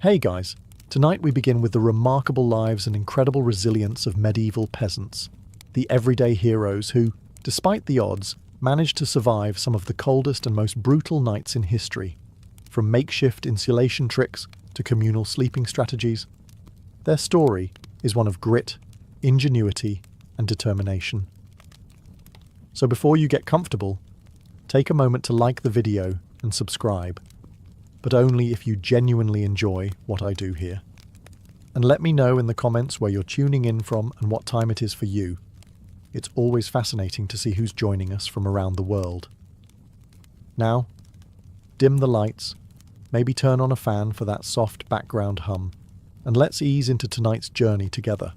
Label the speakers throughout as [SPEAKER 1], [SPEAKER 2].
[SPEAKER 1] Hey guys, tonight we begin with the remarkable lives and incredible resilience of medieval peasants, the everyday heroes who, despite the odds, managed to survive some of the coldest and most brutal nights in history. From makeshift insulation tricks to communal sleeping strategies, their story is one of grit, ingenuity, and determination. So before you get comfortable, take a moment to like the video and subscribe, but only if you genuinely enjoy what I do here. And let me know in the comments where you're tuning in from and what time it is for you. It's always fascinating to see who's joining us from around the world. Now, dim the lights, maybe turn on a fan for that soft background hum, and let's ease into tonight's journey together.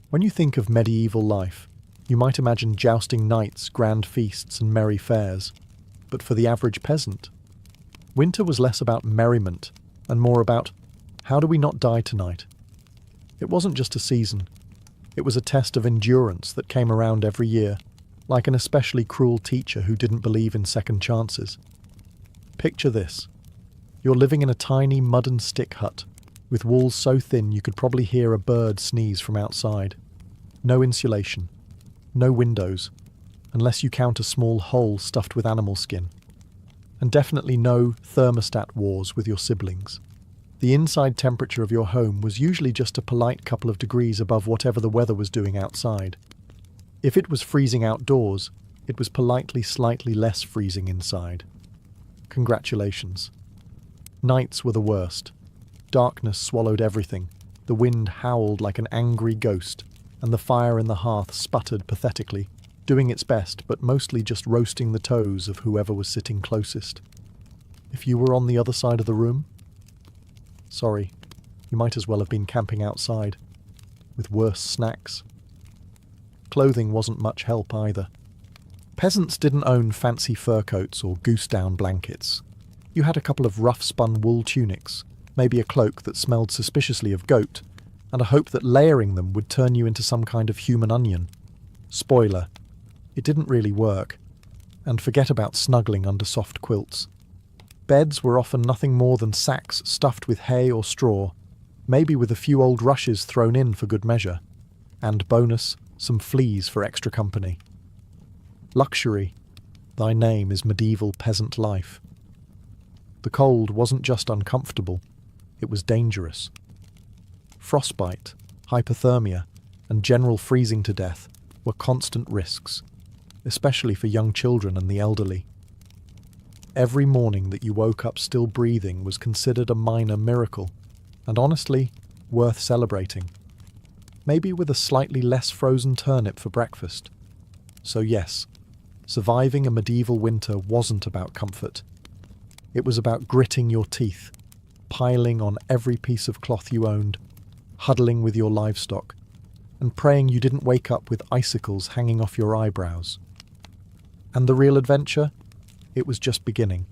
[SPEAKER 1] When you think of medieval life, you might imagine jousting knights, grand feasts, and merry fairs. But for the average peasant, winter was less about merriment and more about, how do we not die tonight? It wasn't just a season. It was a test of endurance that came around every year, like an especially cruel teacher who didn't believe in second chances. Picture this. You're living in a tiny mud and stick hut, with walls so thin you could probably hear a bird sneeze from outside. No insulation. No windows, unless you count a small hole stuffed with animal skin. And definitely no thermostat wars with your siblings. The inside temperature of your home was usually just a polite couple of degrees above whatever the weather was doing outside. If it was freezing outdoors, it was politely slightly less freezing inside. Congratulations. Nights were the worst. Darkness swallowed everything. The wind howled like an angry ghost, and the fire in the hearth sputtered pathetically, doing its best but mostly just roasting the toes of whoever was sitting closest. If you were on the other side of the room, sorry, you might as well have been camping outside, with worse snacks. Clothing wasn't much help either. Peasants didn't own fancy fur coats or goose-down blankets. You had a couple of rough-spun wool tunics, maybe a cloak that smelled suspiciously of goat, and a hope that layering them would turn you into some kind of human onion. Spoiler, it didn't really work. And forget about snuggling under soft quilts. Beds were often nothing more than sacks stuffed with hay or straw, maybe with a few old rushes thrown in for good measure. And bonus, some fleas for extra company. Luxury, thy name is medieval peasant life. The cold wasn't just uncomfortable, it was dangerous. Frostbite, hypothermia, and general freezing to death were constant risks, especially for young children and the elderly. Every morning that you woke up still breathing was considered a minor miracle, and honestly, worth celebrating. Maybe with a slightly less frozen turnip for breakfast. So yes, surviving a medieval winter wasn't about comfort. It was about gritting your teeth, piling on every piece of cloth you owned, huddling with your livestock, and praying you didn't wake up with icicles hanging off your eyebrows. And the real adventure? It was just beginning.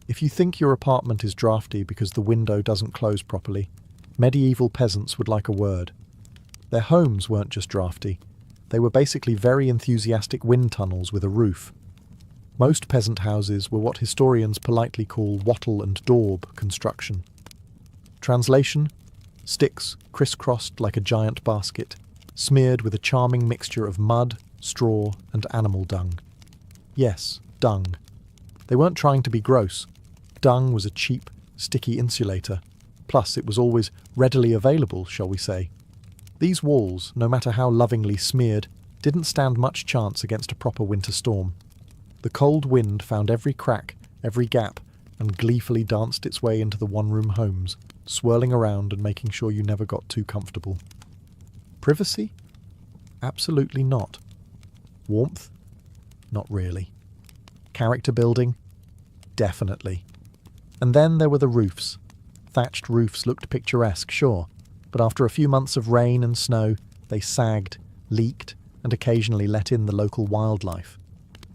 [SPEAKER 1] If you think your apartment is drafty because the window doesn't close properly, medieval peasants would like a word. Their homes weren't just drafty. They were basically very enthusiastic wind tunnels with a roof. Most peasant houses were what historians politely call wattle and daub construction. Translation? Sticks crisscrossed like a giant basket, smeared with a charming mixture of mud, straw, and animal dung. Yes, dung. They weren't trying to be gross. Dung was a cheap, sticky insulator. Plus, it was always readily available, shall we say. These walls, no matter how lovingly smeared, didn't stand much chance against a proper winter storm. The cold wind found every crack, every gap, and gleefully danced its way into the one-room homes, swirling around and making sure you never got too comfortable. Privacy? Absolutely not. Warmth? Not really. Character building? Definitely. And then there were the roofs. Thatched roofs looked picturesque, sure, but after a few months of rain and snow, they sagged, leaked, and occasionally let in the local wildlife.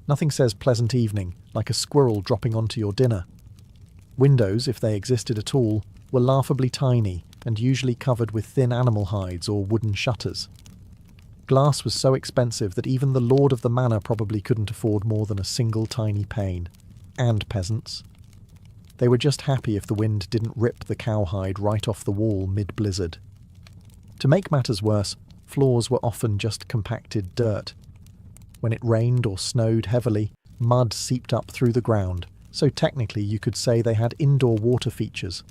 [SPEAKER 1] Nothing says pleasant evening like a squirrel dropping onto your dinner. Windows, if they existed at all, were laughably tiny and usually covered with thin animal hides or wooden shutters. Glass was so expensive that even the lord of the manor probably couldn't afford more than a single tiny pane. And peasants. They were just happy if the wind didn't rip the cowhide right off the wall mid-blizzard. To make matters worse, floors were often just compacted dirt. When it rained or snowed heavily, mud seeped up through the ground, so technically you could say they had indoor water features.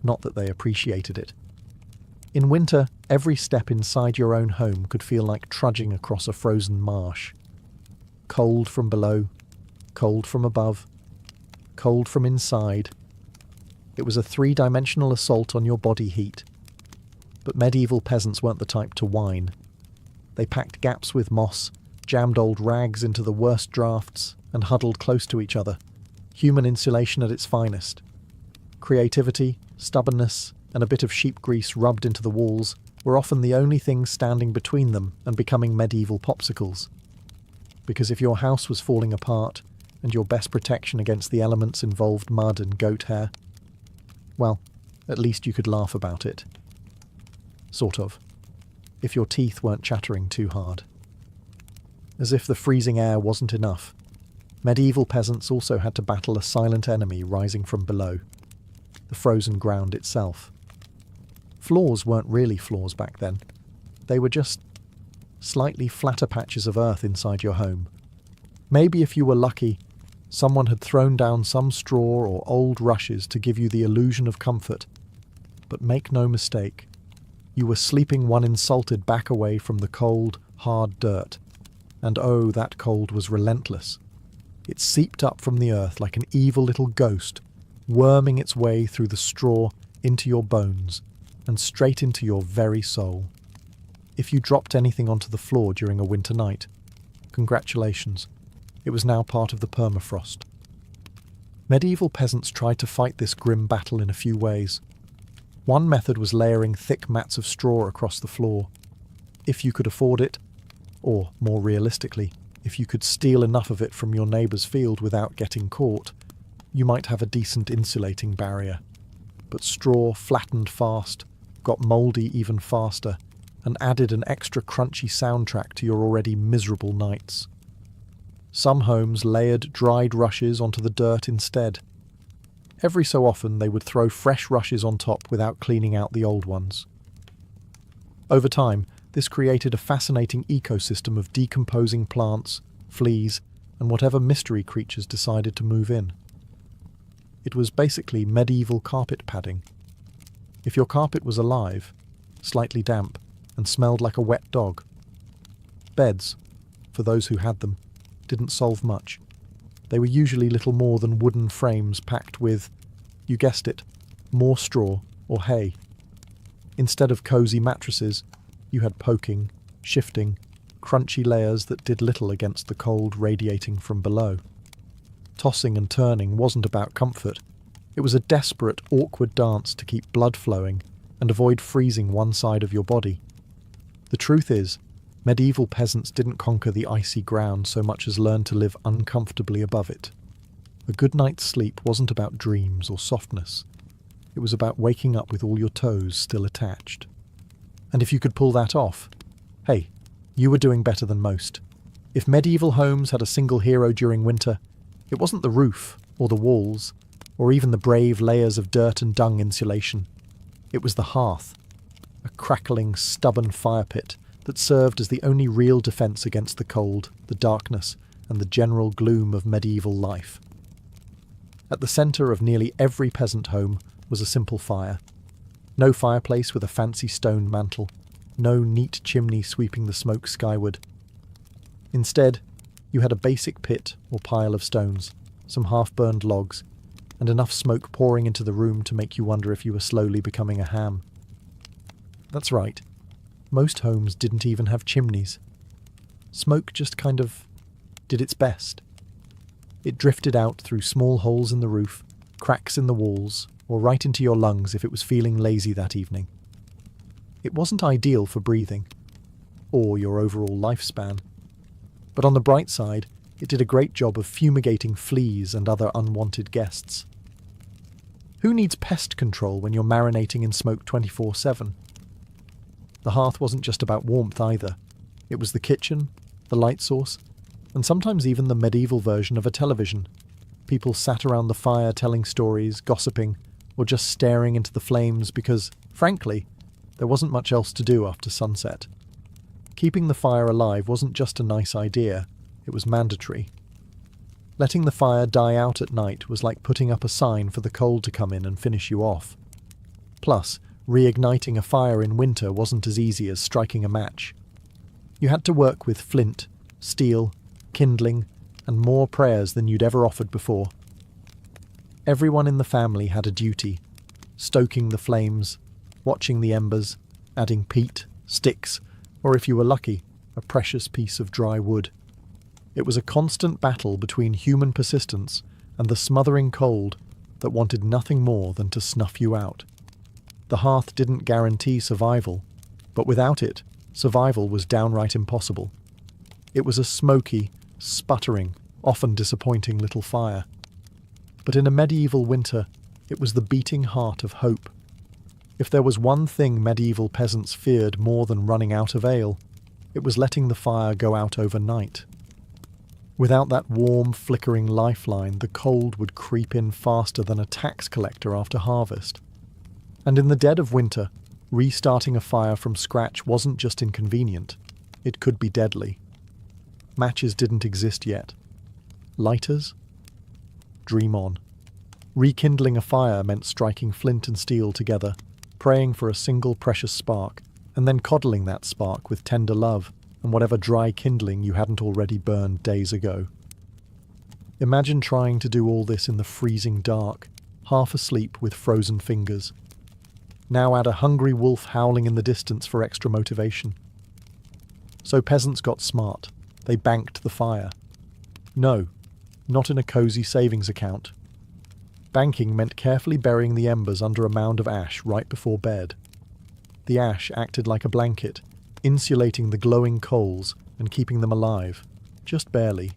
[SPEAKER 1] Not that they appreciated it. In winter, every step inside your own home could feel like trudging across a frozen marsh. Cold from below, cold from above, cold from inside. It was a three-dimensional assault on your body heat. But medieval peasants weren't the type to whine. They packed gaps with moss, jammed old rags into the worst drafts, and huddled close to each other. Human insulation at its finest. Creativity, stubbornness, and a bit of sheep grease rubbed into the walls were often the only things standing between them and becoming medieval popsicles. Because if your house was falling apart, and your best protection against the elements involved mud and goat hair, well, at least you could laugh about it. Sort of. If your teeth weren't chattering too hard. As if the freezing air wasn't enough, medieval peasants also had to battle a silent enemy rising from below, the frozen ground itself. Floors weren't really floors back then. They were just slightly flatter patches of earth inside your home. Maybe if you were lucky, someone had thrown down some straw or old rushes to give you the illusion of comfort. But make no mistake, you were sleeping one insulted back away from the cold, hard dirt. And oh, that cold was relentless. It seeped up from the earth like an evil little ghost, worming its way through the straw into your bones and straight into your very soul. If you dropped anything onto the floor during a winter night, congratulations, it was now part of the permafrost. Medieval peasants tried to fight this grim battle in a few ways. One method was layering thick mats of straw across the floor. If you could afford it, or more realistically, if you could steal enough of it from your neighbour's field without getting caught, you might have a decent insulating barrier. But straw flattened fast, got mouldy even faster, and added an extra crunchy soundtrack to your already miserable nights. Some homes layered dried rushes onto the dirt instead. Every so often they would throw fresh rushes on top without cleaning out the old ones. Over time, this created a fascinating ecosystem of decomposing plants, fleas, and whatever mystery creatures decided to move in. It was basically medieval carpet padding. If your carpet was alive, slightly damp, and smelled like a wet dog. Beds, for those who had them, didn't solve much. They were usually little more than wooden frames packed with, you guessed it, more straw or hay. Instead of cosy mattresses, you had poking, shifting, crunchy layers that did little against the cold radiating from below. Tossing and turning wasn't about comfort. It was a desperate, awkward dance to keep blood flowing and avoid freezing one side of your body. The truth is, medieval peasants didn't conquer the icy ground so much as learn to live uncomfortably above it. A good night's sleep wasn't about dreams or softness. It was about waking up with all your toes still attached. And if you could pull that off, hey, you were doing better than most. If medieval homes had a single hero during winter, it wasn't the roof, or the walls, or even the brave layers of dirt and dung insulation. It was the hearth, a crackling, stubborn fire pit that served as the only real defence against the cold, the darkness, and the general gloom of medieval life. At the centre of nearly every peasant home was a simple fire. No fireplace with a fancy stone mantel, no neat chimney sweeping the smoke skyward. Instead, you had a basic pit or pile of stones, some half-burned logs, and enough smoke pouring into the room to make you wonder if you were slowly becoming a ham. That's right. Most homes didn't even have chimneys. Smoke just kind of did its best. It drifted out through small holes in the roof, cracks in the walls, or right into your lungs if it was feeling lazy that evening. It wasn't ideal for breathing, or your overall lifespan. But on the bright side, it did a great job of fumigating fleas and other unwanted guests. Who needs pest control when you're marinating in smoke 24/7? The hearth wasn't just about warmth either. It was the kitchen, the light source, and sometimes even the medieval version of a television. People sat around the fire telling stories, gossiping, or just staring into the flames because, frankly, there wasn't much else to do after sunset. Keeping the fire alive wasn't just a nice idea, it was mandatory. Letting the fire die out at night was like putting up a sign for the cold to come in and finish you off. Plus, reigniting a fire in winter wasn't as easy as striking a match. You had to work with flint, steel, kindling, and more prayers than you'd ever offered before. Everyone in the family had a duty, stoking the flames, watching the embers, adding peat, sticks, or if you were lucky, a precious piece of dry wood. It was a constant battle between human persistence and the smothering cold that wanted nothing more than to snuff you out. The hearth didn't guarantee survival, but without it, survival was downright impossible. It was a smoky, sputtering, often disappointing little fire. But in a medieval winter, it was the beating heart of hope. If there was one thing medieval peasants feared more than running out of ale, it was letting the fire go out overnight. Without that warm, flickering lifeline, the cold would creep in faster than a tax collector after harvest. And in the dead of winter, restarting a fire from scratch wasn't just inconvenient, it could be deadly. Matches didn't exist yet. Lighters? Dream on. Rekindling a fire meant striking flint and steel together, praying for a single precious spark, and then coddling that spark with tender love and whatever dry kindling you hadn't already burned days ago. Imagine trying to do all this in the freezing dark, half asleep with frozen fingers. Now add a hungry wolf howling in the distance for extra motivation. So peasants got smart. They banked the fire. No, not in a cozy savings account. Banking meant carefully burying the embers under a mound of ash right before bed. The ash acted like a blanket, insulating the glowing coals and keeping them alive, just barely,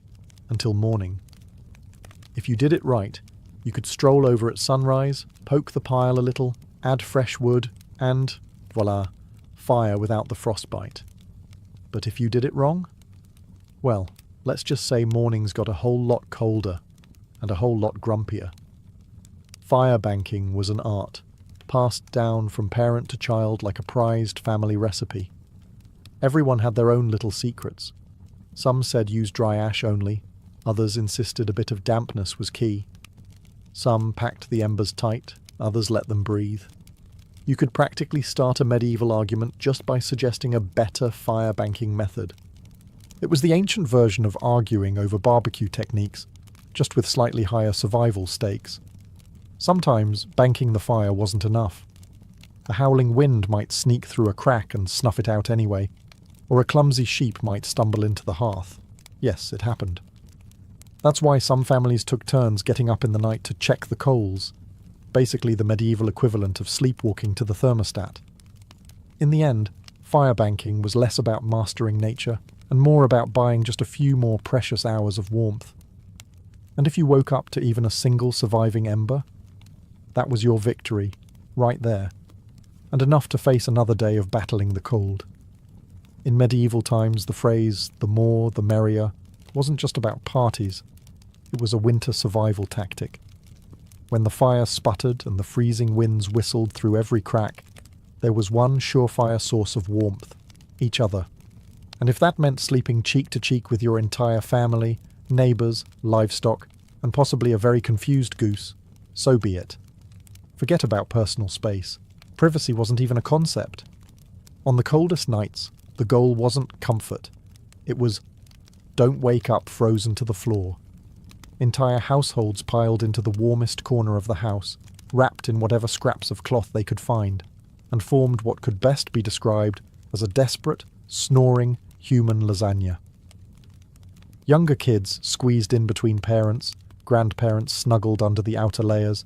[SPEAKER 1] until morning. If you did it right, you could stroll over at sunrise, poke the pile a little, add fresh wood, and, voila, fire without the frostbite. But if you did it wrong? Well, let's just say mornings got a whole lot colder and a whole lot grumpier. Fire banking was an art, passed down from parent to child like a prized family recipe. Everyone had their own little secrets. Some said use dry ash only, others insisted a bit of dampness was key. Some packed the embers tight, others let them breathe. You could practically start a medieval argument just by suggesting a better fire banking method. It was the ancient version of arguing over barbecue techniques, just with slightly higher survival stakes. Sometimes banking the fire wasn't enough. A howling wind might sneak through a crack and snuff it out anyway, or a clumsy sheep might stumble into the hearth. Yes, it happened. That's why some families took turns getting up in the night to check the coals, basically the medieval equivalent of sleepwalking to the thermostat. In the end, fire banking was less about mastering nature and more about buying just a few more precious hours of warmth. And if you woke up to even a single surviving ember, that was your victory, right there, and enough to face another day of battling the cold. In medieval times, the phrase, "the more, the merrier," wasn't just about parties. It was a winter survival tactic. When the fire sputtered and the freezing winds whistled through every crack, there was one surefire source of warmth, each other. And if that meant sleeping cheek to cheek with your entire family, neighbours, livestock, and possibly a very confused goose, so be it. Forget about personal space. Privacy wasn't even a concept. On the coldest nights, the goal wasn't comfort. It was, don't wake up frozen to the floor. Entire households piled into the warmest corner of the house, wrapped in whatever scraps of cloth they could find, and formed what could best be described as a desperate, snoring, human lasagna. Younger kids squeezed in between parents, grandparents snuggled under the outer layers,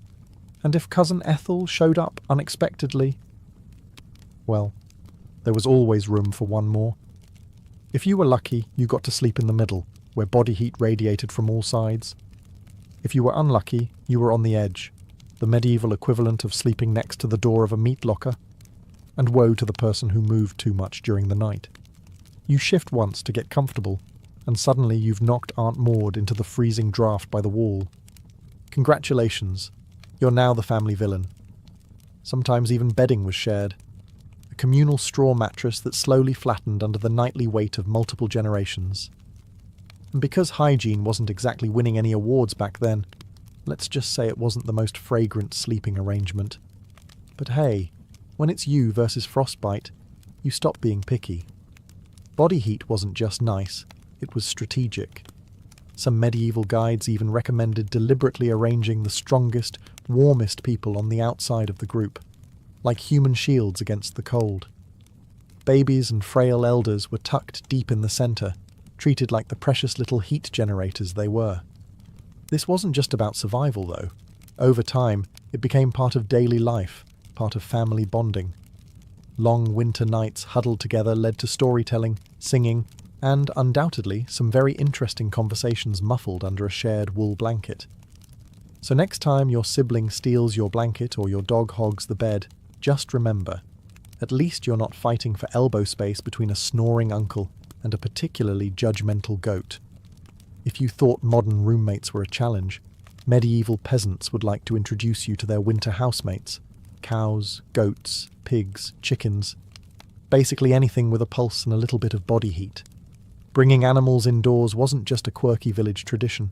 [SPEAKER 1] and if Cousin Ethel showed up unexpectedly, well, there was always room for one more. If you were lucky, you got to sleep in the middle, where body heat radiated from all sides. If you were unlucky, you were on the edge, the medieval equivalent of sleeping next to the door of a meat locker. And woe to the person who moved too much during the night. You shift once to get comfortable, and suddenly you've knocked Aunt Maud into the freezing draft by the wall. Congratulations, you're now the family villain. Sometimes even bedding was shared. A communal straw mattress that slowly flattened under the nightly weight of multiple generations. And because hygiene wasn't exactly winning any awards back then, let's just say it wasn't the most fragrant sleeping arrangement. But hey, when it's you versus frostbite, you stop being picky. Body heat wasn't just nice, it was strategic. Some medieval guides even recommended deliberately arranging the strongest, warmest people on the outside of the group, like human shields against the cold. Babies and frail elders were tucked deep in the centre, treated like the precious little heat generators they were. This wasn't just about survival, though. Over time, it became part of daily life, part of family bonding. Long winter nights huddled together led to storytelling, singing, and undoubtedly some very interesting conversations muffled under a shared wool blanket. So next time your sibling steals your blanket or your dog hogs the bed, just remember, at least you're not fighting for elbow space between a snoring uncle and a particularly judgmental goat. If you thought modern roommates were a challenge, medieval peasants would like to introduce you to their winter housemates: cows, goats, pigs, chickens, basically anything with a pulse and a little bit of body heat. Bringing animals indoors wasn't just a quirky village tradition,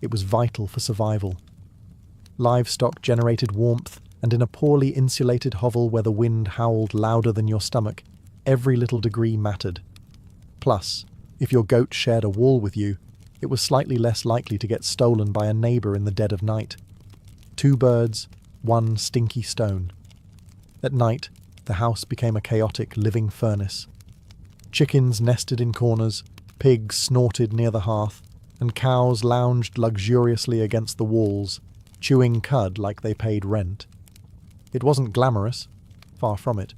[SPEAKER 1] it was vital for survival. Livestock generated warmth, and in a poorly insulated hovel where the wind howled louder than your stomach, every little degree mattered. Plus, if your goat shared a wall with you, it was slightly less likely to get stolen by a neighbour in the dead of night. 2 birds, 1 stinky stone. At night, the house became a chaotic living furnace. Chickens nested in corners, pigs snorted near the hearth, and cows lounged luxuriously against the walls, chewing cud like they paid rent. It wasn't glamorous, far from it.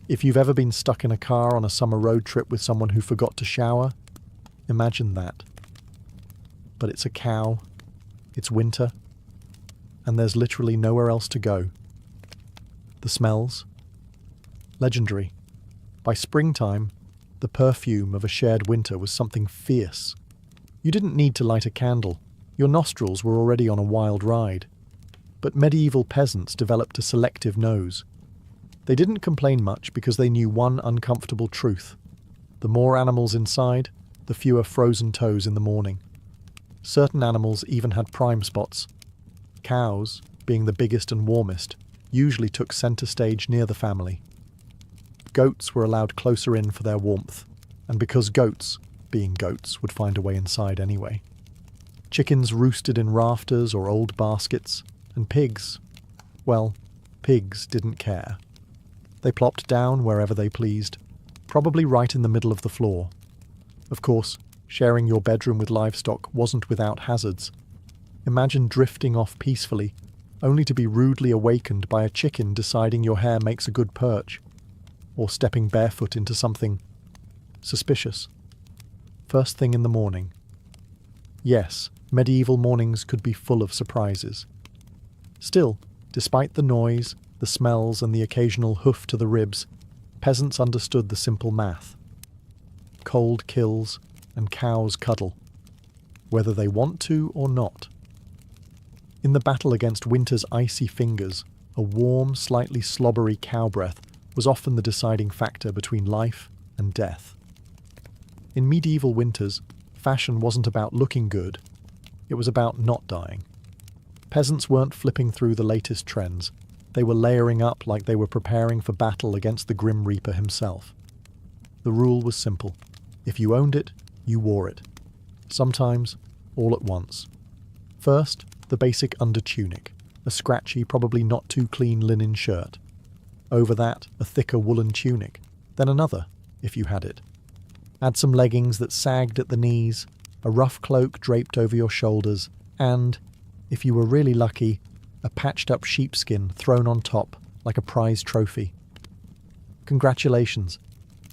[SPEAKER 1] If you've ever been stuck in a car on a summer road trip with someone who forgot to shower, imagine that. But it's a cow, it's winter, and there's literally nowhere else to go. The smells? Legendary. By springtime, the perfume of a shared winter was something fierce. You didn't need to light a candle. Your nostrils were already on a wild ride. But medieval peasants developed a selective nose. They didn't complain much because they knew one uncomfortable truth. The more animals inside, the fewer frozen toes in the morning. Certain animals even had prime spots. Cows, being the biggest and warmest, usually took centre stage near the family. Goats were allowed closer in for their warmth, and because goats, being goats, would find a way inside anyway. Chickens roosted in rafters or old baskets, and pigs, well, pigs didn't care. They plopped down wherever they pleased, probably right in the middle of the floor. Of course, sharing your bedroom with livestock wasn't without hazards. Imagine drifting off peacefully, only to be rudely awakened by a chicken deciding your hair makes a good perch, or stepping barefoot into something suspicious. First thing in the morning. Yes, medieval mornings could be full of surprises. Still, despite the noise, the smells, and the occasional hoof to the ribs, peasants understood the simple math. Cold kills, and cows cuddle, whether they want to or not. In the battle against winter's icy fingers, a warm, slightly slobbery cow breath was often the deciding factor between life and death. In medieval winters, fashion wasn't about looking good, it was about not dying. Peasants weren't flipping through the latest trends, they were layering up like they were preparing for battle against the Grim Reaper himself. The rule was simple. If you owned it, you wore it. Sometimes, all at once. First, the basic undertunic, a scratchy, probably not too clean linen shirt. Over that, a thicker woolen tunic, then another, if you had it. Add some leggings that sagged at the knees, a rough cloak draped over your shoulders, and, if you were really lucky, a patched-up sheepskin thrown on top like a prize trophy. Congratulations,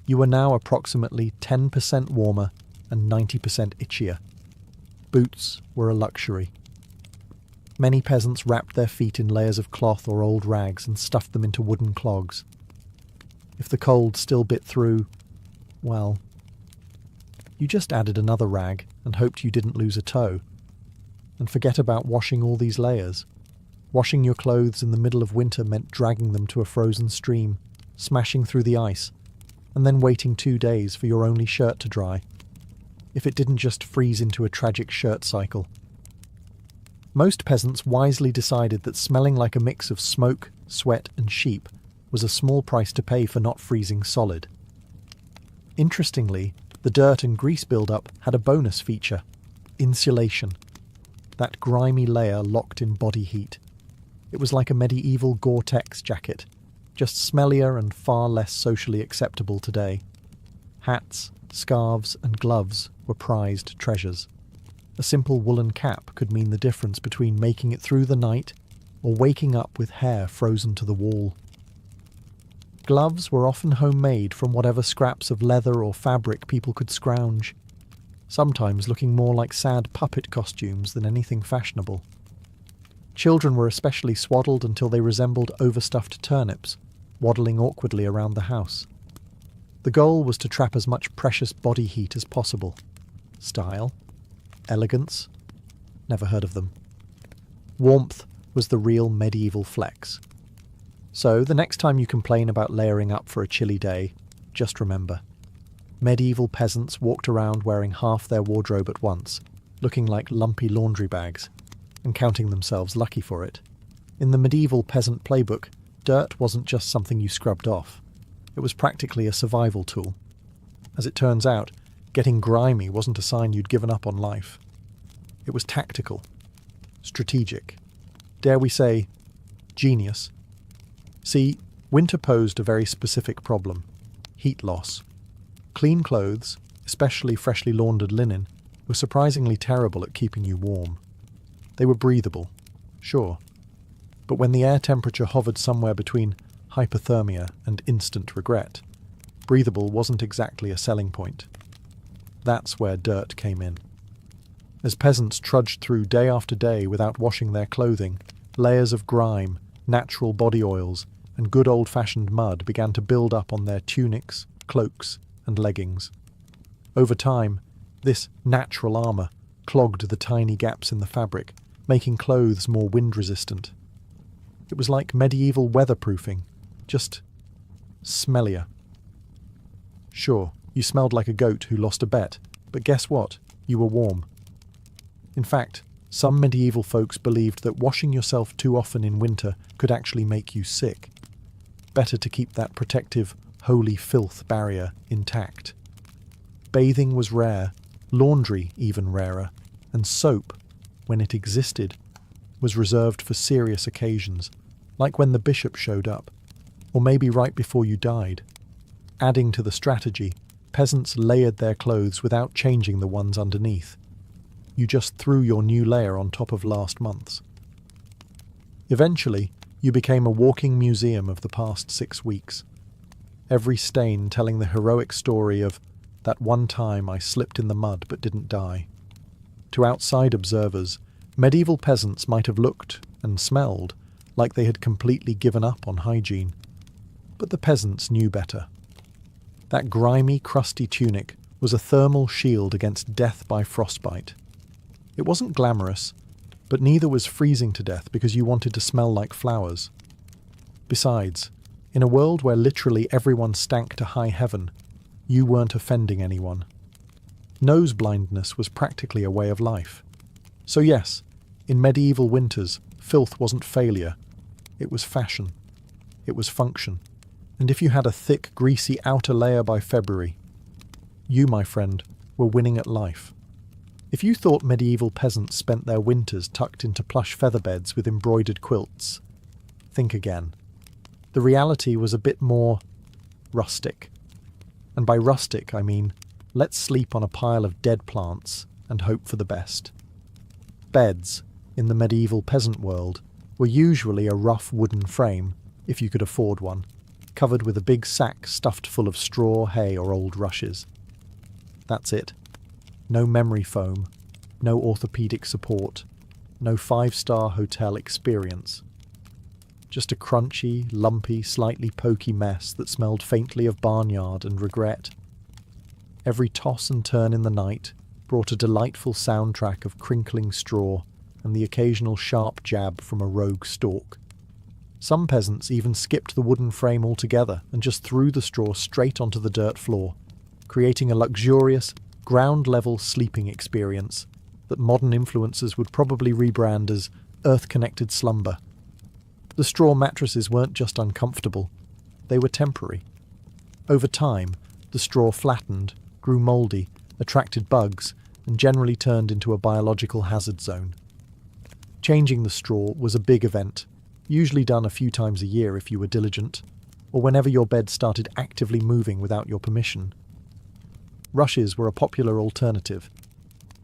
[SPEAKER 1] you were now approximately 10% warmer and 90% itchier. Boots were a luxury. Many peasants wrapped their feet in layers of cloth or old rags and stuffed them into wooden clogs. If the cold still bit through, well, you just added another rag and hoped you didn't lose a toe. And forget about washing all these layers. Washing your clothes in the middle of winter meant dragging them to a frozen stream, smashing through the ice, and then waiting 2 days for your only shirt to dry, if it didn't just freeze into a tragic shirt cycle. Most peasants wisely decided that smelling like a mix of smoke, sweat, and sheep was a small price to pay for not freezing solid. Interestingly, the dirt and grease buildup had a bonus feature: insulation. That grimy layer locked in body heat. It was like a medieval Gore-Tex jacket, just smellier and far less socially acceptable today. Hats, scarves, and gloves were prized treasures. A simple woolen cap could mean the difference between making it through the night or waking up with hair frozen to the wall. Gloves were often homemade from whatever scraps of leather or fabric people could scrounge, sometimes looking more like sad puppet costumes than anything fashionable. Children were especially swaddled until they resembled overstuffed turnips, waddling awkwardly around the house. The goal was to trap as much precious body heat as possible. Style? Elegance? Never heard of them. Warmth was the real medieval flex. So, the next time you complain about layering up for a chilly day, just remember: medieval peasants walked around wearing half their wardrobe at once, looking like lumpy laundry bags, and counting themselves lucky for it. In the medieval peasant playbook, dirt wasn't just something you scrubbed off. It was practically a survival tool. As it turns out, getting grimy wasn't a sign you'd given up on life. It was tactical, strategic, dare we say, genius. See, winter posed a very specific problem: heat loss. Clean clothes, especially freshly laundered linen, were surprisingly terrible at keeping you warm. They were breathable, sure, but when the air temperature hovered somewhere between hypothermia and instant regret, breathable wasn't exactly a selling point. That's where dirt came in. As peasants trudged through day after day without washing their clothing, layers of grime, natural body oils, and good old-fashioned mud began to build up on their tunics, cloaks, and leggings. Over time, this natural armour clogged the tiny gaps in the fabric, making clothes more wind-resistant. It was like medieval weatherproofing, just smellier. Sure, you smelled like a goat who lost a bet, but guess what? You were warm. In fact, some medieval folks believed that washing yourself too often in winter could actually make you sick. Better to keep that protective, holy filth barrier intact. Bathing was rare, laundry even rarer, and soap, when it existed, was reserved for serious occasions, like when the bishop showed up, or maybe right before you died. Adding to the strategy, peasants layered their clothes without changing the ones underneath. You just threw your new layer on top of last month's. Eventually, you became a walking museum of the past 6 weeks. Every stain telling the heroic story of that one time I slipped in the mud but didn't die. To outside observers, medieval peasants might have looked and smelled like they had completely given up on hygiene. But the peasants knew better. That grimy, crusty tunic was a thermal shield against death by frostbite. It wasn't glamorous, but neither was freezing to death because you wanted to smell like flowers. Besides, in a world where literally everyone stank to high heaven, you weren't offending anyone. Nose blindness was practically a way of life. So yes, in medieval winters, filth wasn't failure. It was fashion. It was function. And if you had a thick, greasy outer layer by February, you, my friend, were winning at life. If you thought medieval peasants spent their winters tucked into plush feather beds with embroidered quilts, think again. The reality was a bit more rustic. And by rustic, I mean, let's sleep on a pile of dead plants and hope for the best. Beds, in the medieval peasant world, were usually a rough wooden frame, if you could afford one, covered with a big sack stuffed full of straw, hay, or old rushes. That's it. No memory foam, no orthopedic support, no 5-star hotel experience. Just a crunchy, lumpy, slightly pokey mess that smelled faintly of barnyard and regret. Every toss and turn in the night brought a delightful soundtrack of crinkling straw, and the occasional sharp jab from a rogue stalk. Some peasants even skipped the wooden frame altogether and just threw the straw straight onto the dirt floor, creating a luxurious, ground-level sleeping experience that modern influencers would probably rebrand as earth-connected slumber. The straw mattresses weren't just uncomfortable, they were temporary. Over time, the straw flattened, grew mouldy, attracted bugs, and generally turned into a biological hazard zone. Changing the straw was a big event, usually done a few times a year if you were diligent, or whenever your bed started actively moving without your permission. Rushes were a popular alternative.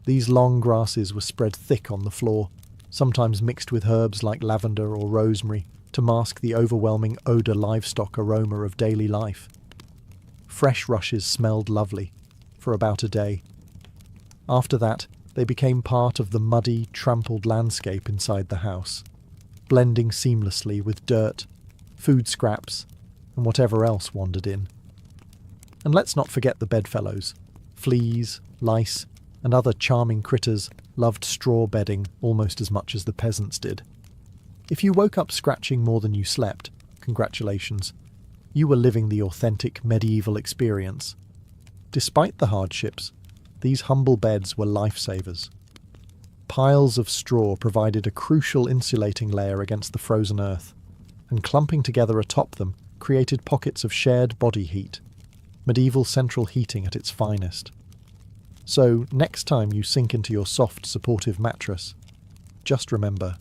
[SPEAKER 1] These long grasses were spread thick on the floor, sometimes mixed with herbs like lavender or rosemary to mask the overwhelming odour livestock aroma of daily life. Fresh rushes smelled lovely, for about a day. After that, they became part of the muddy, trampled landscape inside the house, blending seamlessly with dirt, food scraps, and whatever else wandered in. And let's not forget the bedfellows. Fleas, lice, and other charming critters loved straw bedding almost as much as the peasants did. If you woke up scratching more than you slept, congratulations. You were living the authentic medieval experience. Despite the hardships, these humble beds were lifesavers. Piles of straw provided a crucial insulating layer against the frozen earth, and clumping together atop them created pockets of shared body heat, medieval central heating at its finest. So, next time you sink into your soft, supportive mattress, just remember,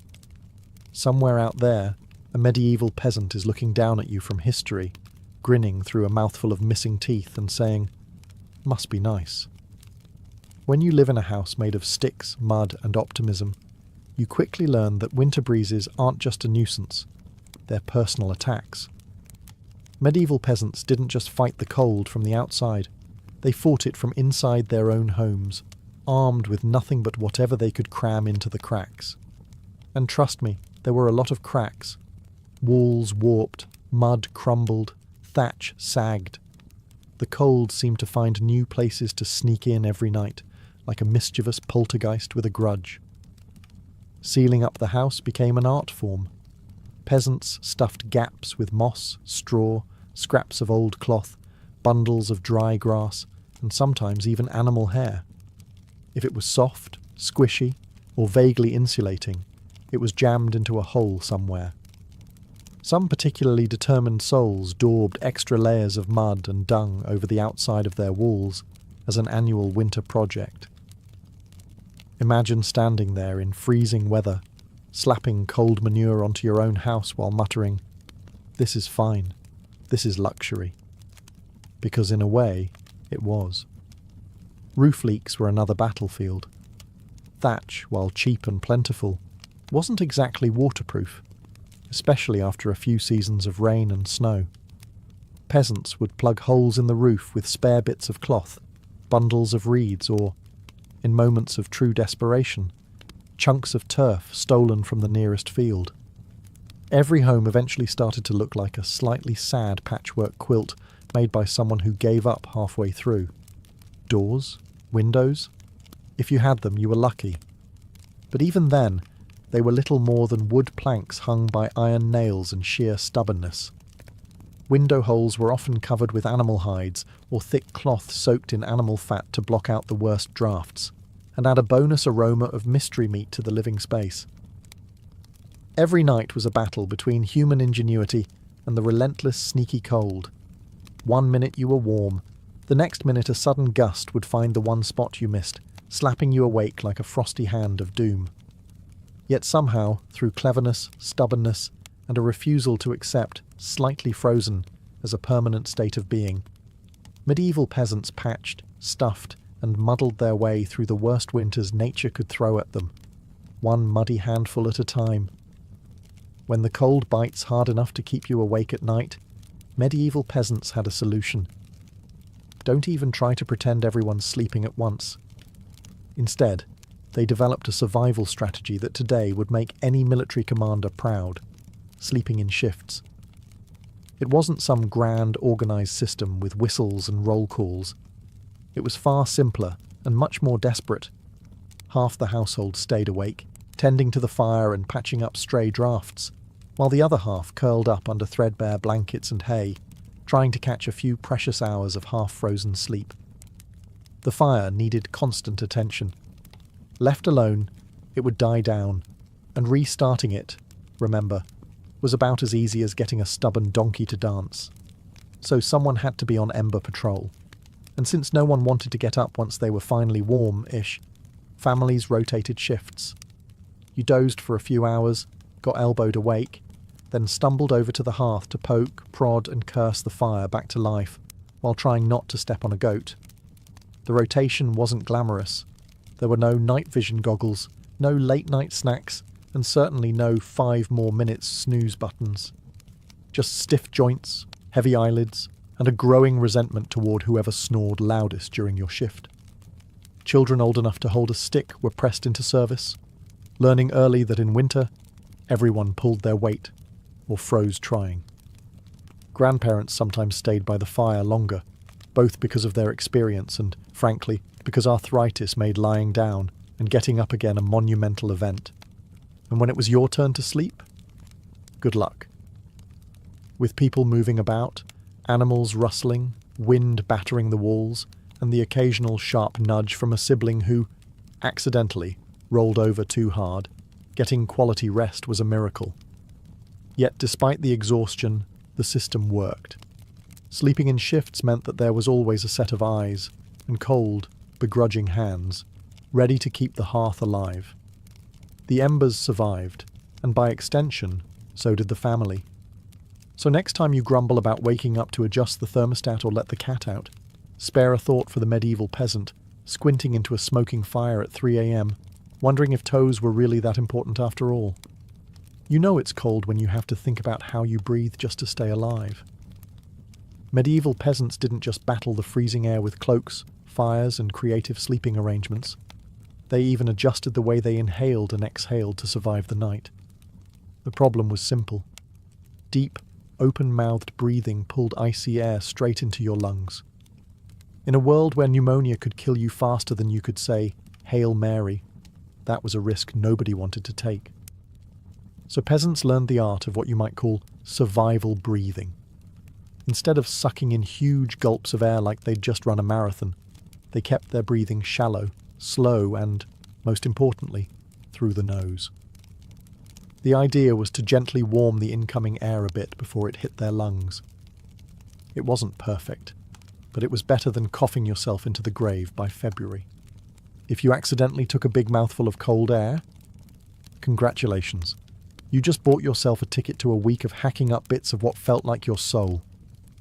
[SPEAKER 1] somewhere out there, a medieval peasant is looking down at you from history, grinning through a mouthful of missing teeth and saying, "Must be nice." When you live in a house made of sticks, mud, and optimism, you quickly learn that winter breezes aren't just a nuisance, they're personal attacks. Medieval peasants didn't just fight the cold from the outside, they fought it from inside their own homes, armed with nothing but whatever they could cram into the cracks. And trust me, there were a lot of cracks. Walls warped, mud crumbled, thatch sagged. The cold seemed to find new places to sneak in every night, like a mischievous poltergeist with a grudge. Sealing up the house became an art form. Peasants stuffed gaps with moss, straw, scraps of old cloth, bundles of dry grass, and sometimes even animal hair. If it was soft, squishy, or vaguely insulating, it was jammed into a hole somewhere. Some particularly determined souls daubed extra layers of mud and dung over the outside of their walls as an annual winter project. Imagine standing there in freezing weather, slapping cold manure onto your own house while muttering, "This is fine, this is luxury." Because in a way, it was. Roof leaks were another battlefield. Thatch, while cheap and plentiful, wasn't exactly waterproof, especially after a few seasons of rain and snow. Peasants would plug holes in the roof with spare bits of cloth, bundles of reeds, or, in moments of true desperation, chunks of turf stolen from the nearest field. Every home eventually started to look like a slightly sad patchwork quilt made by someone who gave up halfway through. Doors? Windows? If you had them, you were lucky. But even then, they were little more than wood planks hung by iron nails and sheer stubbornness. Window holes were often covered with animal hides or thick cloth soaked in animal fat to block out the worst drafts, and add a bonus aroma of mystery meat to the living space. Every night was a battle between human ingenuity and the relentless, sneaky cold. One minute you were warm, the next minute a sudden gust would find the one spot you missed, slapping you awake like a frosty hand of doom. Yet somehow, through cleverness, stubbornness, and a refusal to accept slightly frozen as a permanent state of being, medieval peasants patched, stuffed, and muddled their way through the worst winters nature could throw at them, one muddy handful at a time. When the cold bites hard enough to keep you awake at night, medieval peasants had a solution. Don't even try to pretend everyone's sleeping at once. Instead, they developed a survival strategy that today would make any military commander proud: sleeping in shifts. It wasn't some grand, organised system with whistles and roll calls. It was far simpler and much more desperate. Half the household stayed awake, tending to the fire and patching up stray drafts, while the other half curled up under threadbare blankets and hay, trying to catch a few precious hours of half-frozen sleep. The fire needed constant attention. Left alone, it would die down, and restarting it, remember, was about as easy as getting a stubborn donkey to dance. So someone had to be on ember patrol, and since no one wanted to get up once they were finally warm-ish, families rotated shifts. You dozed for a few hours, got elbowed awake, then stumbled over to the hearth to poke, prod and curse the fire back to life, while trying not to step on a goat. The rotation wasn't glamorous. There were no night vision goggles, no late-night snacks, and certainly no 5 more minutes snooze buttons. Just stiff joints, heavy eyelids, and a growing resentment toward whoever snored loudest during your shift. Children old enough to hold a stick were pressed into service, learning early that in winter, everyone pulled their weight, or froze trying. Grandparents sometimes stayed by the fire longer, both because of their experience and, frankly, because arthritis made lying down and getting up again a monumental event. And when it was your turn to sleep, good luck. With people moving about, animals rustling, wind battering the walls, and the occasional sharp nudge from a sibling who, accidentally, rolled over too hard, getting quality rest was a miracle. Yet despite the exhaustion, the system worked. Sleeping in shifts meant that there was always a set of eyes, and cold, begrudging hands, ready to keep the hearth alive. The embers survived, and by extension, so did the family. So next time you grumble about waking up to adjust the thermostat or let the cat out, spare a thought for the medieval peasant, squinting into a smoking fire at 3 a.m, wondering if toes were really that important after all. You know it's cold when you have to think about how you breathe just to stay alive. Medieval peasants didn't just battle the freezing air with cloaks, fires, and creative sleeping arrangements. They even adjusted the way they inhaled and exhaled to survive the night. The problem was simple. Deep, open-mouthed breathing pulled icy air straight into your lungs. In a world where pneumonia could kill you faster than you could say, "Hail Mary," that was a risk nobody wanted to take. So peasants learned the art of what you might call survival breathing. Instead of sucking in huge gulps of air like they'd just run a marathon, they kept their breathing shallow, slow, and, most importantly, through the nose. The idea was to gently warm the incoming air a bit before it hit their lungs. It wasn't perfect, but it was better than coughing yourself into the grave by February. If you accidentally took a big mouthful of cold air, congratulations. You just bought yourself a ticket to a week of hacking up bits of what felt like your soul,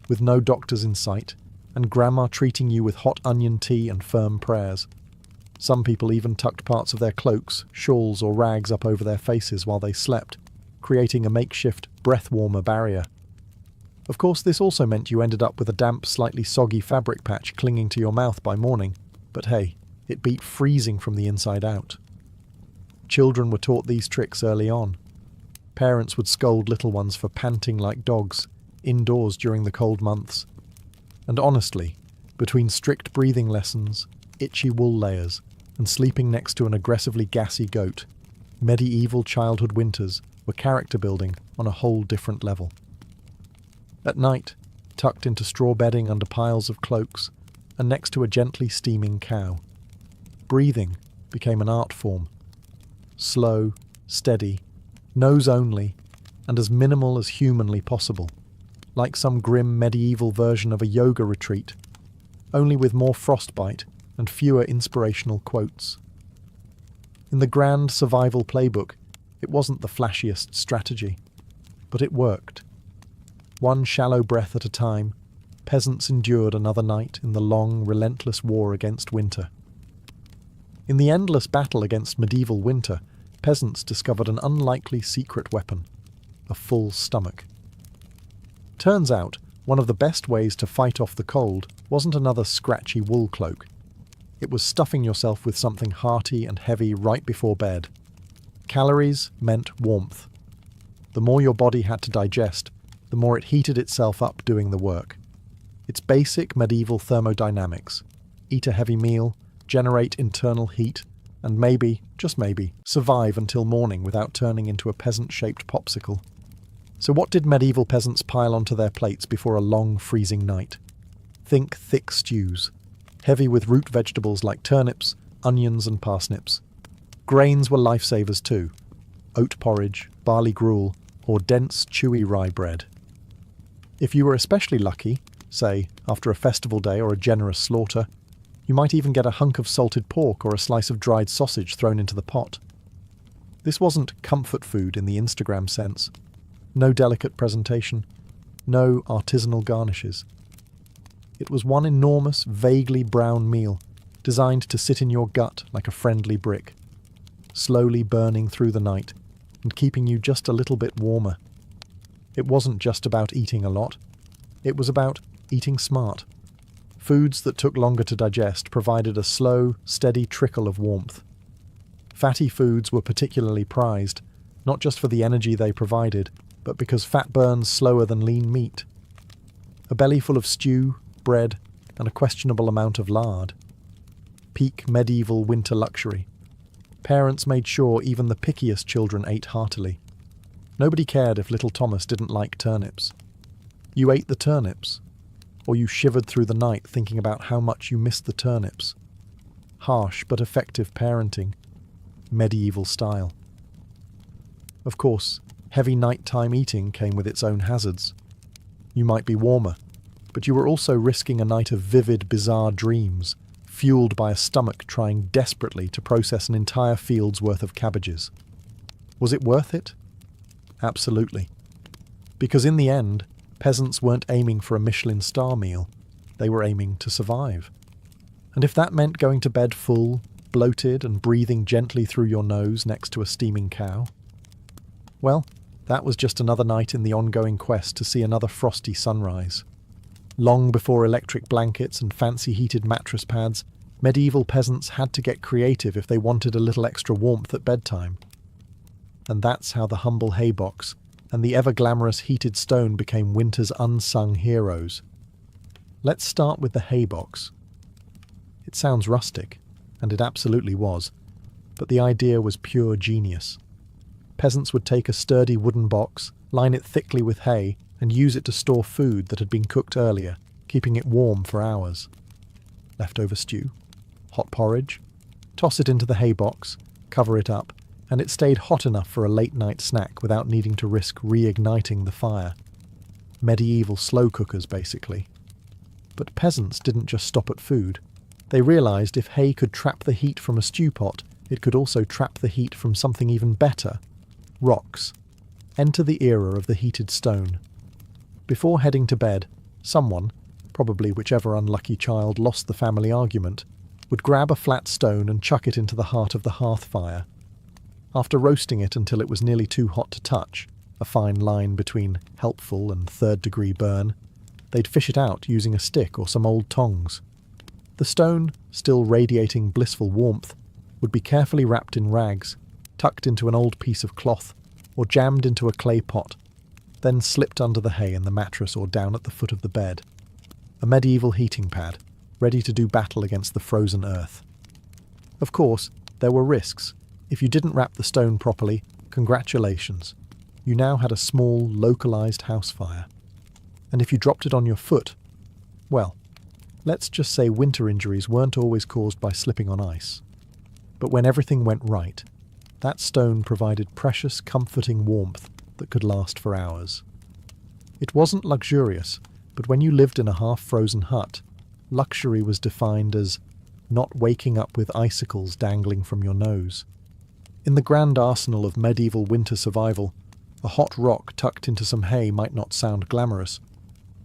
[SPEAKER 1] with no doctors in sight, and grandma treating you with hot onion tea and firm prayers. Some people even tucked parts of their cloaks, shawls, or rags up over their faces while they slept, creating a makeshift breath-warmer barrier. Of course, this also meant you ended up with a damp, slightly soggy fabric patch clinging to your mouth by morning, but hey, it beat freezing from the inside out. Children were taught these tricks early on. Parents would scold little ones for panting like dogs, indoors during the cold months. And honestly, between strict breathing lessons, itchy wool layers, and sleeping next to an aggressively gassy goat, medieval childhood winters were character building on a whole different level. At night, tucked into straw bedding under piles of cloaks, and next to a gently steaming cow, breathing became an art form. Slow, steady, nose only, and as minimal as humanly possible, like some grim medieval version of a yoga retreat, only with more frostbite and fewer inspirational quotes. In the grand survival playbook, it wasn't the flashiest strategy, but it worked. One shallow breath at a time, peasants endured another night in the long, relentless war against winter. In the endless battle against medieval winter, peasants discovered an unlikely secret weapon: a full stomach. Turns out, one of the best ways to fight off the cold wasn't another scratchy wool cloak. It was stuffing yourself with something hearty and heavy right before bed. Calories meant warmth. The more your body had to digest, the more it heated itself up doing the work. It's basic medieval thermodynamics. Eat a heavy meal, generate internal heat, and maybe, just maybe, survive until morning without turning into a peasant-shaped popsicle. So what did medieval peasants pile onto their plates before a long, freezing night? Think thick stews, heavy with root vegetables like turnips, onions and parsnips. Grains were lifesavers too. Oat porridge, barley gruel, or dense, chewy rye bread. If you were especially lucky, say, after a festival day or a generous slaughter, you might even get a hunk of salted pork or a slice of dried sausage thrown into the pot. This wasn't comfort food in the Instagram sense. No delicate presentation, no artisanal garnishes. It was one enormous, vaguely brown meal, designed to sit in your gut like a friendly brick, slowly burning through the night and keeping you just a little bit warmer. It wasn't just about eating a lot. It was about eating smart. Foods that took longer to digest provided a slow, steady trickle of warmth. Fatty foods were particularly prized, not just for the energy they provided, but because fat burns slower than lean meat. A belly full of stew, bread, and a questionable amount of lard. Peak medieval winter luxury. Parents made sure even the pickiest children ate heartily. Nobody cared if little Thomas didn't like turnips. You ate the turnips, or you shivered through the night thinking about how much you missed the turnips. Harsh but effective parenting. Medieval style. Of course, heavy nighttime eating came with its own hazards. You might be warmer, but you were also risking a night of vivid, bizarre dreams, fueled by a stomach trying desperately to process an entire field's worth of cabbages. Was it worth it? Absolutely. Because in the end, peasants weren't aiming for a Michelin star meal. They were aiming to survive. And if that meant going to bed full, bloated and breathing gently through your nose next to a steaming cow, well, that was just another night in the ongoing quest to see another frosty sunrise. Long before electric blankets and fancy heated mattress pads, medieval peasants had to get creative if they wanted a little extra warmth at bedtime. And that's how the humble haybox and the ever-glamorous heated stone became winter's unsung heroes. Let's start with the haybox. It sounds rustic, and it absolutely was, but the idea was pure genius. Peasants would take a sturdy wooden box, line it thickly with hay, and use it to store food that had been cooked earlier, keeping it warm for hours. Leftover stew, hot porridge, toss it into the hay box, cover it up, and it stayed hot enough for a late-night snack without needing to risk reigniting the fire. Medieval slow cookers, basically. But peasants didn't just stop at food. They realised if hay could trap the heat from a stew pot, it could also trap the heat from something even better: rocks. Enter the era of the heated stone. Before heading to bed, someone, probably whichever unlucky child lost the family argument, would grab a flat stone and chuck it into the heart of the hearth fire. After roasting it until it was nearly too hot to touch, a fine line between helpful and third-degree burn, they'd fish it out using a stick or some old tongs. The stone, still radiating blissful warmth, would be carefully wrapped in rags, tucked into an old piece of cloth, or jammed into a clay pot, then slipped under the hay in the mattress or down at the foot of the bed. A medieval heating pad, ready to do battle against the frozen earth. Of course, there were risks. If you didn't wrap the stone properly, congratulations. You now had a small, localized house fire. And if you dropped it on your foot, well, let's just say winter injuries weren't always caused by slipping on ice. But when everything went right, that stone provided precious, comforting warmth that could last for hours. It wasn't luxurious, but when you lived in a half-frozen hut, luxury was defined as not waking up with icicles dangling from your nose. In the grand arsenal of medieval winter survival, a hot rock tucked into some hay might not sound glamorous,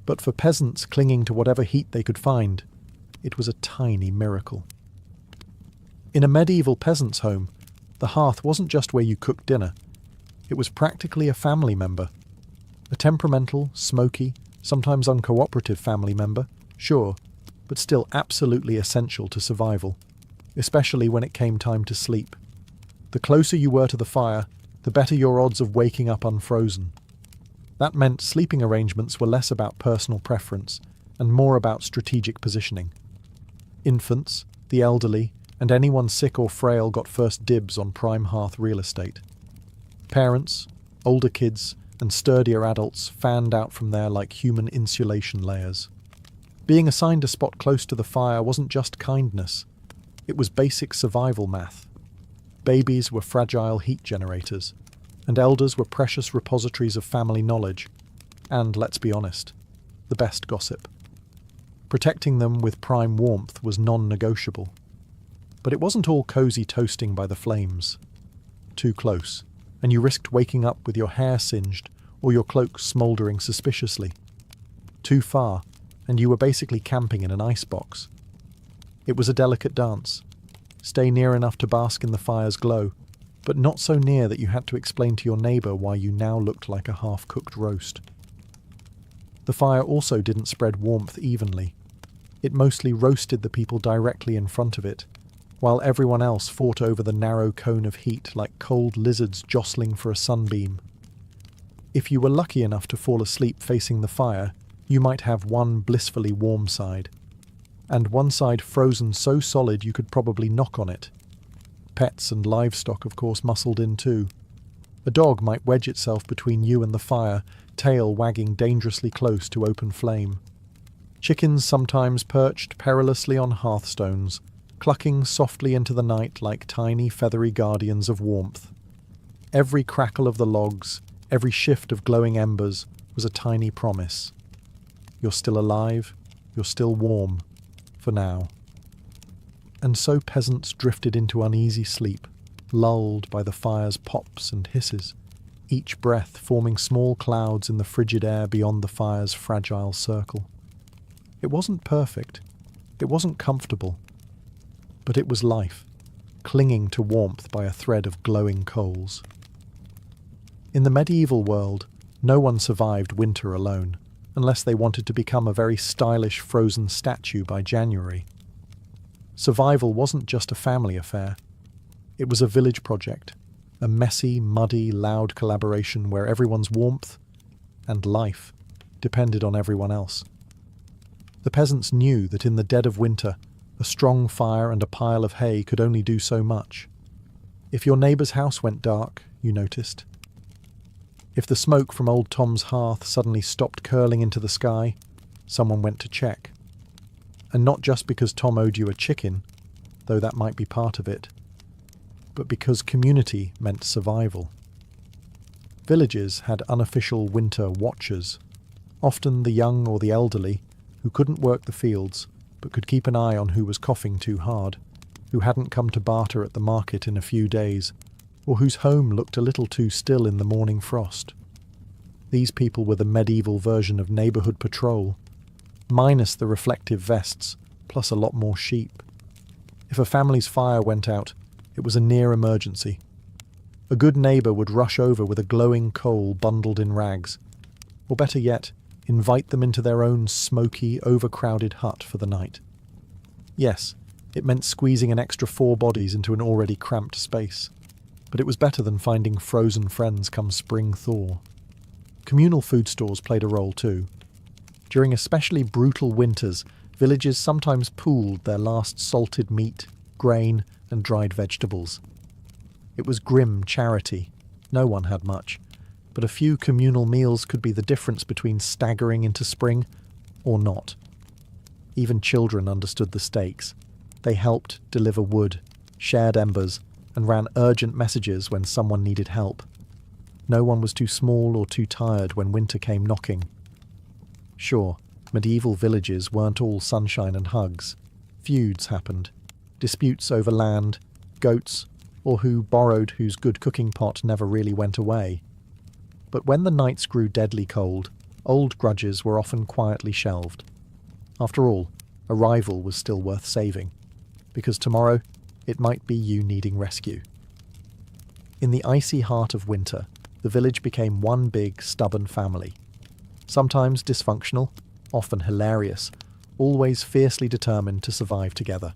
[SPEAKER 1] but for peasants clinging to whatever heat they could find, it was a tiny miracle. In a medieval peasant's home, the hearth wasn't just where you cooked dinner. It was practically a family member. A temperamental, smoky, sometimes uncooperative family member, sure, but still absolutely essential to survival, especially when it came time to sleep. The closer you were to the fire, the better your odds of waking up unfrozen. That meant sleeping arrangements were less about personal preference and more about strategic positioning. Infants, the elderly, and anyone sick or frail got first dibs on prime hearth real estate. Parents, older kids, and sturdier adults fanned out from there like human insulation layers. Being assigned a spot close to the fire wasn't just kindness, it was basic survival math. Babies were fragile heat generators, and elders were precious repositories of family knowledge, and, let's be honest, the best gossip. Protecting them with prime warmth was non-negotiable. But it wasn't all cosy toasting by the flames. Too close, and you risked waking up with your hair singed or your cloak smouldering suspiciously. Too far, and you were basically camping in an icebox. It was a delicate dance. Stay near enough to bask in the fire's glow, but not so near that you had to explain to your neighbour why you now looked like a half-cooked roast. The fire also didn't spread warmth evenly. It mostly roasted the people directly in front of it, while everyone else fought over the narrow cone of heat like cold lizards jostling for a sunbeam. If you were lucky enough to fall asleep facing the fire, you might have one blissfully warm side, and one side frozen so solid you could probably knock on it. Pets and livestock, of course, muscled in too. A dog might wedge itself between you and the fire, tail wagging dangerously close to open flame. Chickens sometimes perched perilously on hearthstones, clucking softly into the night like tiny feathery guardians of warmth. Every crackle of the logs, every shift of glowing embers was a tiny promise. You're still alive, you're still warm, for now. And so peasants drifted into uneasy sleep, lulled by the fire's pops and hisses, each breath forming small clouds in the frigid air beyond the fire's fragile circle. It wasn't perfect, it wasn't comfortable, but it was life, clinging to warmth by a thread of glowing coals. In the medieval world, no one survived winter alone, unless they wanted to become a very stylish frozen statue by January. Survival wasn't just a family affair. It was a village project, a messy, muddy, loud collaboration where everyone's warmth and life depended on everyone else. The peasants knew that in the dead of winter, a strong fire and a pile of hay could only do so much. If your neighbour's house went dark, you noticed. If the smoke from old Tom's hearth suddenly stopped curling into the sky, someone went to check. And not just because Tom owed you a chicken, though that might be part of it, but because community meant survival. Villages had unofficial winter watchers, often the young or the elderly, who couldn't work the fields, but could keep an eye on who was coughing too hard, who hadn't come to barter at the market in a few days, or whose home looked a little too still in the morning frost. These people were the medieval version of neighbourhood patrol, minus the reflective vests, plus a lot more sheep. If a family's fire went out, it was a near emergency. A good neighbour would rush over with a glowing coal bundled in rags, or better yet, invite them into their own smoky, overcrowded hut for the night. Yes, it meant squeezing an extra 4 bodies into an already cramped space, but it was better than finding frozen friends come spring thaw. Communal food stores played a role too. During especially brutal winters, villages sometimes pooled their last salted meat, grain, and dried vegetables. It was grim charity. No one had much, but a few communal meals could be the difference between staggering into spring or not. Even children understood the stakes. They helped deliver wood, shared embers, and ran urgent messages when someone needed help. No one was too small or too tired when winter came knocking. Sure, medieval villages weren't all sunshine and hugs. Feuds happened. Disputes over land, goats, or who borrowed whose good cooking pot never really went away. But when the nights grew deadly cold, old grudges were often quietly shelved. After all, a rival was still worth saving, because tomorrow it might be you needing rescue. In the icy heart of winter, the village became one big, stubborn family. Sometimes dysfunctional, often hilarious, always fiercely determined to survive together.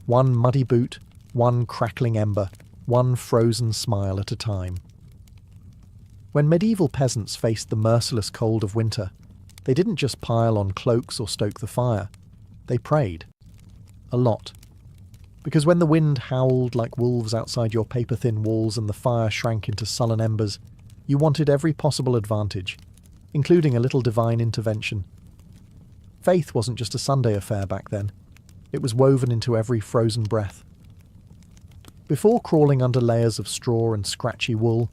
[SPEAKER 1] One muddy boot, one crackling ember, one frozen smile at a time. When medieval peasants faced the merciless cold of winter, they didn't just pile on cloaks or stoke the fire. They prayed. A lot. Because when the wind howled like wolves outside your paper-thin walls and the fire shrank into sullen embers, you wanted every possible advantage, including a little divine intervention. Faith wasn't just a Sunday affair back then. It was woven into every frozen breath. Before crawling under layers of straw and scratchy wool,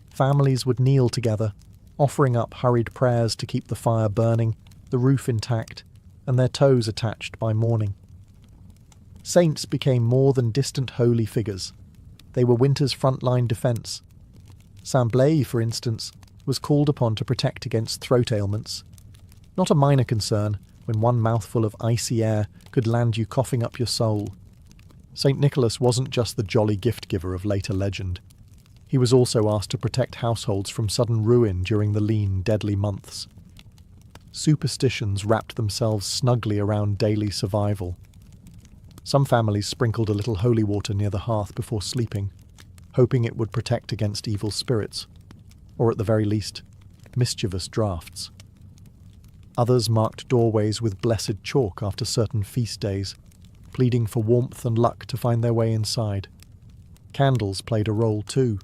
[SPEAKER 1] families would kneel together, offering up hurried prayers to keep the fire burning, the roof intact, and their toes attached by morning. Saints became more than distant holy figures. They were winter's frontline defence. Saint Blaise, for instance, was called upon to protect against throat ailments. Not a minor concern when one mouthful of icy air could land you coughing up your soul. St. Nicholas wasn't just the jolly gift-giver of later legend. He was also asked to protect households from sudden ruin during the lean, deadly months. Superstitions wrapped themselves snugly around daily survival. Some families sprinkled a little holy water near the hearth before sleeping, hoping it would protect against evil spirits, or at the very least, mischievous draughts. Others marked doorways with blessed chalk after certain feast days, pleading for warmth and luck to find their way inside. Candles played a role too.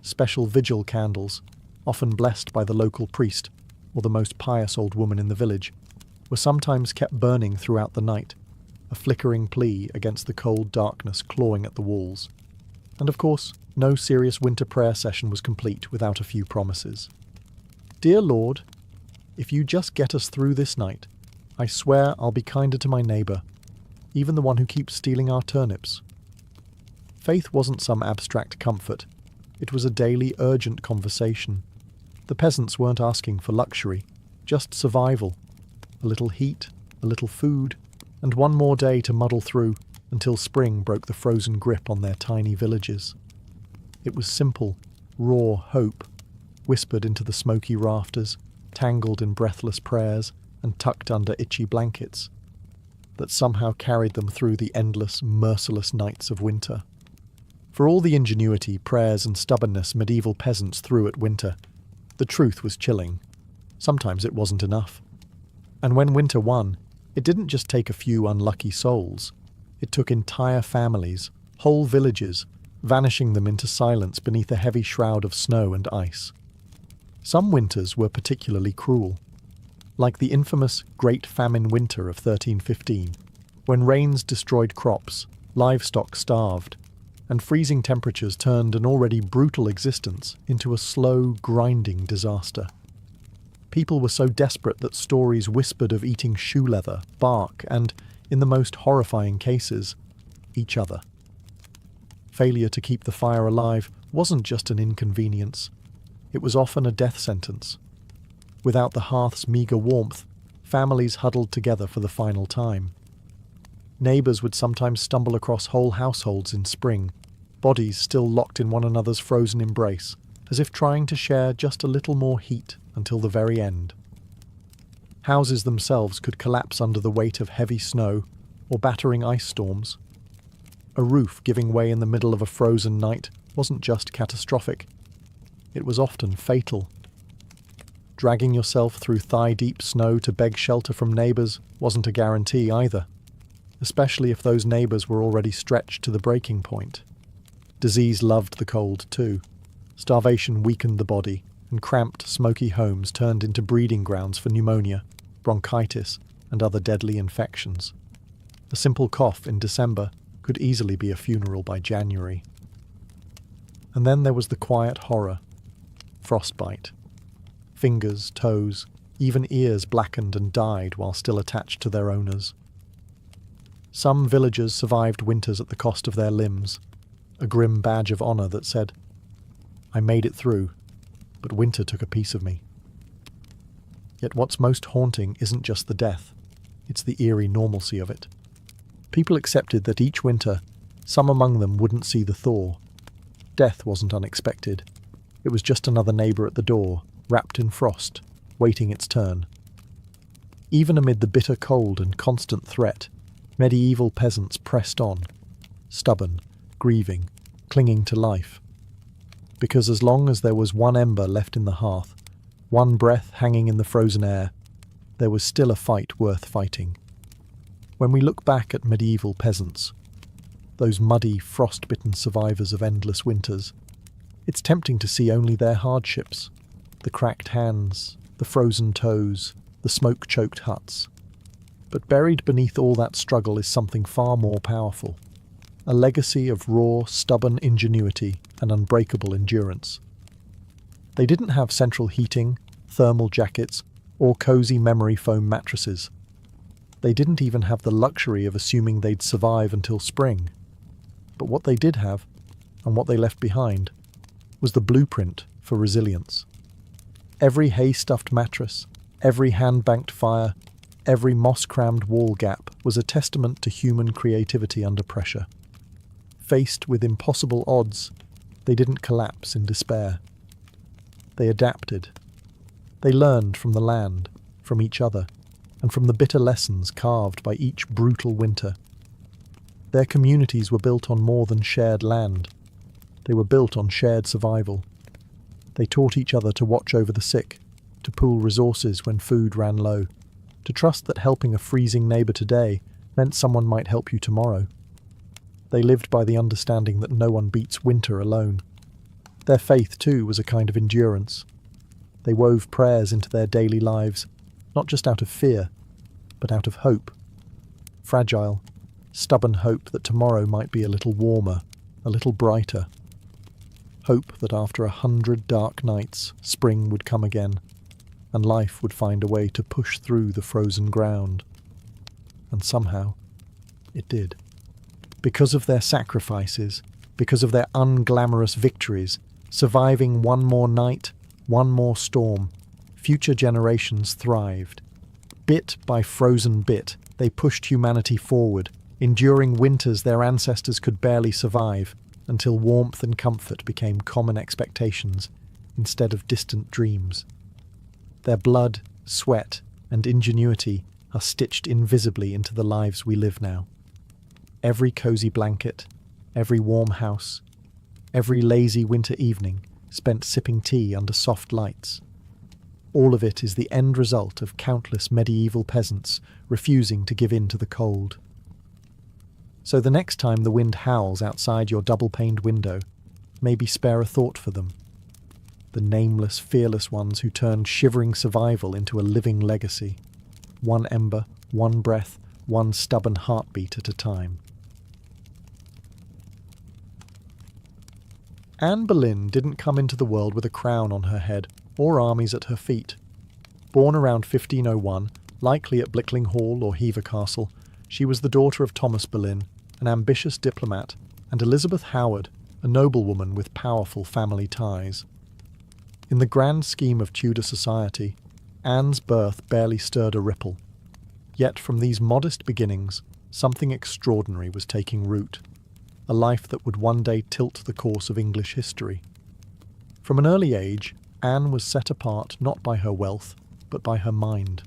[SPEAKER 1] Special vigil candles, often blessed by the local priest or the most pious old woman in the village, were sometimes kept burning throughout the night, a flickering plea against the cold darkness clawing at the walls. And of course, no serious winter prayer session was complete without a few promises. Dear Lord, if you just get us through this night, I swear I'll be kinder to my neighbour, even the one who keeps stealing our turnips. Faith wasn't some abstract comfort. It was a daily, urgent conversation. The peasants weren't asking for luxury, just survival. A little heat, a little food, and one more day to muddle through until spring broke the frozen grip on their tiny villages. It was simple, raw hope, whispered into the smoky rafters, tangled in breathless prayers, and tucked under itchy blankets, that somehow carried them through the endless, merciless nights of winter. For all the ingenuity, prayers, and stubbornness medieval peasants threw at winter, the truth was chilling. Sometimes it wasn't enough. And when winter won, it didn't just take a few unlucky souls. It took entire families, whole villages, vanishing them into silence beneath a heavy shroud of snow and ice. Some winters were particularly cruel, like the infamous Great Famine Winter of 1315, when rains destroyed crops, livestock starved, and freezing temperatures turned an already brutal existence into a slow, grinding disaster. People were so desperate that stories whispered of eating shoe leather, bark, and, in the most horrifying cases, each other. Failure to keep the fire alive wasn't just an inconvenience. It was often a death sentence. Without the hearth's meagre warmth, families huddled together for the final time. Neighbours would sometimes stumble across whole households in spring, bodies still locked in one another's frozen embrace, as if trying to share just a little more heat until the very end. Houses themselves could collapse under the weight of heavy snow or battering ice storms. A roof giving way in the middle of a frozen night wasn't just catastrophic. It was often fatal. Dragging yourself through thigh-deep snow to beg shelter from neighbours wasn't a guarantee either, especially if those neighbours were already stretched to the breaking point. Disease loved the cold too. Starvation weakened the body, and cramped, smoky homes turned into breeding grounds for pneumonia, bronchitis, and other deadly infections. A simple cough in December could easily be a funeral by January. And then there was the quiet horror: frostbite. Fingers, toes, even ears blackened and died while still attached to their owners. Some villagers survived winters at the cost of their limbs, a grim badge of honour that said, "I made it through, but winter took a piece of me." Yet what's most haunting isn't just the death, it's the eerie normalcy of it. People accepted that each winter, some among them wouldn't see the thaw. Death wasn't unexpected. It was just another neighbour at the door, wrapped in frost, waiting its turn. Even amid the bitter cold and constant threat, medieval peasants pressed on, stubborn, grieving, clinging to life. Because as long as there was one ember left in the hearth, one breath hanging in the frozen air, there was still a fight worth fighting. When we look back at medieval peasants, those muddy, frost-bitten survivors of endless winters. It's tempting to see only their hardships, the cracked hands, the frozen toes, the smoke-choked huts. But buried beneath all that struggle is something far more powerful, a legacy of raw, stubborn ingenuity and unbreakable endurance. They didn't have central heating, thermal jackets, or cozy memory foam mattresses. They didn't even have the luxury of assuming they'd survive until spring. But what they did have, and what they left behind, was the blueprint for resilience. Every hay-stuffed mattress, every hand-banked fire, every moss-crammed wall gap was a testament to human creativity under pressure. Faced with impossible odds, they didn't collapse in despair. They adapted. They learned from the land, from each other, and from the bitter lessons carved by each brutal winter. Their communities were built on more than shared land. They were built on shared survival. They taught each other to watch over the sick, to pool resources when food ran low, to trust that helping a freezing neighbour today meant someone might help you tomorrow. They lived by the understanding that no one beats winter alone. Their faith, too, was a kind of endurance. They wove prayers into their daily lives, not just out of fear, but out of hope. Fragile, stubborn hope that tomorrow might be a little warmer, a little brighter. Hope that after 100 dark nights, spring would come again, and life would find a way to push through the frozen ground. And somehow, it did. Because of their sacrifices, because of their unglamorous victories, surviving one more night, one more storm, future generations thrived. Bit by frozen bit, they pushed humanity forward, enduring winters their ancestors could barely survive, until warmth and comfort became common expectations instead of distant dreams. Their blood, sweat, and ingenuity are stitched invisibly into the lives we live now. Every cozy blanket, every warm house, every lazy winter evening spent sipping tea under soft lights. All of it is the end result of countless medieval peasants refusing to give in to the cold. So the next time the wind howls outside your double-paned window, maybe spare a thought for them. The nameless, fearless ones who turned shivering survival into a living legacy. One ember, one breath, one stubborn heartbeat at a time. Anne Boleyn didn't come into the world with a crown on her head or armies at her feet. Born around 1501, likely at Blickling Hall or Hever Castle, she was the daughter of Thomas Boleyn, an ambitious diplomat, and Elizabeth Howard, a noblewoman with powerful family ties. In the grand scheme of Tudor society, Anne's birth barely stirred a ripple. Yet from these modest beginnings, something extraordinary was taking root, a life that would one day tilt the course of English history. From an early age, Anne was set apart not by her wealth, but by her mind.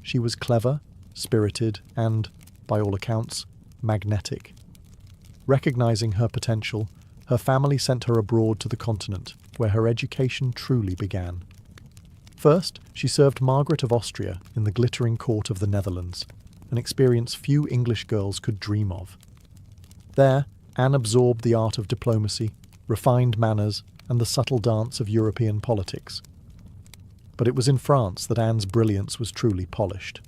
[SPEAKER 1] She was clever, spirited, and, by all accounts, magnetic. Recognizing her potential, her family sent her abroad to the continent, where her education truly began. First, she served Margaret of Austria in the glittering court of the Netherlands, an experience few English girls could dream of. There, Anne absorbed the art of diplomacy, refined manners, and the subtle dance of European politics. But it was in France that Anne's brilliance was truly polished.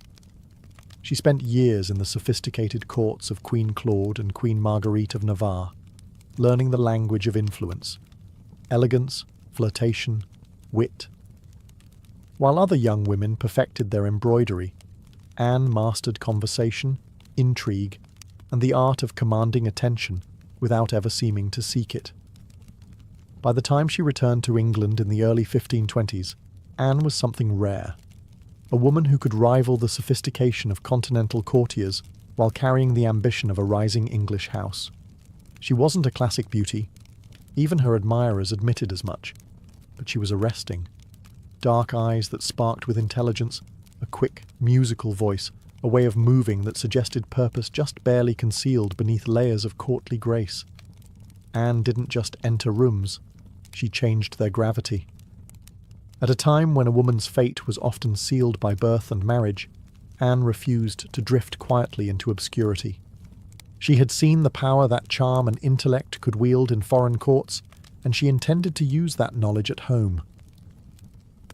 [SPEAKER 1] She spent years in the sophisticated courts of Queen Claude and Queen Marguerite of Navarre, learning the language of influence, elegance, flirtation, wit. While other young women perfected their embroidery, Anne mastered conversation, intrigue, and the art of commanding attention without ever seeming to seek it. By the time she returned to England in the early 1520s, Anne was something rare. A woman who could rival the sophistication of continental courtiers while carrying the ambition of a rising English house. She wasn't a classic beauty. Even her admirers admitted as much. But she was arresting. Dark eyes that sparked with intelligence, a quick, musical voice, a way of moving that suggested purpose just barely concealed beneath layers of courtly grace. Anne didn't just enter rooms, she changed their gravity. At a time when a woman's fate was often sealed by birth and marriage, Anne refused to drift quietly into obscurity. She had seen the power that charm and intellect could wield in foreign courts, and she intended to use that knowledge at home.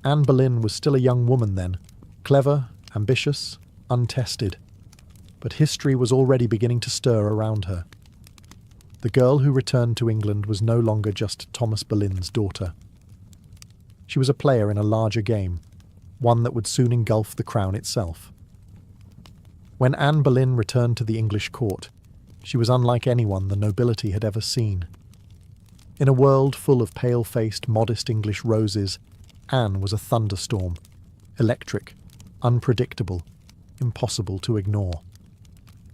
[SPEAKER 1] Anne Boleyn was still a young woman then, clever, ambitious, untested. But history was already beginning to stir around her. The girl who returned to England was no longer just Thomas Boleyn's daughter. She was a player in a larger game, one that would soon engulf the crown itself. When Anne Boleyn returned to the English court, she was unlike anyone the nobility had ever seen. In a world full of pale-faced, modest English roses, Anne was a thunderstorm, electric, unpredictable, impossible to ignore.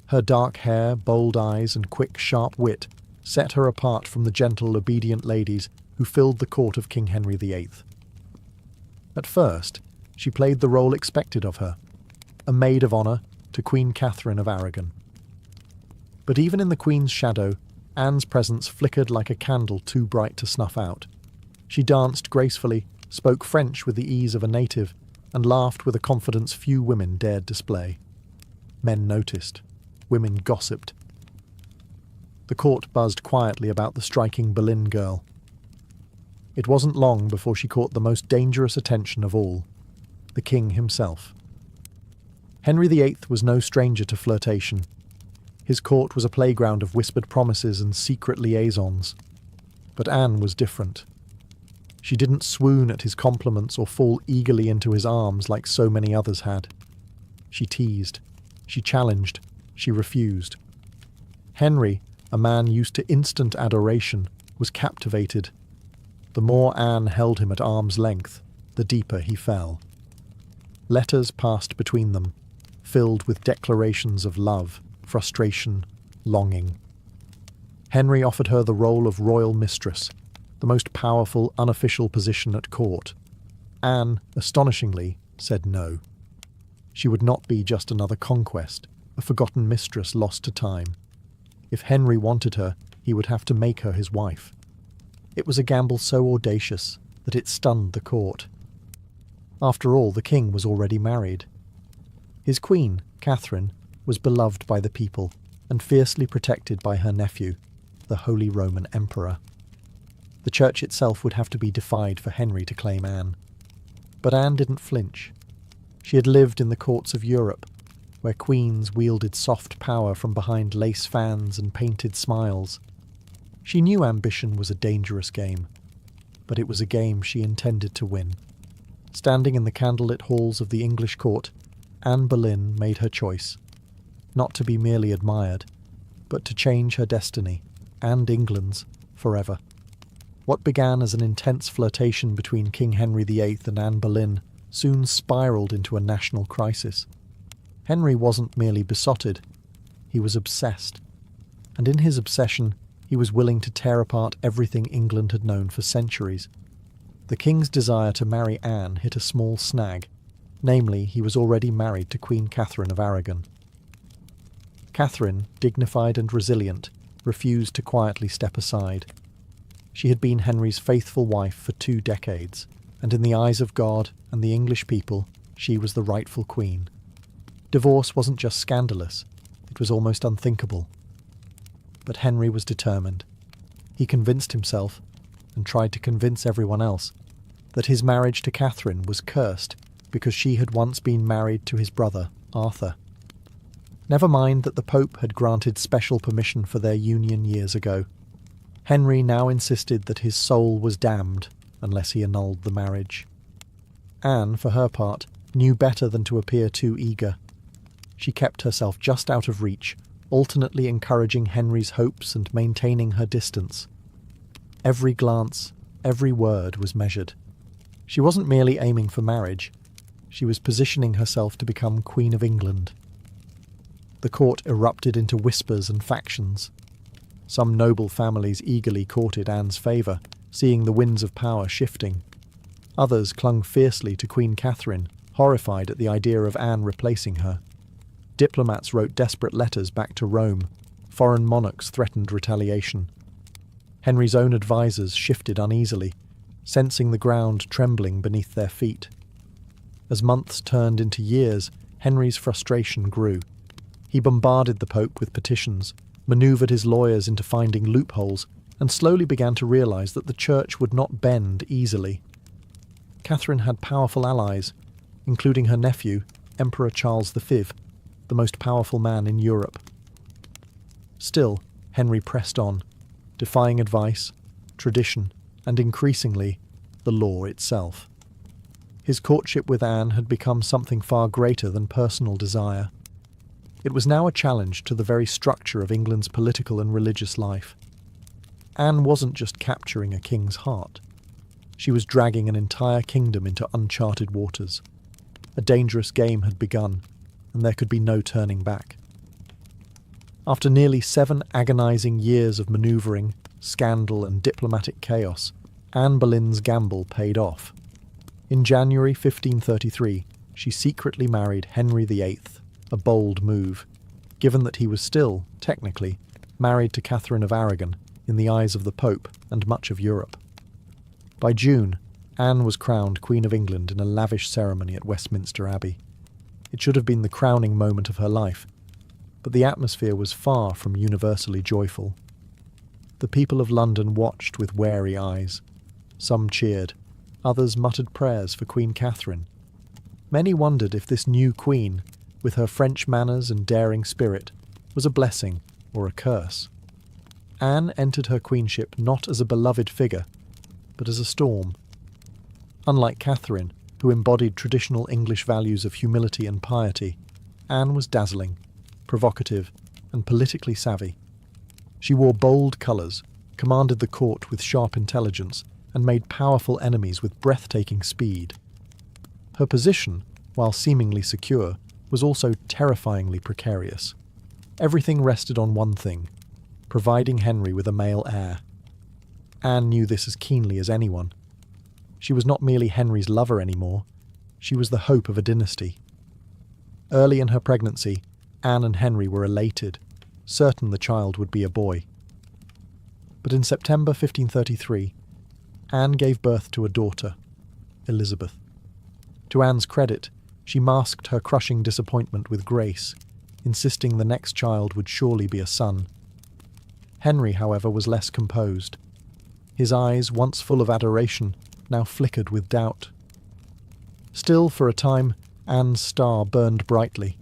[SPEAKER 1] Her dark hair, bold eyes, and quick, sharp wit set her apart from the gentle, obedient ladies who filled the court of King Henry VIII. At first, she played the role expected of her, a maid of honour to Queen Catherine of Aragon. But even in the Queen's shadow, Anne's presence flickered like a candle too bright to snuff out. She danced gracefully, spoke French with the ease of a native, and laughed with a confidence few women dared display. Men noticed. Women gossiped. The court buzzed quietly about the striking Boleyn girl. It wasn't long before she caught the most dangerous attention of all, the king himself. Henry VIII was no stranger to flirtation. His court was a playground of whispered promises and secret liaisons. But Anne was different. She didn't swoon at his compliments or fall eagerly into his arms like so many others had. She teased. She challenged. She refused. Henry, a man used to instant adoration, was captivated. The more Anne held him at arm's length, the deeper he fell. Letters passed between them, filled with declarations of love, frustration, longing. Henry offered her the role of royal mistress, the most powerful unofficial position at court. Anne, astonishingly, said no. She would not be just another conquest, a forgotten mistress lost to time. If Henry wanted her, he would have to make her his wife. It was a gamble so audacious that it stunned the court. After all, the king was already married. His queen, Catherine, was beloved by the people and fiercely protected by her nephew, the Holy Roman Emperor. The church itself would have to be defied for Henry to claim Anne. But Anne didn't flinch. She had lived in the courts of Europe, where queens wielded soft power from behind lace fans and painted smiles. She knew ambition was a dangerous game, but it was a game she intended to win. Standing in the candlelit halls of the English court, Anne Boleyn made her choice, not to be merely admired, but to change her destiny, and England's, forever. What began as an intense flirtation between King Henry VIII and Anne Boleyn soon spiraled into a national crisis. Henry wasn't merely besotted, he was obsessed. And in his obsession, he was willing to tear apart everything England had known for centuries. The king's desire to marry Anne hit a small snag, namely, he was already married to Queen Catherine of Aragon. Catherine, dignified and resilient, refused to quietly step aside. She had been Henry's faithful wife for 2 decades, and in the eyes of God and the English people, she was the rightful queen. Divorce wasn't just scandalous, it was almost unthinkable. But Henry was determined. He convinced himself, and tried to convince everyone else, that his marriage to Catherine was cursed because she had once been married to his brother, Arthur. Never mind that the Pope had granted special permission for their union years ago. Henry now insisted that his soul was damned unless he annulled the marriage. Anne, for her part, knew better than to appear too eager. She kept herself just out of reach, alternately encouraging Henry's hopes and maintaining her distance. Every glance, every word was measured. She wasn't merely aiming for marriage. She was positioning herself to become Queen of England. The court erupted into whispers and factions. Some noble families eagerly courted Anne's favour, seeing the winds of power shifting. Others clung fiercely to Queen Catherine, horrified at the idea of Anne replacing her. Diplomats wrote desperate letters back to Rome. Foreign monarchs threatened retaliation. Henry's own advisers shifted uneasily, sensing the ground trembling beneath their feet. As months turned into years, Henry's frustration grew. He bombarded the Pope with petitions, manoeuvred his lawyers into finding loopholes, and slowly began to realise that the church would not bend easily. Catherine had powerful allies, including her nephew, Emperor Charles V, the most powerful man in Europe. Still, Henry pressed on, defying advice, tradition, and increasingly, the law itself. His courtship with Anne had become something far greater than personal desire. It was now a challenge to the very structure of England's political and religious life. Anne wasn't just capturing a king's heart. She was dragging an entire kingdom into uncharted waters. A dangerous game had begun, and there could be no turning back. After nearly 7 agonising years of manoeuvring, scandal and diplomatic chaos, Anne Boleyn's gamble paid off. In January 1533, she secretly married Henry VIII, a bold move, given that he was still, technically, married to Catherine of Aragon in the eyes of the Pope and much of Europe. By June, Anne was crowned Queen of England in a lavish ceremony at Westminster Abbey. It should have been the crowning moment of her life, but the atmosphere was far from universally joyful. The people of London watched with wary eyes. Some cheered, others muttered prayers for Queen Catherine. Many wondered if this new queen, with her French manners and daring spirit, was a blessing or a curse. Anne entered her queenship not as a beloved figure, but as a storm. Unlike Catherine, who embodied traditional English values of humility and piety, Anne was dazzling, provocative, and politically savvy. She wore bold colours, commanded the court with sharp intelligence, and made powerful enemies with breathtaking speed. Her position, while seemingly secure, was also terrifyingly precarious. Everything rested on one thing: providing Henry with a male heir. Anne knew this as keenly as anyone. She was not merely Henry's lover anymore, she was the hope of a dynasty. Early in her pregnancy, Anne and Henry were elated, certain the child would be a boy. But in September 1533, Anne gave birth to a daughter, Elizabeth. To Anne's credit, she masked her crushing disappointment with grace, insisting the next child would surely be a son. Henry, however, was less composed. His eyes, once full of adoration, now flickered with doubt. Still, for a time, Anne's star burned brightly.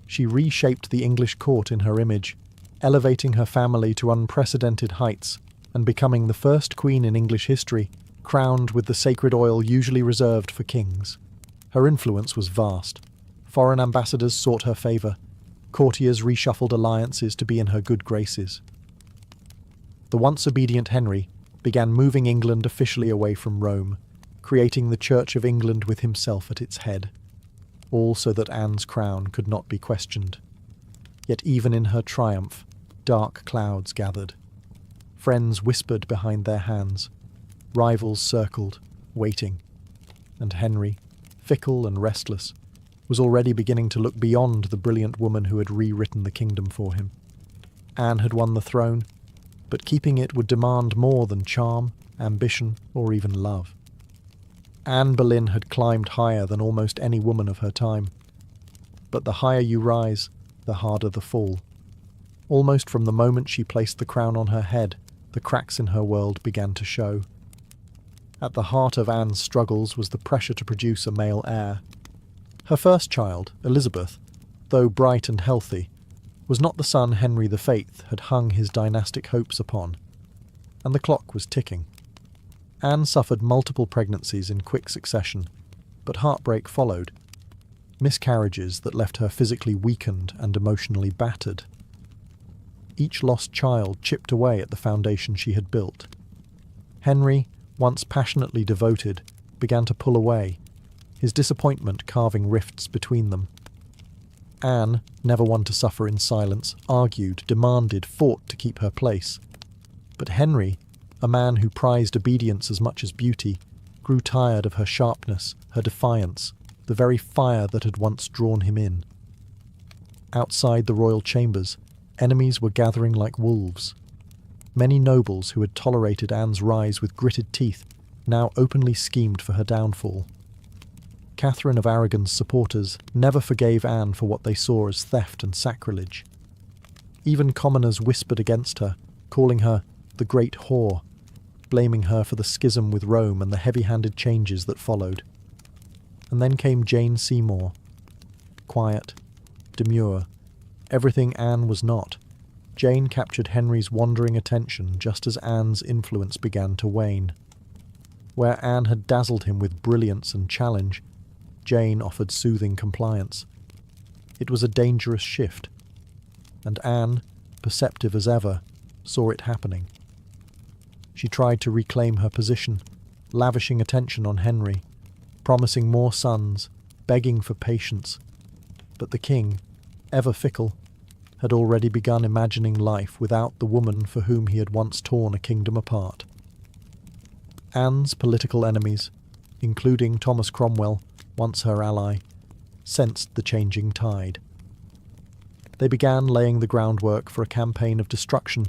[SPEAKER 1] She reshaped the English court in her image, elevating her family to unprecedented heights and becoming the first queen in English history crowned with the sacred oil usually reserved for kings. Her influence was vast. Foreign ambassadors sought her favour. Courtiers reshuffled alliances to be in her good graces. The once obedient Henry began moving England officially away from Rome, creating the Church of England with himself at its head, all so that Anne's crown could not be questioned. Yet even in her triumph, dark clouds gathered. Friends whispered behind their hands, rivals circled, waiting, and Henry, fickle and restless, was already beginning to look beyond the brilliant woman who had rewritten the kingdom for him. Anne had won the throne, but keeping it would demand more than charm, ambition, or even love. Anne Boleyn had climbed higher than almost any woman of her time. But the higher you rise, the harder the fall. Almost from the moment she placed the crown on her head, the cracks in her world began to show. At the heart of Anne's struggles was the pressure to produce a male heir. Her first child, Elizabeth, though bright and healthy, was not the son Henry VIII had hung his dynastic hopes upon, and the clock was ticking. Anne suffered multiple pregnancies in quick succession, but heartbreak followed, miscarriages that left her physically weakened and emotionally battered. Each lost child chipped away at the foundation she had built. Henry, once passionately devoted, began to pull away, his disappointment carving rifts between them. Anne, never one to suffer in silence, argued, demanded, fought to keep her place. But Henry, a man who prized obedience as much as beauty, grew tired of her sharpness, her defiance, the very fire that had once drawn him in. Outside the royal chambers, enemies were gathering like wolves. Many nobles who had tolerated Anne's rise with gritted teeth now openly schemed for her downfall. Catherine of Aragon's supporters never forgave Anne for what they saw as theft and sacrilege. Even commoners whispered against her, calling her the Great Whore, blaming her for the schism with Rome and the heavy-handed changes that followed. And then came Jane Seymour. Quiet, demure, everything Anne was not. Jane captured Henry's wandering attention just as Anne's influence began to wane. Where Anne had dazzled him with brilliance and challenge, Jane offered soothing compliance. It was a dangerous shift, and Anne, perceptive as ever, saw it happening. She tried to reclaim her position, lavishing attention on Henry, promising more sons, begging for patience. But the king, ever fickle, had already begun imagining life without the woman for whom he had once torn a kingdom apart. Anne's political enemies, including Thomas Cromwell, once her ally, sensed the changing tide. They began laying the groundwork for a campaign of destruction,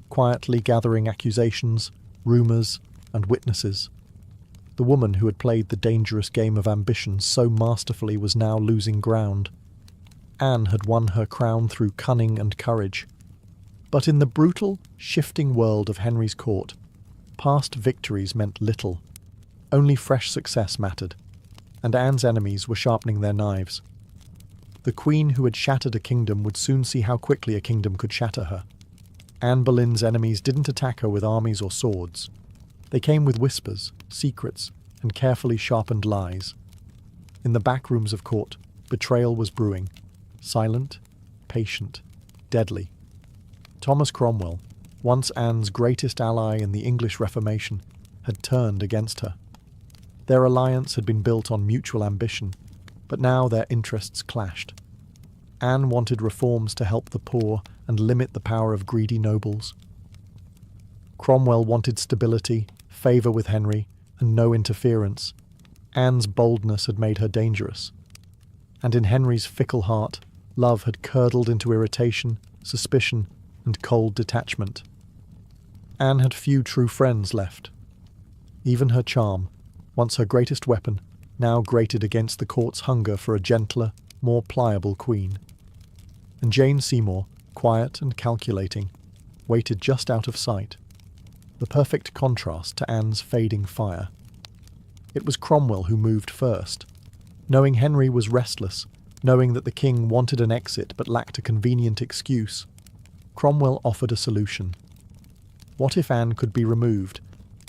[SPEAKER 1] quietly gathering accusations, rumours, and witnesses. The woman who had played the dangerous game of ambition so masterfully was now losing ground. Anne had won her crown through cunning and courage. But in the brutal, shifting world of Henry's court, past victories meant little. Only fresh success mattered, and Anne's enemies were sharpening their knives. The queen who had shattered a kingdom would soon see how quickly a kingdom could shatter her. Anne Boleyn's enemies didn't attack her with armies or swords. They came with whispers, secrets, and carefully sharpened lies. In the back rooms of court, betrayal was brewing. Silent, patient, deadly. Thomas Cromwell, once Anne's greatest ally in the English Reformation, had turned against her. Their alliance had been built on mutual ambition, but now their interests clashed. Anne wanted reforms to help the poor and limit the power of greedy nobles. Cromwell wanted stability, favour with Henry, and no interference. Anne's boldness had made her dangerous. And in Henry's fickle heart, love had curdled into irritation, suspicion, and cold detachment. Anne had few true friends left. Even her charm, once her greatest weapon, now grated against the court's hunger for a gentler, more pliable queen. And Jane Seymour, quiet and calculating, waited just out of sight, the perfect contrast to Anne's fading fire. It was Cromwell who moved first. Knowing Henry was restless, knowing that the king wanted an exit but lacked a convenient excuse, Cromwell offered a solution. What if Anne could be removed,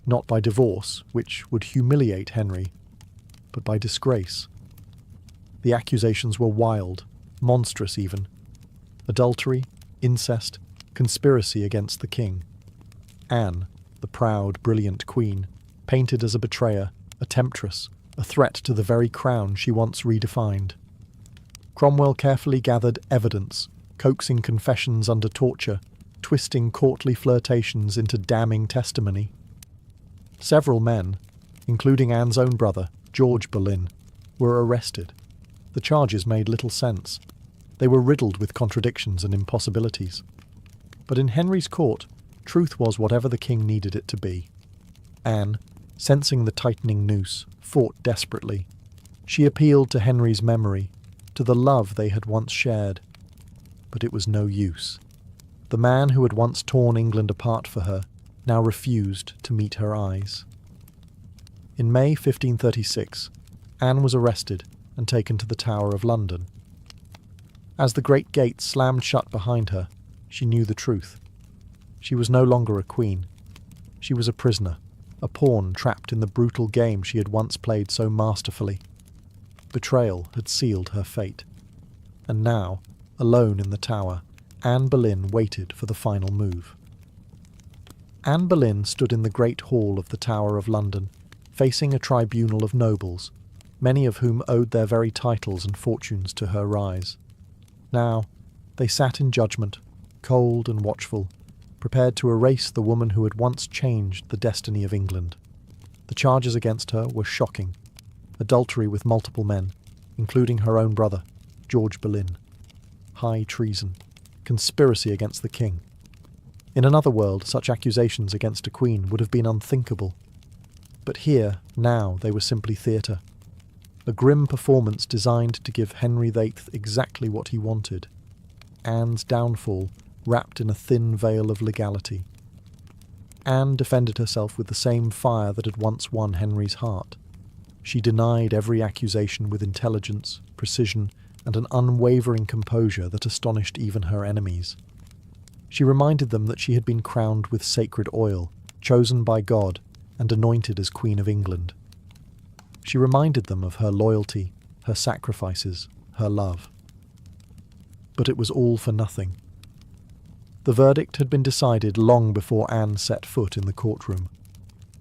[SPEAKER 1] not by divorce, which would humiliate Henry, but by disgrace? The accusations were wild, monstrous even. Adultery, incest, conspiracy against the king. Anne, the proud, brilliant queen, painted as a betrayer, a temptress, a threat to the very crown she once redefined. Cromwell carefully gathered evidence, coaxing confessions under torture, twisting courtly flirtations into damning testimony. Several men, including Anne's own brother, George Boleyn, were arrested. The charges made little sense. They were riddled with contradictions and impossibilities. But in Henry's court, truth was whatever the king needed it to be. Anne, sensing the tightening noose, fought desperately. She appealed to Henry's memory, to the love they had once shared. But it was no use. The man who had once torn England apart for her now refused to meet her eyes. In May 1536, Anne was arrested and taken to the Tower of London. As the great gates slammed shut behind her, she knew the truth. She was no longer a queen. She was a prisoner, a pawn trapped in the brutal game she had once played so masterfully. Betrayal had sealed her fate. And now, alone in the tower, Anne Boleyn waited for the final move. Anne Boleyn stood in the great hall of the Tower of London, facing a tribunal of nobles, many of whom owed their very titles and fortunes to her rise. Now, they sat in judgment, cold and watchful, prepared to erase the woman who had once changed the destiny of England. The charges against her were shocking. Adultery with multiple men, including her own brother, George Boleyn. High treason. Conspiracy against the king. In another world, such accusations against a queen would have been unthinkable. But here, now, they were simply theatre. A grim performance designed to give Henry VIII exactly what he wanted. Anne's downfall wrapped in a thin veil of legality. Anne defended herself with the same fire that had once won Henry's heart. She denied every accusation with intelligence, precision, and an unwavering composure that astonished even her enemies. She reminded them that she had been crowned with sacred oil, chosen by God, and anointed as Queen of England. She reminded them of her loyalty, her sacrifices, her love. But it was all for nothing. The verdict had been decided long before Anne set foot in the courtroom.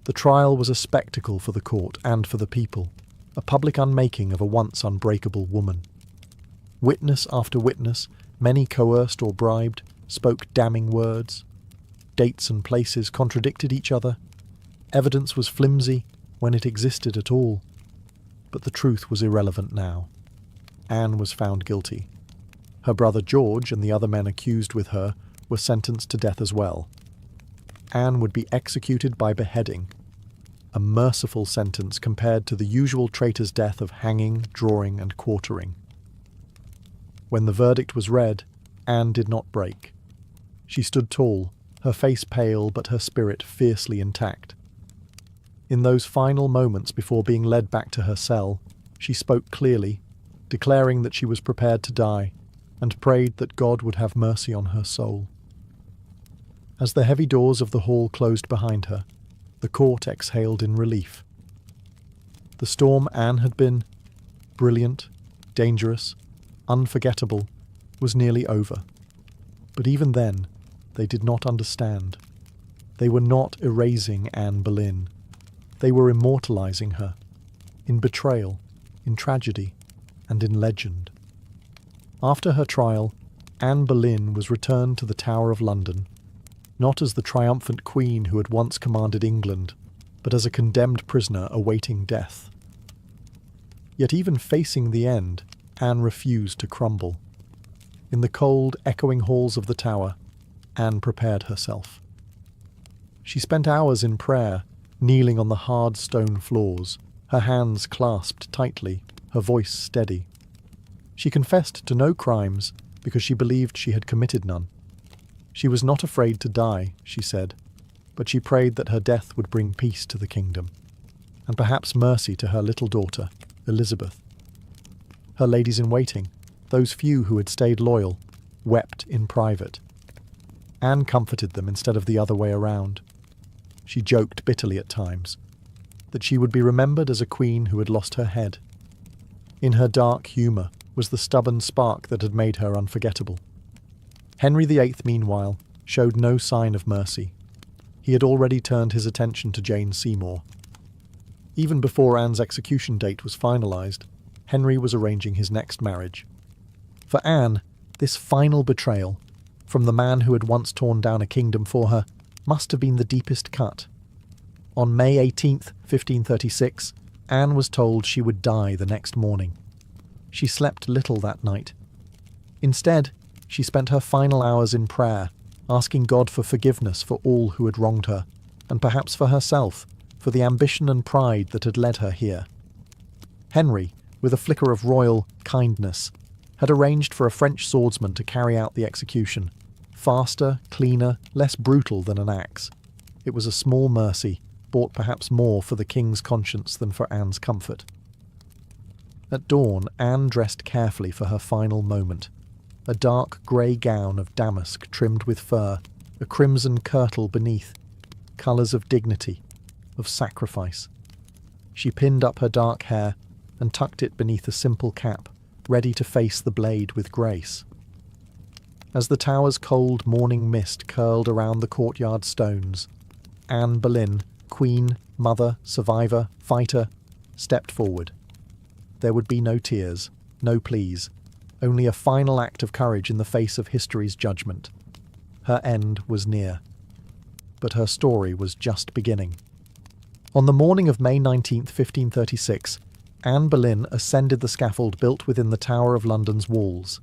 [SPEAKER 1] The trial was a spectacle for the court and for the people, a public unmaking of a once unbreakable woman. Witness after witness, many coerced or bribed, spoke damning words. Dates and places contradicted each other. Evidence was flimsy when it existed at all. But the truth was irrelevant now. Anne was found guilty. Her brother George and the other men accused with her were sentenced to death as well. Anne would be executed by beheading, a merciful sentence compared to the usual traitor's death of hanging, drawing, and quartering. When the verdict was read, Anne did not break. She stood tall, her face pale but her spirit fiercely intact. In those final moments before being led back to her cell, she spoke clearly, declaring that she was prepared to die, and prayed that God would have mercy on her soul. As the heavy doors of the hall closed behind her, the court exhaled in relief. The storm Anne had been, brilliant, dangerous, unforgettable, was nearly over. But even then, they did not understand. They were not erasing Anne Boleyn. They were immortalizing her, in betrayal, in tragedy, and in legend. After her trial, Anne Boleyn was returned to the Tower of London, not as the triumphant queen who had once commanded England, but as a condemned prisoner awaiting death. Yet even facing the end, Anne refused to crumble. In the cold, echoing halls of the tower, Anne prepared herself. She spent hours in prayer, kneeling on the hard stone floors, her hands clasped tightly, her voice steady. She confessed to no crimes because she believed she had committed none. She was not afraid to die, she said, but she prayed that her death would bring peace to the kingdom, and perhaps mercy to her little daughter, Elizabeth. Her ladies-in-waiting, those few who had stayed loyal, wept in private. Anne comforted them instead of the other way around. She joked bitterly at times, that she would be remembered as a queen who had lost her head. In her dark humour was the stubborn spark that had made her unforgettable. Henry VIII, meanwhile, showed no sign of mercy. He had already turned his attention to Jane Seymour. Even before Anne's execution date was finalised, Henry was arranging his next marriage. For Anne, this final betrayal, from the man who had once torn down a kingdom for her, must have been the deepest cut. On May 18th, 1536, Anne was told she would die the next morning. She slept little that night. Instead, she spent her final hours in prayer, asking God for forgiveness for all who had wronged her, and perhaps for herself, for the ambition and pride that had led her here. Henry, with a flicker of royal kindness, had arranged for a French swordsman to carry out the execution, faster, cleaner, less brutal than an axe. It was a small mercy, bought perhaps more for the king's conscience than for Anne's comfort. At dawn, Anne dressed carefully for her final moment. A dark grey gown of damask trimmed with fur, a crimson kirtle beneath, colours of dignity, of sacrifice. She pinned up her dark hair and tucked it beneath a simple cap, ready to face the blade with grace. As the tower's cold morning mist curled around the courtyard stones, Anne Boleyn, queen, mother, survivor, fighter, stepped forward. There would be no tears, no pleas, only a final act of courage in the face of history's judgment. Her end was near. But her story was just beginning. On the morning of May 19, 1536, Anne Boleyn ascended the scaffold built within the Tower of London's walls.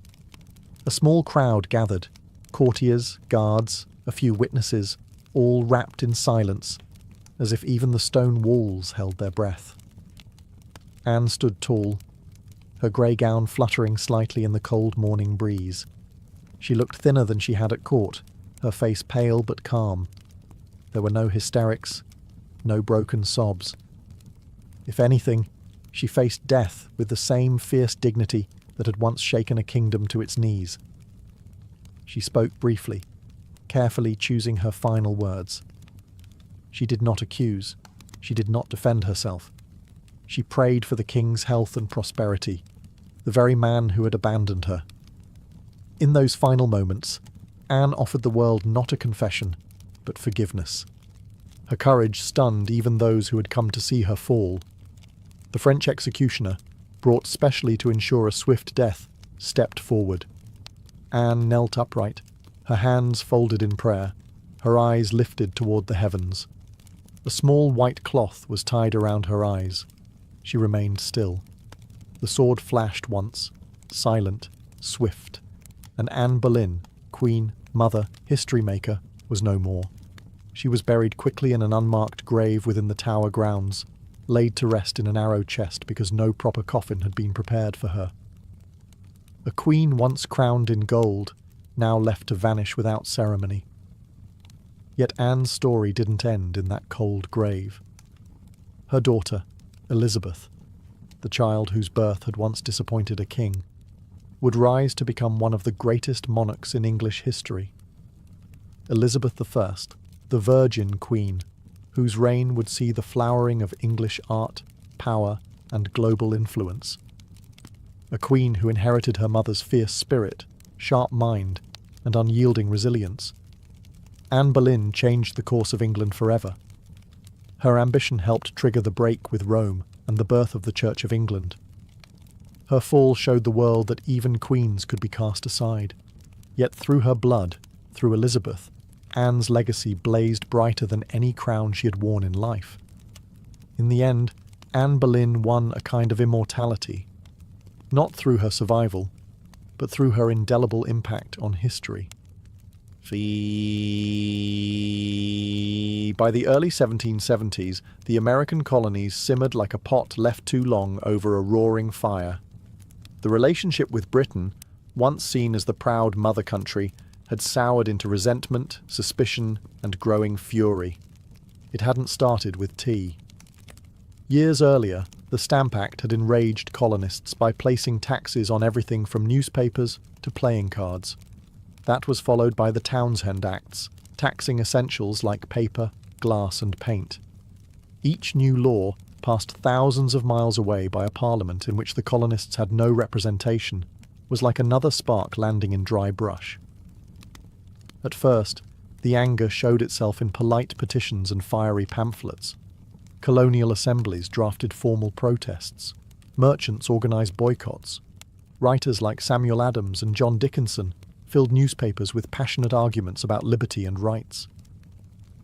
[SPEAKER 1] A small crowd gathered, courtiers, guards, a few witnesses, all wrapped in silence, as if even the stone walls held their breath. Anne stood tall, her grey gown fluttering slightly in the cold morning breeze. She looked thinner than she had at court, her face pale but calm. There were no hysterics, no broken sobs. If anything, she faced death with the same fierce dignity that had once shaken a kingdom to its knees. She spoke briefly, carefully choosing her final words. She did not accuse. She did not defend herself. She prayed for the king's health and prosperity, the very man who had abandoned her. In those final moments, Anne offered the world not a confession, but forgiveness. Her courage stunned even those who had come to see her fall. The French executioner, brought specially to ensure a swift death, stepped forward. Anne knelt upright, her hands folded in prayer, her eyes lifted toward the heavens. A small white cloth was tied around her eyes. She remained still. The sword flashed once, silent, swift, and Anne Boleyn, queen, mother, history maker, was no more. She was buried quickly in an unmarked grave within the Tower grounds, laid to rest in a narrow chest because no proper coffin had been prepared for her. A queen once crowned in gold, now left to vanish without ceremony. Yet Anne's story didn't end in that cold grave. Her daughter, Elizabeth, the child whose birth had once disappointed a king, would rise to become one of the greatest monarchs in English history. Elizabeth I, the Virgin Queen, whose reign would see the flowering of English art, power, and global influence. A queen who inherited her mother's fierce spirit, sharp mind, and unyielding resilience. Anne Boleyn changed the course of England forever. Her ambition helped trigger the break with Rome and the birth of the Church of England. Her fall showed the world that even queens could be cast aside. Yet through her blood, through Elizabeth, Anne's legacy blazed brighter than any crown she had worn in life. In the end, Anne Boleyn won a kind of immortality, not through her survival, but through her indelible impact on history. By the early 1770s, the American colonies simmered like a pot left too long over a roaring fire. The relationship with Britain, once seen as the proud mother country, had soured into resentment, suspicion, and growing fury. It hadn't started with tea. Years earlier, the Stamp Act had enraged colonists by placing taxes on everything from newspapers to playing cards. That was followed by the Townshend Acts, taxing essentials like paper, glass, and paint. Each new law, passed thousands of miles away by a parliament in which the colonists had no representation, was like another spark landing in dry brush. At first, the anger showed itself in polite petitions and fiery pamphlets. Colonial assemblies drafted formal protests. Merchants organised boycotts. Writers like Samuel Adams and John Dickinson filled newspapers with passionate arguments about liberty and rights.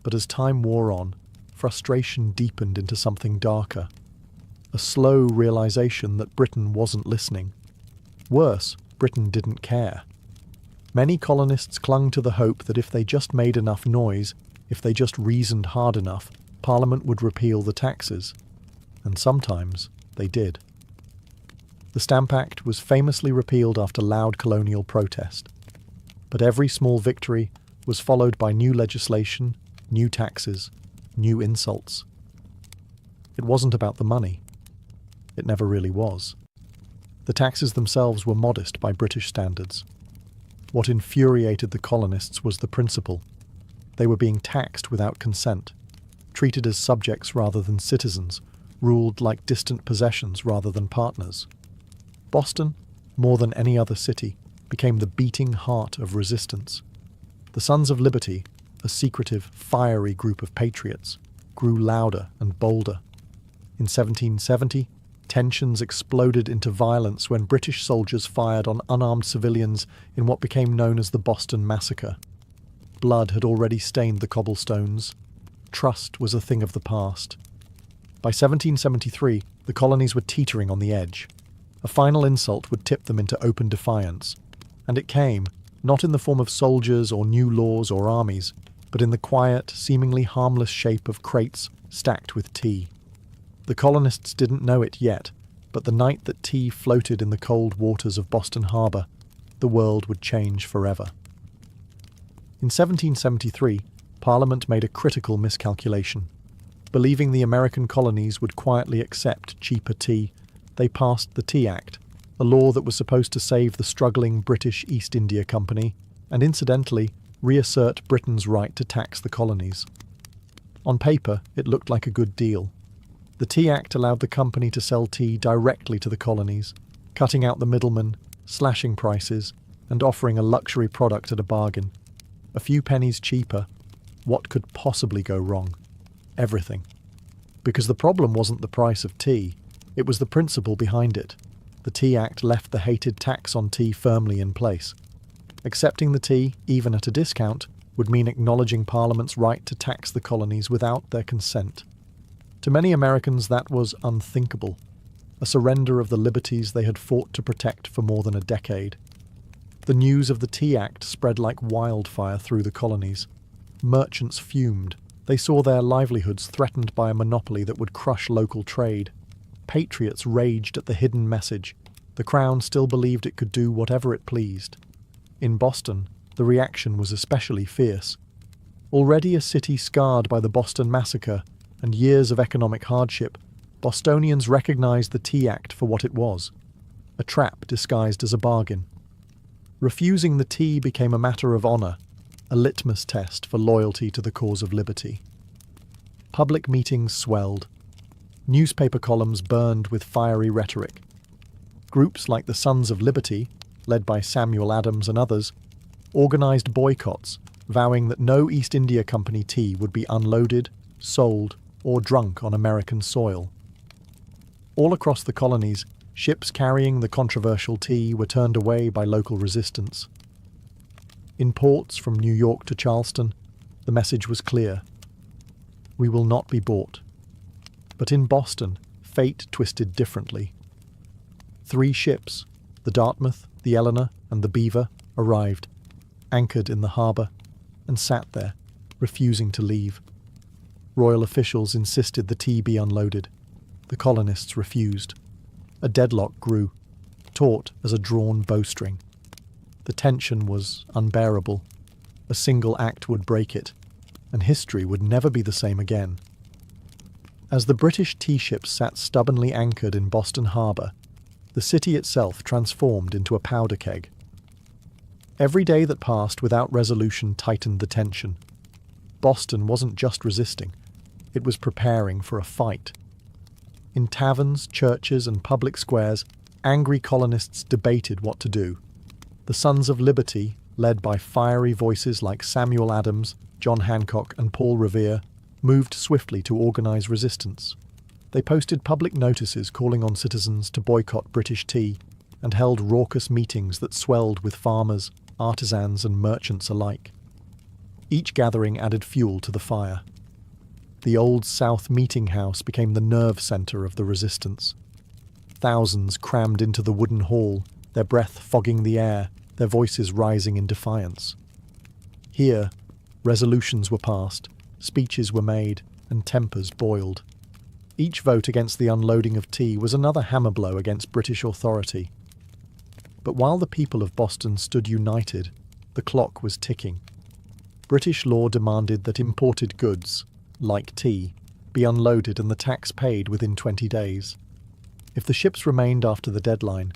[SPEAKER 1] But as time wore on, frustration deepened into something darker. A slow realisation that Britain wasn't listening. Worse, Britain didn't care. Many colonists clung to the hope that if they just made enough noise, if they just reasoned hard enough, Parliament would repeal the taxes. And sometimes they did. The Stamp Act was famously repealed after loud colonial protest. But every small victory was followed by new legislation, new taxes, new insults. It wasn't about the money. It never really was. The taxes themselves were modest by British standards. What infuriated the colonists was the principle. They were being taxed without consent, treated as subjects rather than citizens, ruled like distant possessions rather than partners. Boston, more than any other city, became the beating heart of resistance. The Sons of Liberty, a secretive, fiery group of patriots, grew louder and bolder. In 1770, tensions exploded into violence when British soldiers fired on unarmed civilians in what became known as the Boston Massacre. Blood had already stained the cobblestones. Trust was a thing of the past. By 1773, the colonies were teetering on the edge. A final insult would tip them into open defiance. And it came, not in the form of soldiers or new laws or armies, but in the quiet, seemingly harmless shape of crates stacked with tea. The colonists didn't know it yet, but the night that tea floated in the cold waters of Boston Harbor, the world would change forever. In 1773, Parliament made a critical miscalculation. Believing the American colonies would quietly accept cheaper tea, they passed the Tea Act, a law that was supposed to save the struggling British East India Company and, incidentally, reassert Britain's right to tax the colonies. On paper, it looked like a good deal. The Tea Act allowed the company to sell tea directly to the colonies, cutting out the middlemen, slashing prices, and offering a luxury product at a bargain. A few pennies cheaper. What could possibly go wrong? Everything. Because the problem wasn't the price of tea, it was the principle behind it. The Tea Act left the hated tax on tea firmly in place. Accepting the tea, even at a discount, would mean acknowledging Parliament's right to tax the colonies without their consent. To many Americans, that was unthinkable, a surrender of the liberties they had fought to protect for more than a decade. The news of the Tea Act spread like wildfire through the colonies. Merchants fumed. They saw their livelihoods threatened by a monopoly that would crush local trade. Patriots raged at the hidden message. The Crown still believed it could do whatever it pleased. In Boston, the reaction was especially fierce. Already a city scarred by the Boston Massacre and years of economic hardship, Bostonians recognized the Tea Act for what it was, a trap disguised as a bargain. Refusing the tea became a matter of honor, a litmus test for loyalty to the cause of liberty. Public meetings swelled. Newspaper columns burned with fiery rhetoric. Groups like the Sons of Liberty, led by Samuel Adams and others, organized boycotts, vowing that no East India Company tea would be unloaded, sold, or drunk on American soil. All across the colonies, ships carrying the controversial tea were turned away by local resistance. In ports from New York to Charleston, the message was clear. We will not be bought. But in Boston, fate twisted differently. 3 ships, the Dartmouth, the Eleanor, and the Beaver, arrived, anchored in the harbour, and sat there, refusing to leave. Royal officials insisted the tea be unloaded. The colonists refused. A deadlock grew, taut as a drawn bowstring. The tension was unbearable. A single act would break it, and history would never be the same again. As the British tea ships sat stubbornly anchored in Boston Harbour, the city itself transformed into a powder keg. Every day that passed without resolution tightened the tension. Boston wasn't just resisting, it was preparing for a fight. In taverns, churches, and public squares, angry colonists debated what to do. The Sons of Liberty, led by fiery voices like Samuel Adams, John Hancock, and Paul Revere, moved swiftly to organize resistance. They posted public notices calling on citizens to boycott British tea and held raucous meetings that swelled with farmers, artisans, and merchants alike. Each gathering added fuel to the fire. The Old South Meeting House became the nerve center of the resistance. Thousands crammed into the wooden hall, their breath fogging the air, their voices rising in defiance. Here, resolutions were passed, speeches were made, and tempers boiled. Each vote against the unloading of tea was another hammer blow against British authority. But while the people of Boston stood united, the clock was ticking. British law demanded that imported goods, like tea, be unloaded and the tax paid within 20 days. If the ships remained after the deadline,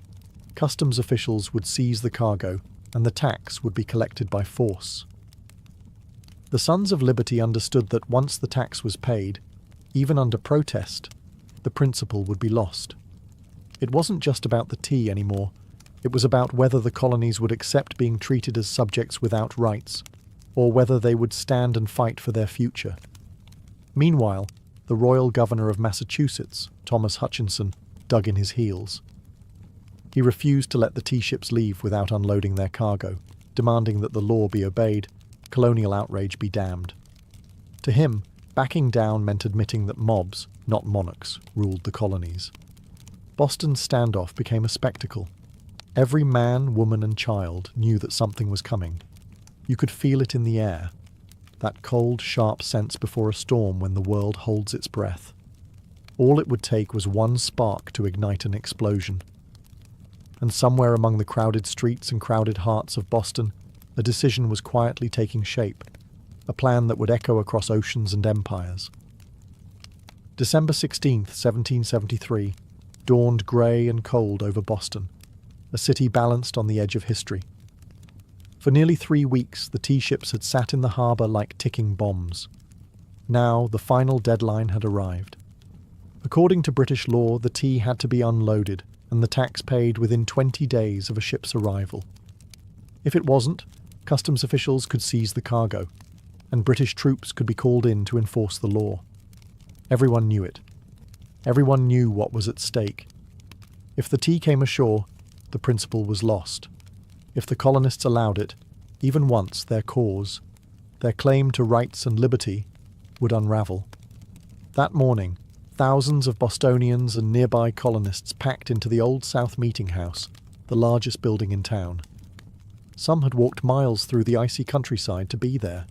[SPEAKER 1] customs officials would seize the cargo and the tax would be collected by force. The Sons of Liberty understood that once the tax was paid, even under protest, the principle would be lost. It wasn't just about the tea anymore. It was about whether the colonies would accept being treated as subjects without rights, or whether they would stand and fight for their future. Meanwhile, the Royal Governor of Massachusetts, Thomas Hutchinson, dug in his heels. He refused to let the tea ships leave without unloading their cargo, demanding that the law be obeyed, colonial outrage be damned. To him, backing down meant admitting that mobs, not monarchs, ruled the colonies. Boston's standoff became a spectacle. Every man, woman, and child knew that something was coming. You could feel it in the air, that cold, sharp sense before a storm when the world holds its breath. All it would take was one spark to ignite an explosion. And somewhere among the crowded streets and crowded hearts of Boston, a decision was quietly taking shape, a plan that would echo across oceans and empires. December 16th, 1773, dawned grey and cold over Boston, a city balanced on the edge of history. For nearly 3 weeks, the tea ships had sat in the harbour like ticking bombs. Now, the final deadline had arrived. According to British law, the tea had to be unloaded and the tax paid within 20 days of a ship's arrival. If it wasn't, customs officials could seize the cargo, and British troops could be called in to enforce the law. Everyone knew it. Everyone knew what was at stake. If the tea came ashore, the principle was lost. If the colonists allowed it, even once, their cause, their claim to rights and liberty, would unravel. That morning, thousands of Bostonians and nearby colonists packed into the Old South Meeting House, the largest building in town. Some had walked miles through the icy countryside to be there.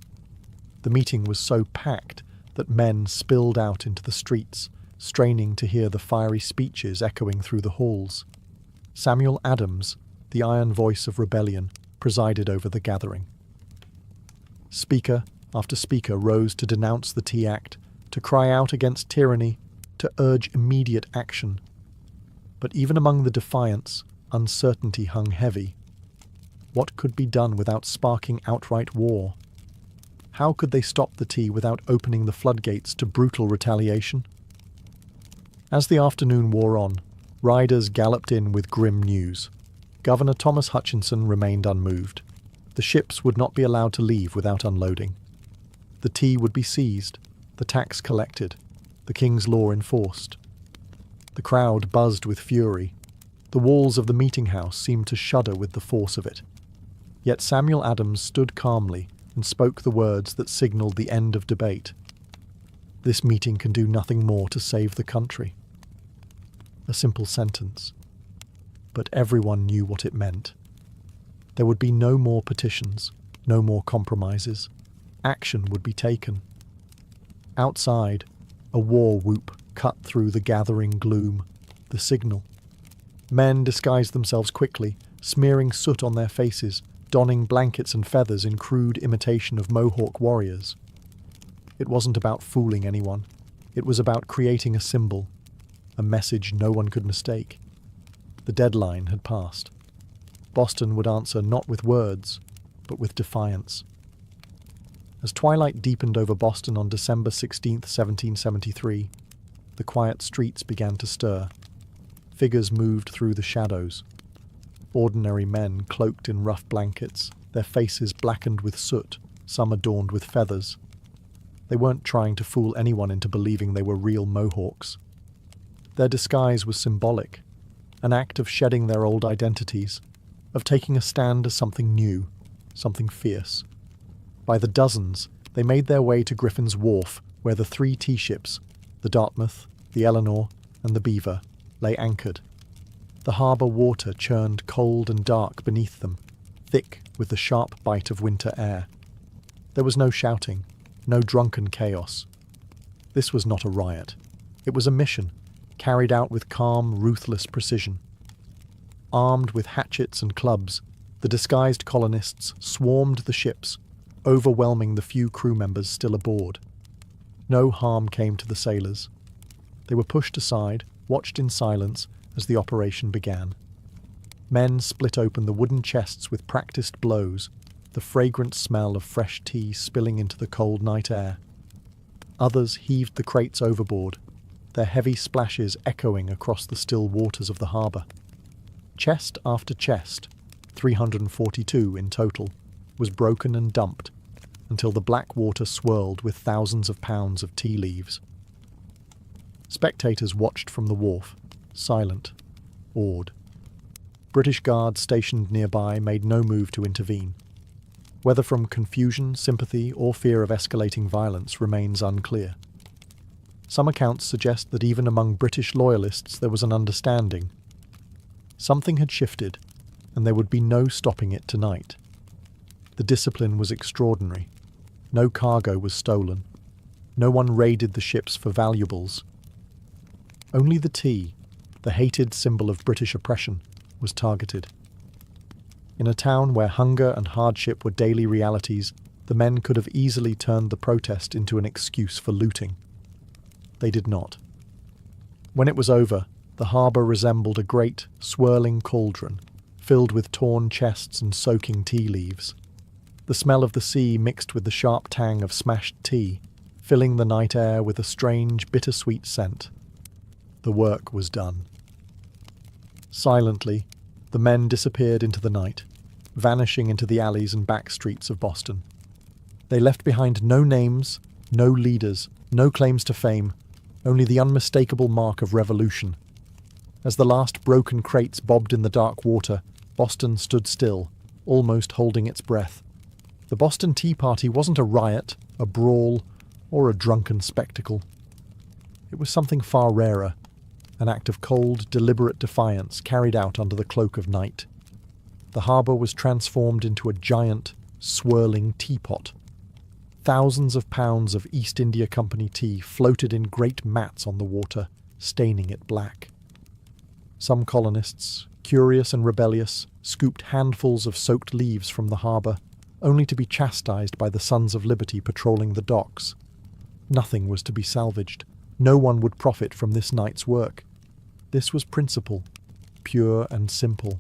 [SPEAKER 1] The meeting was so packed that men spilled out into the streets, straining to hear the fiery speeches echoing through the halls. Samuel Adams, the iron voice of rebellion, presided over the gathering. Speaker after speaker rose to denounce the Tea Act, to cry out against tyranny, to urge immediate action. But even among the defiants, uncertainty hung heavy. What could be done without sparking outright war? How could they stop the tea without opening the floodgates to brutal retaliation? As the afternoon wore on, riders galloped in with grim news. Governor Thomas Hutchinson remained unmoved. The ships would not be allowed to leave without unloading. The tea would be seized, the tax collected, the king's law enforced. The crowd buzzed with fury. The walls of the meeting house seemed to shudder with the force of it. Yet Samuel Adams stood calmly and spoke the words that signalled the end of debate. This meeting can do nothing more to save the country. A simple sentence. But everyone knew what it meant. There would be no more petitions, no more compromises. Action would be taken. Outside, a war whoop cut through the gathering gloom, the signal. Men disguised themselves quickly, smearing soot on their faces, donning blankets and feathers in crude imitation of Mohawk warriors. It wasn't about fooling anyone. It was about creating a symbol, a message no one could mistake. The deadline had passed. Boston would answer not with words, but with defiance. As twilight deepened over Boston on December 16, 1773, the quiet streets began to stir. Figures moved through the shadows. Ordinary men cloaked in rough blankets, their faces blackened with soot, some adorned with feathers. They weren't trying to fool anyone into believing they were real Mohawks. Their disguise was symbolic, an act of shedding their old identities, of taking a stand as something new, something fierce. By the dozens, they made their way to Griffin's Wharf, where the 3 tea ships, the Dartmouth, the Eleanor, and the Beaver, lay anchored. The harbour water churned cold and dark beneath them, thick with the sharp bite of winter air. There was no shouting, no drunken chaos. This was not a riot. It was a mission, carried out with calm, ruthless precision. Armed with hatchets and clubs, the disguised colonists swarmed the ships, overwhelming the few crew members still aboard. No harm came to the sailors. They were pushed aside, watched in silence as the operation began. Men split open the wooden chests with practiced blows, the fragrant smell of fresh tea spilling into the cold night air. Others heaved the crates overboard, their heavy splashes echoing across the still waters of the harbour. Chest after chest, 342 in total, was broken and dumped, until the black water swirled with thousands of pounds of tea leaves. Spectators watched from the wharf, silent, awed. British guards stationed nearby made no move to intervene. Whether from confusion, sympathy, or fear of escalating violence remains unclear. Some accounts suggest that even among British loyalists there was an understanding. Something had shifted, and there would be no stopping it tonight. The discipline was extraordinary. No cargo was stolen. No one raided the ships for valuables. Only the tea, the hated symbol of British oppression, was targeted. In a town where hunger and hardship were daily realities, the men could have easily turned the protest into an excuse for looting. They did not. When it was over, the harbour resembled a great, swirling cauldron, filled with torn chests and soaking tea leaves. The smell of the sea mixed with the sharp tang of smashed tea, filling the night air with a strange, bittersweet scent. The work was done. Silently, the men disappeared into the night, vanishing into the alleys and back streets of Boston. They left behind no names, no leaders, no claims to fame, only the unmistakable mark of revolution. As the last broken crates bobbed in the dark water, Boston stood still, almost holding its breath. The Boston Tea Party wasn't a riot, a brawl, or a drunken spectacle. It was something far rarer, an act of cold, deliberate defiance carried out under the cloak of night. The harbour was transformed into a giant, swirling teapot. Thousands of pounds of East India Company tea floated in great mats on the water, staining it black. Some colonists, curious and rebellious, scooped handfuls of soaked leaves from the harbour, only to be chastised by the Sons of Liberty patrolling the docks. Nothing was to be salvaged. No one would profit from this night's work. This was principle, pure and simple.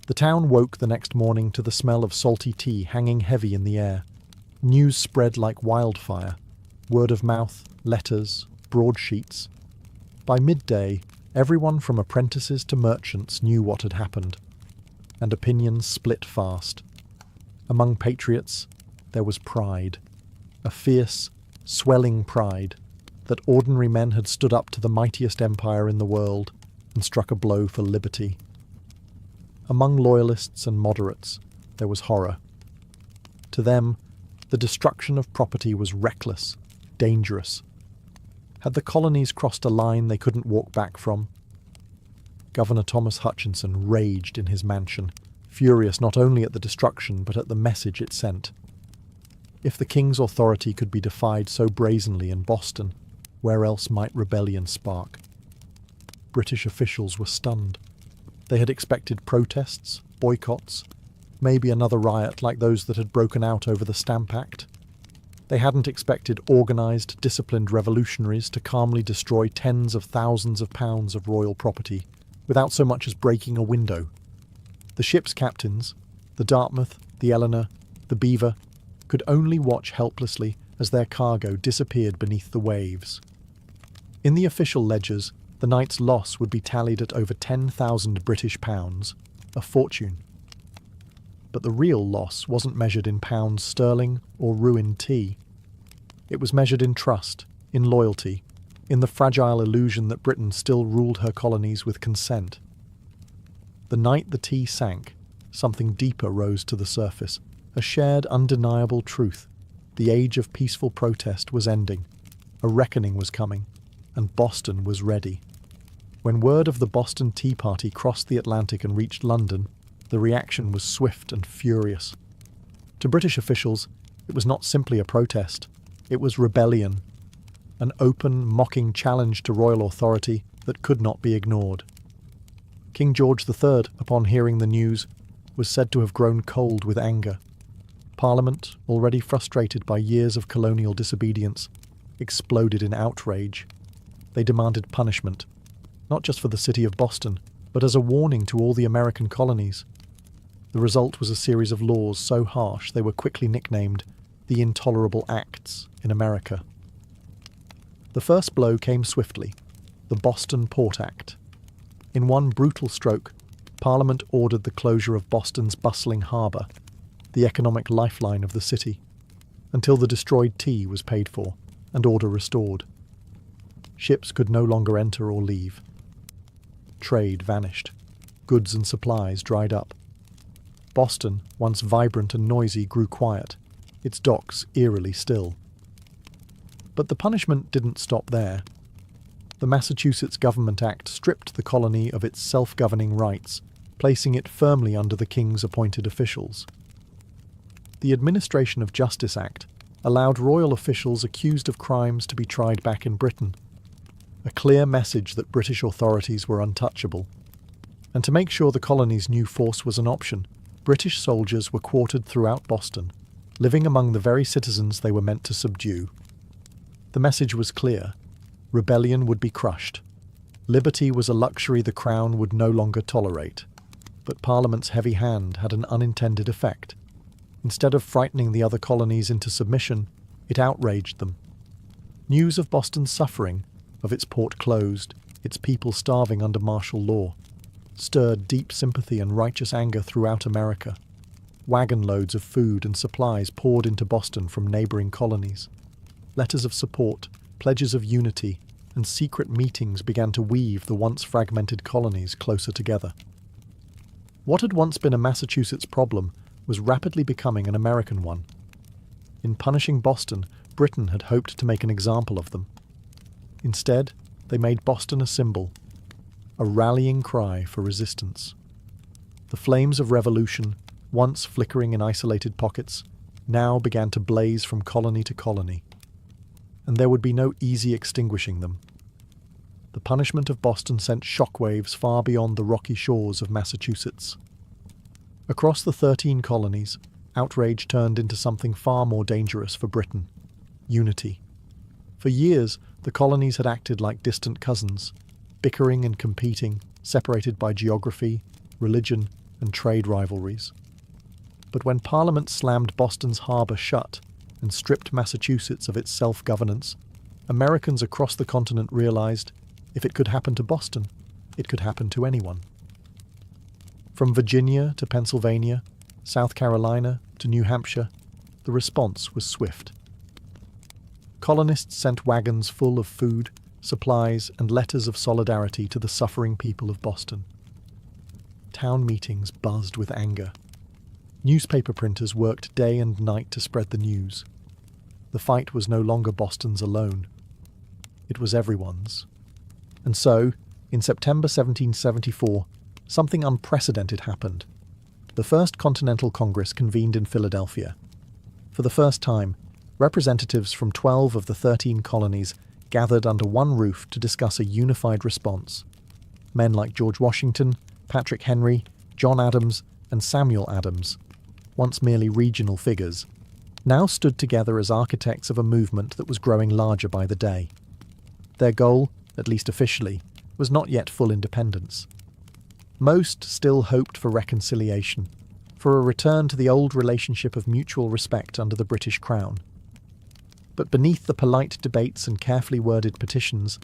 [SPEAKER 1] The town woke the next morning to the smell of salty tea hanging heavy in the air. News spread like wildfire. Word of mouth, letters, broadsheets. By midday, everyone from apprentices to merchants knew what had happened, and opinions split fast. Among patriots, there was pride, a fierce, swelling pride that ordinary men had stood up to the mightiest empire in the world and struck a blow for liberty. Among loyalists and moderates, there was horror. To them, the destruction of property was reckless, dangerous. Had the colonies crossed a line they couldn't walk back from? Governor Thomas Hutchinson raged in his mansion, furious not only at the destruction but at the message it sent. If the king's authority could be defied so brazenly in Boston, where else might rebellion spark? British officials were stunned. They had expected protests, boycotts, maybe another riot like those that had broken out over the Stamp Act. They hadn't expected organised, disciplined revolutionaries to calmly destroy tens of thousands of pounds of royal property without so much as breaking a window. The ship's captains, the Dartmouth, the Eleanor, the Beaver, could only watch helplessly as their cargo disappeared beneath the waves. In the official ledgers, the night's loss would be tallied at over 10,000 British pounds, a fortune. But the real loss wasn't measured in pounds sterling or ruined tea. It was measured in trust, in loyalty, in the fragile illusion that Britain still ruled her colonies with consent. The night the tea sank, something deeper rose to the surface, a shared undeniable truth. The age of peaceful protest was ending, a reckoning was coming, and Boston was ready. When word of the Boston Tea Party crossed the Atlantic and reached London, the reaction was swift and furious. To British officials, it was not simply a protest, it was rebellion, an open, mocking challenge to royal authority that could not be ignored. King George III, upon hearing the news, was said to have grown cold with anger. Parliament, already frustrated by years of colonial disobedience, exploded in outrage. They demanded punishment, not just for the city of Boston, but as a warning to all the American colonies. The result was a series of laws so harsh they were quickly nicknamed the Intolerable Acts in America. The first blow came swiftly, the Boston Port Act. In one brutal stroke, Parliament ordered the closure of Boston's bustling harbour, the economic lifeline of the city, until the destroyed tea was paid for and order restored. Ships could no longer enter or leave. Trade vanished. Goods and supplies dried up. Boston, once vibrant and noisy, grew quiet, its docks eerily still. But the punishment didn't stop there. The Massachusetts Government Act stripped the colony of its self-governing rights, placing it firmly under the king's appointed officials. The Administration of Justice Act allowed royal officials accused of crimes to be tried back in Britain, a clear message that British authorities were untouchable. And to make sure the colonies knew force was an option, British soldiers were quartered throughout Boston, living among the very citizens they were meant to subdue. The message was clear. Rebellion would be crushed. Liberty was a luxury the Crown would no longer tolerate. But Parliament's heavy hand had an unintended effect. Instead of frightening the other colonies into submission, it outraged them. News of Boston's suffering, of its port closed, its people starving under martial law, stirred deep sympathy and righteous anger throughout America. Wagon loads of food and supplies poured into Boston from neighboring colonies. Letters of support, pledges of unity, and secret meetings began to weave the once fragmented colonies closer together. What had once been a Massachusetts problem was rapidly becoming an American one. In punishing Boston, Britain had hoped to make an example of them. Instead, they made Boston a symbol, a rallying cry for resistance. The flames of revolution, once flickering in isolated pockets, now began to blaze from colony to colony. And there would be no easy extinguishing them. The punishment of Boston sent shockwaves far beyond the rocky shores of Massachusetts. Across the 13 colonies, outrage turned into something far more dangerous for Britain: unity. For years, the colonies had acted like distant cousins, bickering and competing, separated by geography, religion, and trade rivalries. But when Parliament slammed Boston's harbour shut and stripped Massachusetts of its self-governance, Americans across the continent realized if it could happen to Boston, it could happen to anyone. From Virginia to Pennsylvania, South Carolina to New Hampshire, the response was swift. Colonists sent wagons full of food, supplies, and letters of solidarity to the suffering people of Boston. Town meetings buzzed with anger. Newspaper printers worked day and night to spread the news. The fight was no longer Boston's alone. It was everyone's. And so, in September 1774, something unprecedented happened. The First Continental Congress convened in Philadelphia. For the first time, representatives from 12 of the 13 colonies gathered under one roof to discuss a unified response. Men like George Washington, Patrick Henry, John Adams, and Samuel Adams, once merely regional figures, now stood together as architects of a movement that was growing larger by the day. Their goal, at least officially, was not yet full independence. Most still hoped for reconciliation, for a return to the old relationship of mutual respect under the British Crown. But beneath the polite debates and carefully worded petitions,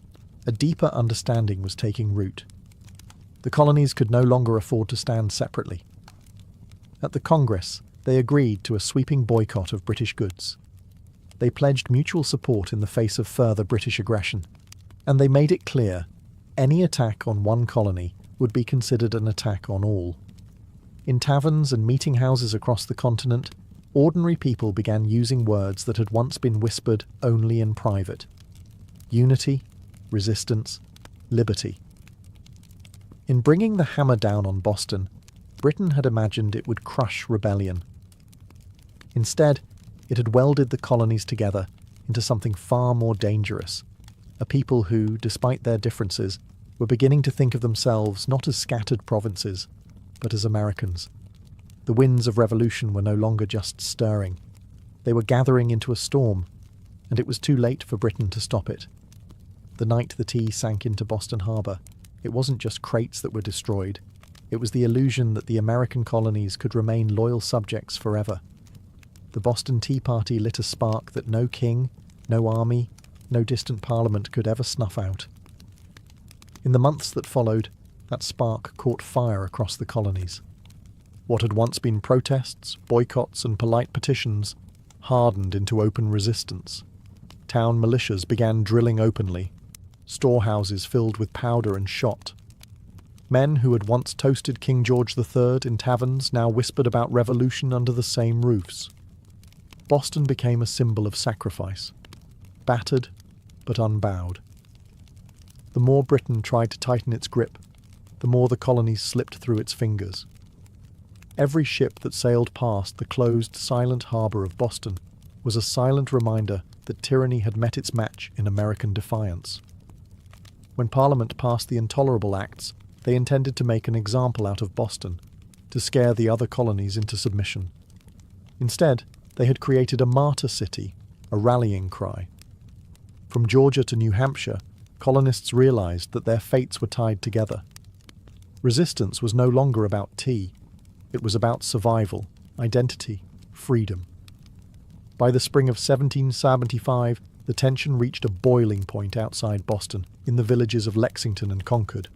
[SPEAKER 1] a deeper understanding was taking root. The colonies could no longer afford to stand separately. At the Congress, they agreed to a sweeping boycott of British goods. They pledged mutual support in the face of further British aggression, and they made it clear any attack on one colony would be considered an attack on all. In taverns and meeting houses across the continent, ordinary people began using words that had once been whispered only in private: unity, resistance, liberty. In bringing the hammer down on Boston, Britain had imagined it would crush rebellion. Instead, it had welded the colonies together into something far more dangerous: a people who, despite their differences, were beginning to think of themselves not as scattered provinces, but as Americans. The winds of revolution were no longer just stirring. They were gathering into a storm, and it was too late for Britain to stop it. The night the tea sank into Boston Harbour, it wasn't just crates that were destroyed. It was the illusion that the American colonies could remain loyal subjects forever. The Boston Tea Party lit a spark that no king, no army, no distant parliament could ever snuff out. In the months that followed, that spark caught fire across the colonies. What had once been protests, boycotts, and polite petitions hardened into open resistance. Town militias began drilling openly, storehouses filled with powder and shot. Men who had once toasted King George III in taverns now whispered about revolution under the same roofs. Boston became a symbol of sacrifice, battered but unbowed. The more Britain tried to tighten its grip, the more the colonies slipped through its fingers. Every ship that sailed past the closed, silent harbour of Boston was a silent reminder that tyranny had met its match in American defiance. When Parliament passed the Intolerable Acts, They intended to make an example out of Boston, to scare the other colonies into submission. Instead, they had created a martyr city, a rallying cry. From Georgia to New Hampshire, colonists realized that their fates were tied together. Resistance was no longer about tea. It was about survival, identity, freedom. By the spring of 1775, the tension reached a boiling point outside Boston, in the villages of Lexington and Concord.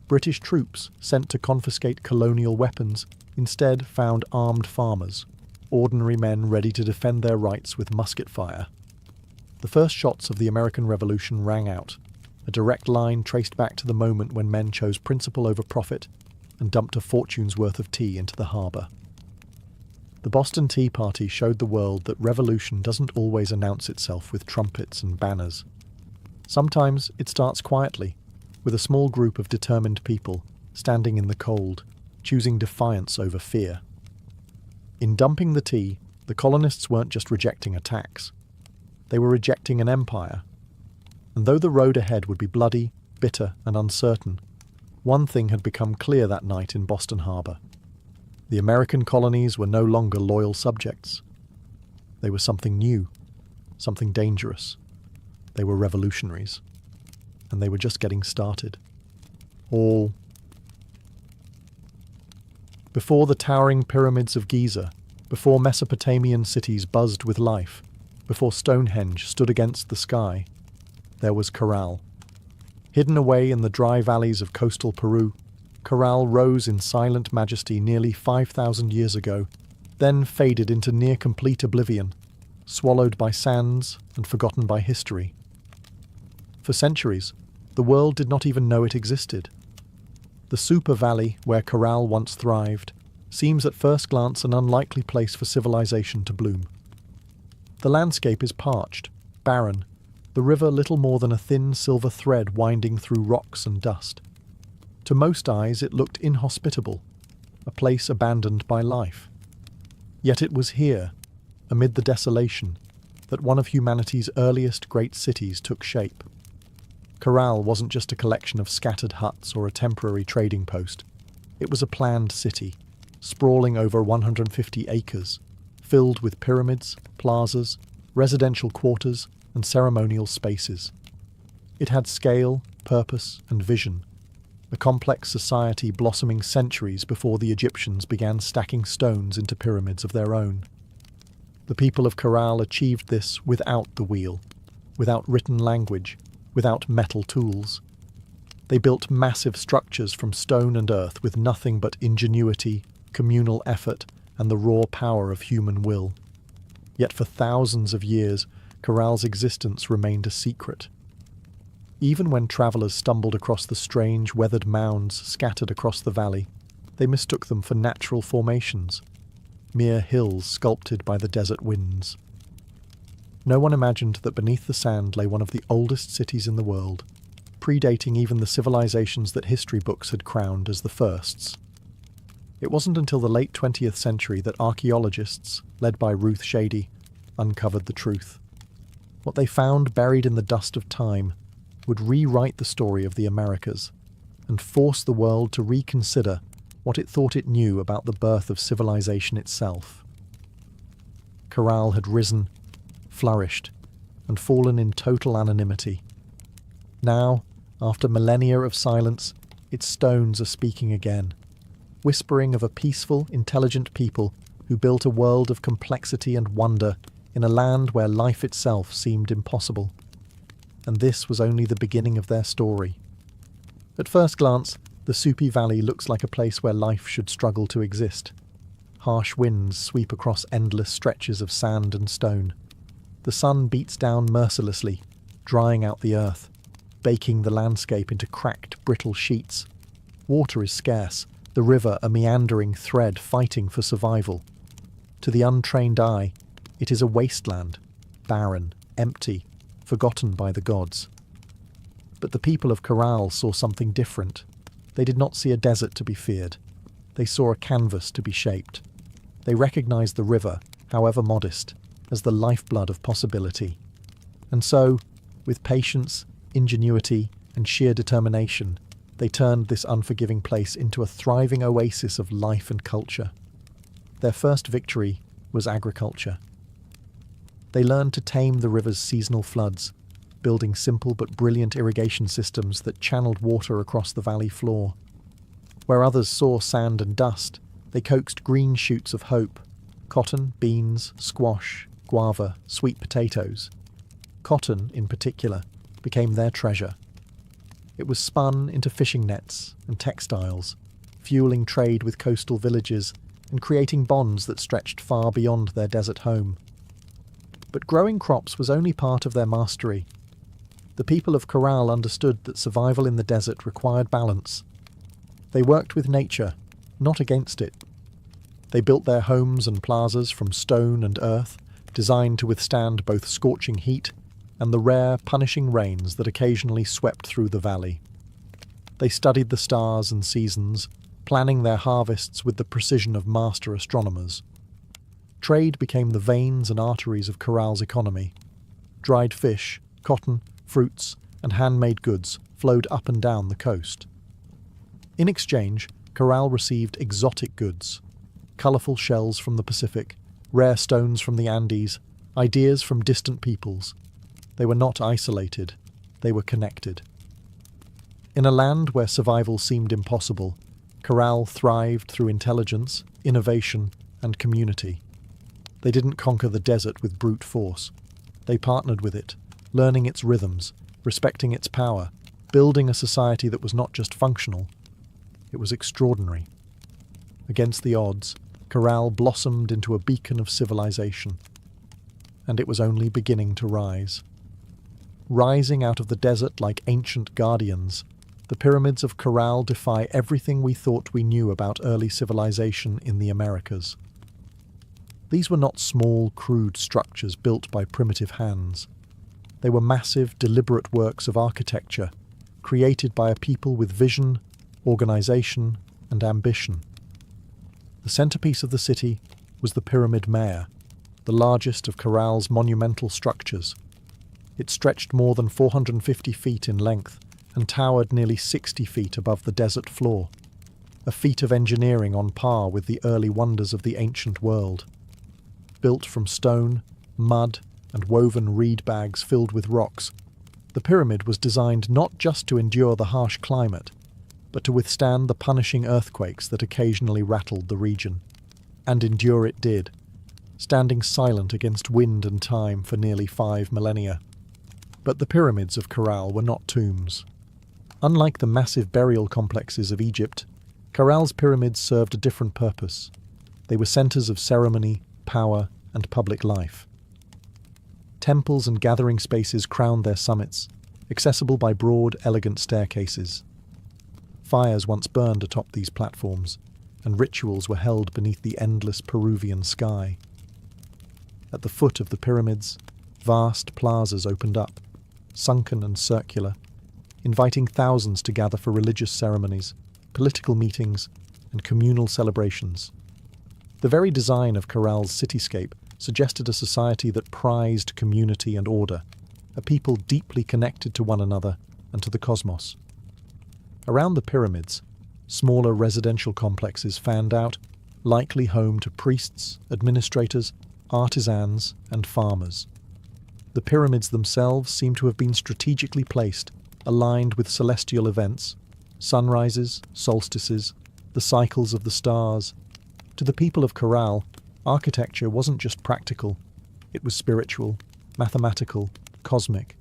[SPEAKER 1] British troops, sent to confiscate colonial weapons, instead found armed farmers, ordinary men ready to defend their rights with musket fire. The first shots of the American Revolution rang out, a direct line traced back to the moment when men chose principle over profit and dumped a fortune's worth of tea into the harbour. The Boston Tea Party showed the world that revolution doesn't always announce itself with trumpets and banners. Sometimes it starts quietly, with a small group of determined people standing in the cold, choosing defiance over fear. In dumping the tea, the colonists weren't just rejecting a tax. They were rejecting an empire. And though the road ahead would be bloody, bitter, and uncertain, one thing had become clear that night in Boston Harbour. The American colonies were no longer loyal subjects. They were something new, something dangerous. They were revolutionaries. And they were just getting started. All before the towering pyramids of Giza, before Mesopotamian cities buzzed with life, before Stonehenge stood against the sky, there was Corral. Hidden away in the dry valleys of coastal Peru, Corral rose in silent majesty nearly 5,000 years ago, then faded into near-complete oblivion, swallowed by sands and forgotten by history. For centuries, the world did not even know it existed. The Super Valley, where Corral once thrived, seems at first glance an unlikely place for civilization to bloom. The landscape is parched, barren, the river little more than a thin silver thread winding through rocks and dust. To most eyes it looked inhospitable, a place abandoned by life. Yet it was here, amid the desolation, that one of humanity's earliest great cities took shape. Corral wasn't just a collection of scattered huts or a temporary trading post. It was a planned city, sprawling over 150 acres, filled with pyramids, plazas, residential quarters, and ceremonial spaces. It had scale, purpose, and vision, a complex society blossoming centuries before the Egyptians began stacking stones into pyramids of their own. The people of Corral achieved this without the wheel, without written language, without metal tools. They built massive structures from stone and earth with nothing but ingenuity, communal effort, and the raw power of human will. Yet for thousands of years, Corral's existence remained a secret. Even when travellers stumbled across the strange, weathered mounds scattered across the valley, they mistook them for natural formations, mere hills sculpted by the desert winds. No one imagined that beneath the sand lay one of the oldest cities in the world, predating even the civilizations that history books had crowned as the firsts. It wasn't until the late 20th century that archaeologists, led by Ruth Shady, uncovered the truth. What they found buried in the dust of time would rewrite the story of the Americas and force the world to reconsider what it thought it knew about the birth of civilization itself. Corral had risen, flourished, and fallen in total anonymity. Now, after millennia of silence, its stones are speaking again, whispering of a peaceful, intelligent people who built a world of complexity and wonder in a land where life itself seemed impossible. And this was only the beginning of their story. At first glance, the Supi Valley looks like a place where life should struggle to exist. Harsh winds sweep across endless stretches of sand and stone. The sun beats down mercilessly, drying out the earth, baking the landscape into cracked, brittle sheets. Water is scarce, the river a meandering thread fighting for survival. To the untrained eye, it is a wasteland, barren, empty, forgotten by the gods. But the people of Corral saw something different. They did not see a desert to be feared. They saw a canvas to be shaped. They recognized the river, however modest, as the lifeblood of possibility. And so, with patience, ingenuity, and sheer determination, They turned this unforgiving place into a thriving oasis of life and culture. Their first victory was agriculture. They learned to tame the river's seasonal floods, building simple but brilliant irrigation systems that channeled water across the valley floor. Where others saw sand and dust, they coaxed green shoots of hope: cotton, beans, squash, guava, sweet potatoes. Cotton, in particular, became their treasure. It was spun into fishing nets and textiles, fueling trade with coastal villages and creating bonds that stretched far beyond their desert home. But growing crops was only part of their mastery. The people of Corral understood that survival in the desert required balance. They worked with nature, not against it. They built their homes and plazas from stone and earth, designed to withstand both scorching heat and the rare, punishing rains that occasionally swept through the valley. They studied the stars and seasons, planning their harvests with the precision of master astronomers. Trade became the veins and arteries of Corral's economy. Dried fish, cotton, fruits, and handmade goods flowed up and down the coast. In exchange, Corral received exotic goods: colourful shells from the Pacific, rare stones from the Andes, ideas from distant peoples. They were not isolated, they were connected. In a land where survival seemed impossible, Corral thrived through intelligence, innovation, and community. They didn't conquer the desert with brute force. They partnered with it, learning its rhythms, respecting its power, building a society that was not just functional, it was extraordinary. Against the odds, Corral blossomed into a beacon of civilization. And it was only beginning to rise. Rising out of the desert like ancient guardians, the pyramids of Corral defy everything we thought we knew about early civilization in the Americas. These were not small, crude structures built by primitive hands. They were massive, deliberate works of architecture, created by a people with vision, organization, and ambition. The centerpiece of the city was the Pyramid Mare, the largest of Corral's monumental structures. It stretched more than 450 feet in length and towered nearly 60 feet above the desert floor, a feat of engineering on par with the early wonders of the ancient world. Built from stone, mud, and woven reed bags filled with rocks, the pyramid was designed not just to endure the harsh climate, but to withstand the punishing earthquakes that occasionally rattled the region. And endure it did, standing silent against wind and time for nearly 5 millennia. But the pyramids of Corral were not tombs. Unlike the massive burial complexes of Egypt, Corral's pyramids served a different purpose. They were centers of ceremony, power, and public life. Temples and gathering spaces crowned their summits, accessible by broad, elegant staircases. Fires once burned atop these platforms, and rituals were held beneath the endless Peruvian sky. At the foot of the pyramids, vast plazas opened up, sunken and circular, inviting thousands to gather for religious ceremonies, political meetings, and communal celebrations. The very design of Corral's cityscape suggested a society that prized community and order, a people deeply connected to one another and to the cosmos. Around the pyramids, smaller residential complexes fanned out, likely home to priests, administrators, artisans, and farmers. The pyramids themselves seem to have been strategically placed, aligned with celestial events, sunrises, solstices, the cycles of the stars. To the people of Corral, architecture wasn't just practical, it was spiritual, mathematical, cosmic.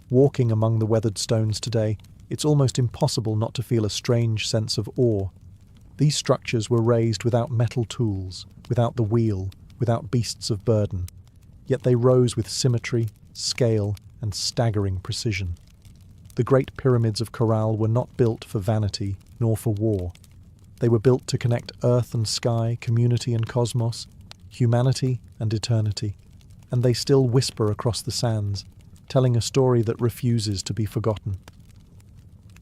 [SPEAKER 1] Walking among the weathered stones today, it's almost impossible not to feel a strange sense of awe. These structures were raised without metal tools, without the wheel, without beasts of burden. Yet they rose with symmetry, scale, and staggering precision. The great pyramids of Corral were not built for vanity, nor for war. They were built to connect earth and sky, community and cosmos, humanity and eternity. And they still whisper across the sands, telling a story that refuses to be forgotten.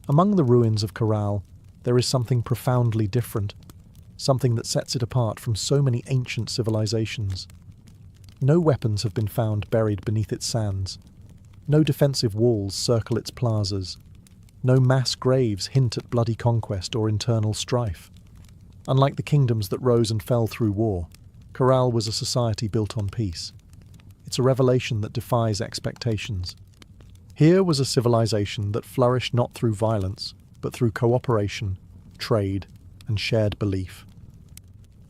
[SPEAKER 1] Among the ruins of Corral, there is something profoundly different, something that sets it apart from so many ancient civilizations. No weapons have been found buried beneath its sands. No defensive walls circle its plazas. No mass graves hint at bloody conquest or internal strife. Unlike the kingdoms that rose and fell through war, Corral was a society built on peace. It's a revelation that defies expectations. Here was a civilization that flourished not through violence, but through cooperation, trade, and shared belief.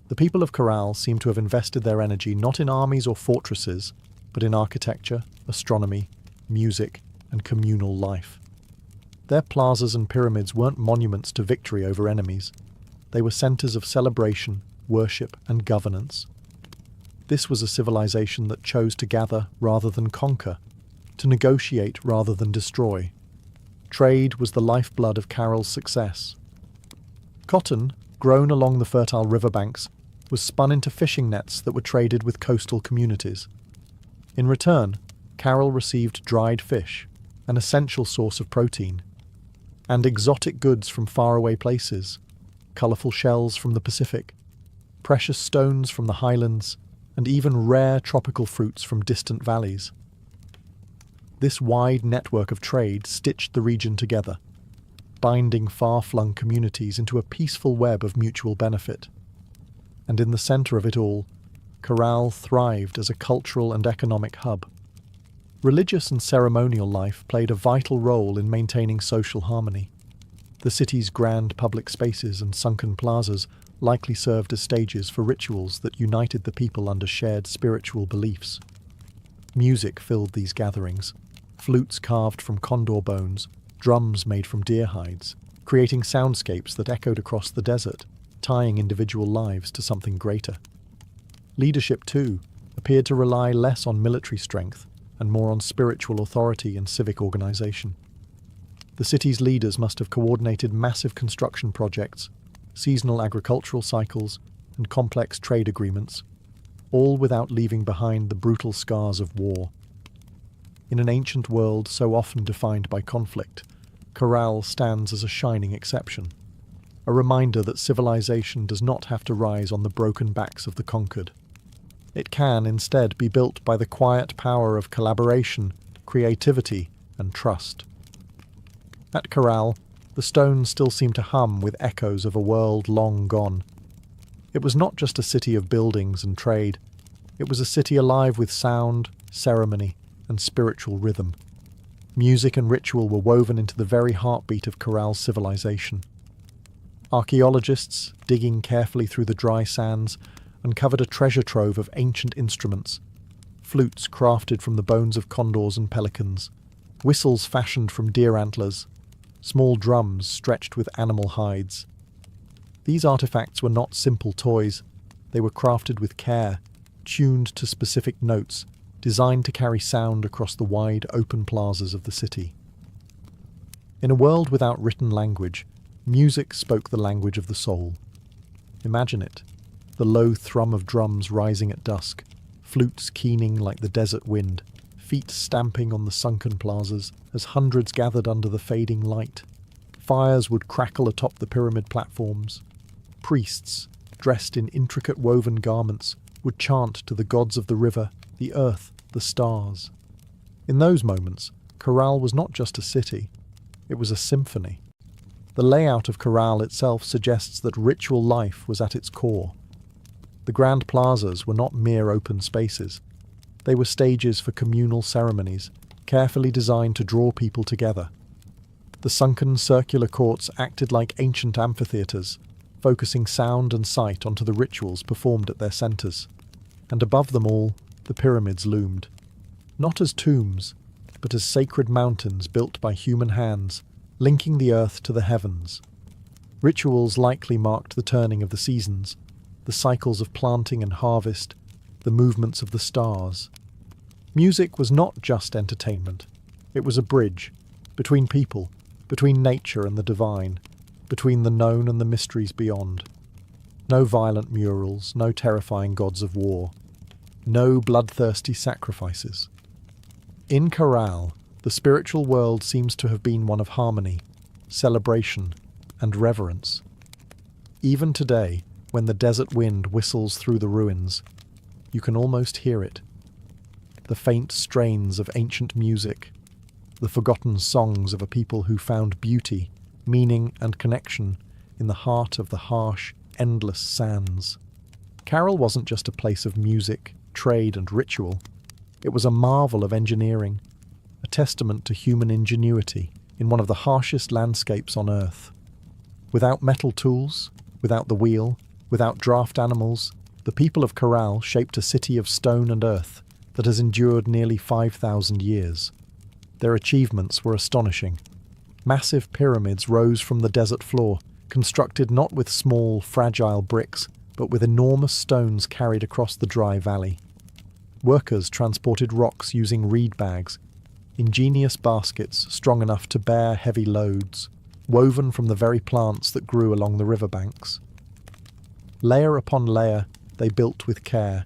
[SPEAKER 1] The people of Corral seem to have invested their energy not in armies or fortresses, but in architecture, astronomy, music, and communal life. Their plazas and pyramids weren't monuments to victory over enemies. They were centers of celebration, worship, and governance. This was a civilization that chose to gather rather than conquer, to negotiate rather than destroy. Trade was the lifeblood of Carroll's success. Cotton, grown along the fertile riverbanks, was spun into fishing nets that were traded with coastal communities. In return, Carroll received dried fish, an essential source of protein, and exotic goods from faraway places, colourful shells from the Pacific, precious stones from the highlands, and even rare tropical fruits from distant valleys. This wide network of trade stitched the region together, binding far-flung communities into a peaceful web of mutual benefit. And in the centre of it all, Corral thrived as a cultural and economic hub. Religious and ceremonial life played a vital role in maintaining social harmony. The city's grand public spaces and sunken plazas likely served as stages for rituals that united the people under shared spiritual beliefs. Music filled these gatherings, flutes carved from condor bones, drums made from deer hides, creating soundscapes that echoed across the desert, tying individual lives to something greater. Leadership, too, appeared to rely less on military strength and more on spiritual authority and civic organization. The city's leaders must have coordinated massive construction projects, seasonal agricultural cycles, and complex trade agreements, all without leaving behind the brutal scars of war. In an ancient world so often defined by conflict, Corral stands as a shining exception, a reminder that civilization does not have to rise on the broken backs of the conquered. It can instead be built by the quiet power of collaboration, creativity, and trust. At Corral, the stones still seem to hum with echoes of a world long gone. It was not just a city of buildings and trade. It was a city alive with sound, ceremony, and spiritual rhythm. Music and ritual were woven into the very heartbeat of Corral's civilization. Archaeologists, digging carefully through the dry sands, uncovered a treasure trove of ancient instruments, flutes crafted from the bones of condors and pelicans, whistles fashioned from deer antlers, small drums stretched with animal hides. These artifacts were not simple toys. They were crafted with care, tuned to specific notes, designed to carry sound across the wide open plazas of the city. In a world without written language, music spoke the language of the soul. Imagine it, the low thrum of drums rising at dusk, flutes keening like the desert wind, feet stamping on the sunken plazas as hundreds gathered under the fading light. Fires would crackle atop the pyramid platforms. Priests, dressed in intricate woven garments, would chant to the gods of the river, the earth, the stars. In those moments, Corral was not just a city, it was a symphony. The layout of Corral itself suggests that ritual life was at its core. The grand plazas were not mere open spaces. They were stages for communal ceremonies, carefully designed to draw people together. The sunken circular courts acted like ancient amphitheatres, focusing sound and sight onto the rituals performed at their centres. And above them all, the pyramids loomed. Not as tombs, but as sacred mountains built by human hands, linking the earth to the heavens. Rituals likely marked the turning of the seasons, the cycles of planting and harvest, the movements of the stars. Music was not just entertainment. It was a bridge between people, between nature and the divine, between the known and the mysteries beyond. No violent murals, no terrifying gods of war, no bloodthirsty sacrifices. In Corral, the spiritual world seems to have been one of harmony, celebration, and reverence. Even today, when the desert wind whistles through the ruins, you can almost hear it. The faint strains of ancient music, the forgotten songs of a people who found beauty, meaning and connection in the heart of the harsh, endless sands. Carroll wasn't just a place of music, trade and ritual. It was a marvel of engineering, a testament to human ingenuity in one of the harshest landscapes on Earth. Without metal tools, without the wheel, without draft animals, the people of Corral shaped a city of stone and earth that has endured nearly 5,000 years. Their achievements were astonishing. Massive pyramids rose from the desert floor, constructed not with small, fragile bricks, but with enormous stones carried across the dry valley. Workers transported rocks using reed bags, ingenious baskets strong enough to bear heavy loads, woven from the very plants that grew along the riverbanks. Layer upon layer, they built with care,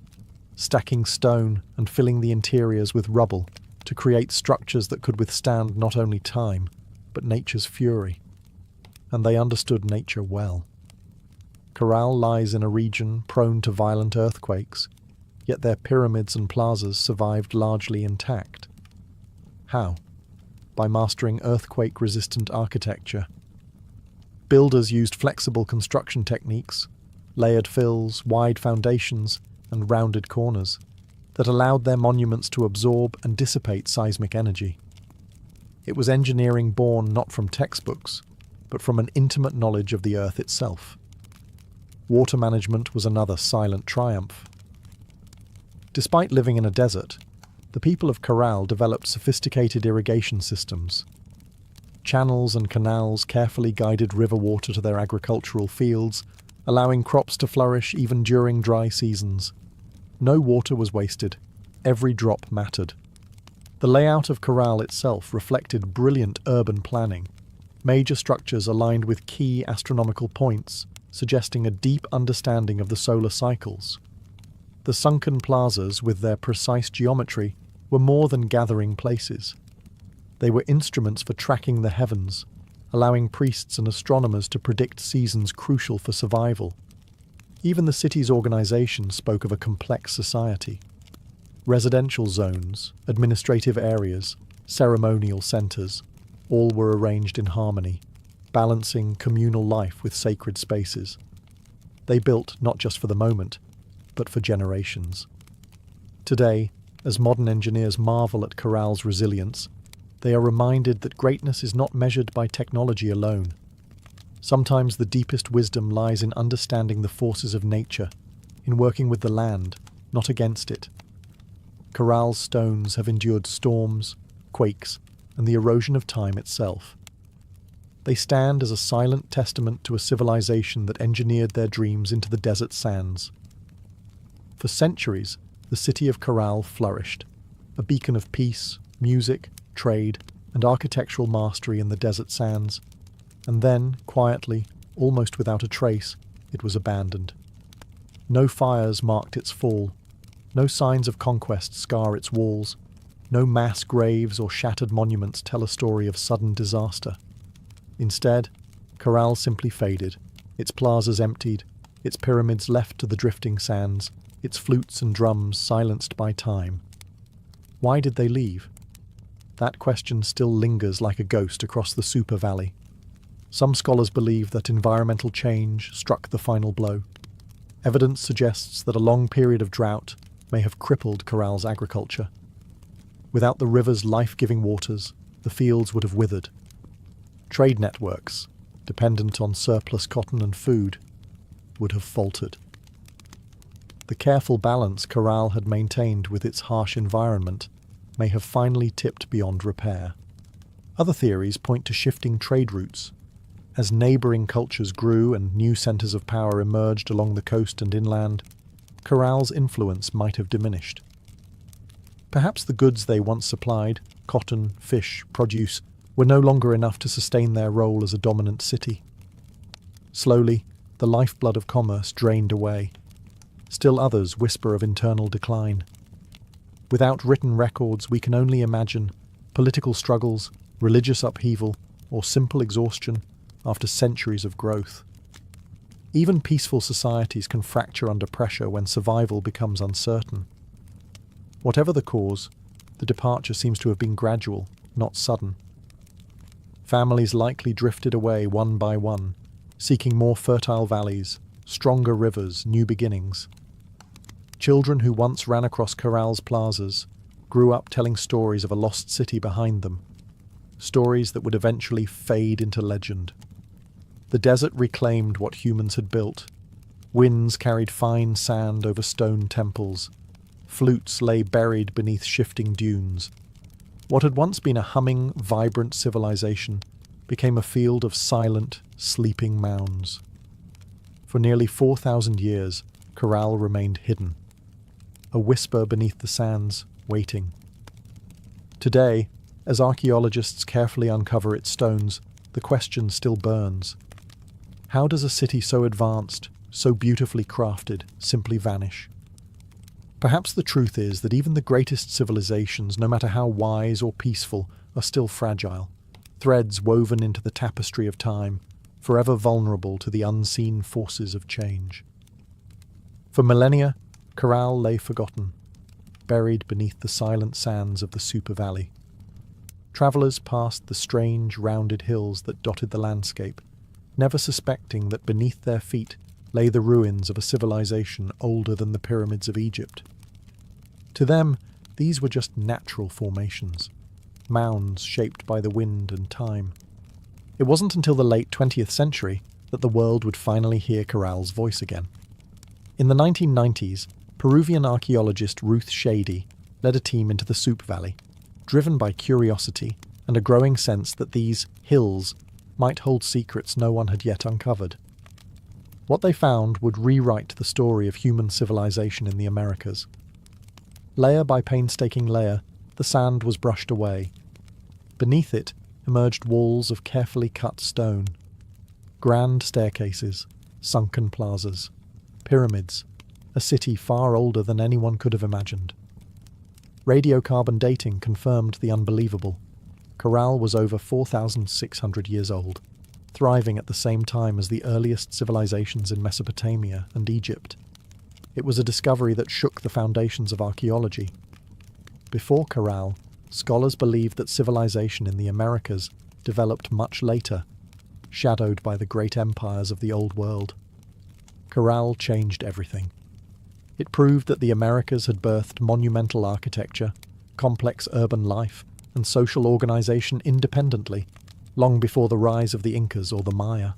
[SPEAKER 1] stacking stone and filling the interiors with rubble to create structures that could withstand not only time, but nature's fury. And they understood nature well. Corral lies in a region prone to violent earthquakes, yet their pyramids and plazas survived largely intact. How? By mastering earthquake-resistant architecture. Builders used flexible construction techniques, layered fills, wide foundations, and rounded corners that allowed their monuments to absorb and dissipate seismic energy. It was engineering born not from textbooks, but from an intimate knowledge of the earth itself. Water management was another silent triumph. Despite living in a desert, the people of Corral developed sophisticated irrigation systems. Channels and canals carefully guided river water to their agricultural fields, allowing crops to flourish even during dry seasons. No water was wasted. Every drop mattered. The layout of Corral itself reflected brilliant urban planning. Major structures aligned with key astronomical points, suggesting a deep understanding of the solar cycles. The sunken plazas, with their precise geometry, were more than gathering places. They were instruments for tracking the heavens, allowing priests and astronomers to predict seasons crucial for survival. Even the city's organization spoke of a complex society. Residential zones, administrative areas, ceremonial centers, all were arranged in harmony, balancing communal life with sacred spaces. They built not just for the moment, but for generations. Today, as modern engineers marvel at Corral's resilience, they are reminded that greatness is not measured by technology alone. Sometimes the deepest wisdom lies in understanding the forces of nature, in working with the land, not against it. Corral's stones have endured storms, quakes, and the erosion of time itself. They stand as a silent testament to a civilization that engineered their dreams into the desert sands. For centuries, the city of Corral flourished, a beacon of peace, music, trade, and architectural mastery in the desert sands. And then, quietly, almost without a trace, it was abandoned. No fires marked its fall, no signs of conquest scar its walls, no mass graves or shattered monuments tell a story of sudden disaster. Instead, Corral simply faded, its plazas emptied, its pyramids left to the drifting sands, its flutes and drums silenced by time. Why did they leave? That question still lingers like a ghost across the Super Valley. Some scholars believe that environmental change struck the final blow. Evidence suggests that a long period of drought may have crippled Corral's agriculture. Without the river's life-giving waters, the fields would have withered. Trade networks, dependent on surplus cotton and food, would have faltered. The careful balance Corral had maintained with its harsh environment may have finally tipped beyond repair. Other theories point to shifting trade routes. As neighbouring cultures grew and new centres of power emerged along the coast and inland, Corral's influence might have diminished. Perhaps the goods they once supplied, cotton, fish, produce, were no longer enough to sustain their role as a dominant city. Slowly, the lifeblood of commerce drained away. Still others whisper of internal decline. Without written records, we can only imagine political struggles, religious upheaval, or simple exhaustion after centuries of growth. Even peaceful societies can fracture under pressure when survival becomes uncertain. Whatever the cause, the departure seems to have been gradual, not sudden. Families likely drifted away one by one, seeking more fertile valleys, stronger rivers, new beginnings. Children who once ran across Corral's plazas grew up telling stories of a lost city behind them, stories that would eventually fade into legend. The desert reclaimed what humans had built. Winds carried fine sand over stone temples. Flutes lay buried beneath shifting dunes. What had once been a humming, vibrant civilization became a field of silent, sleeping mounds. For nearly 4,000 years, Corral remained hidden, a whisper beneath the sands, waiting. Today, as archaeologists carefully uncover its stones, the question still burns. How does a city so advanced, so beautifully crafted, simply vanish? Perhaps the truth is that even the greatest civilizations, no matter how wise or peaceful, are still fragile, threads woven into the tapestry of time, forever vulnerable to the unseen forces of change. For millennia, Corral lay forgotten, buried beneath the silent sands of the Super Valley. Travelers passed the strange, rounded hills that dotted the landscape, never suspecting that beneath their feet lay the ruins of a civilization older than the pyramids of Egypt. To them, these were just natural formations, mounds shaped by the wind and time. It wasn't until the late 20th century that the world would finally hear Corral's voice again. In the 1990s, Peruvian archaeologist Ruth Shady led a team into the Soup Valley, driven by curiosity and a growing sense that these hills might hold secrets no one had yet uncovered. What they found would rewrite the story of human civilization in the Americas. Layer by painstaking layer, the sand was brushed away. Beneath it emerged walls of carefully cut stone, grand staircases, sunken plazas, pyramids, a city far older than anyone could have imagined. Radiocarbon dating confirmed the unbelievable. Corral was over 4,600 years old, thriving at the same time as the earliest civilizations in Mesopotamia and Egypt. It was a discovery that shook the foundations of archaeology. Before Corral, scholars believed that civilization in the Americas developed much later, shadowed by the great empires of the Old World. Corral changed everything. It proved that the Americas had birthed monumental architecture, complex urban life, and social organization independently, long before the rise of the Incas or the Maya.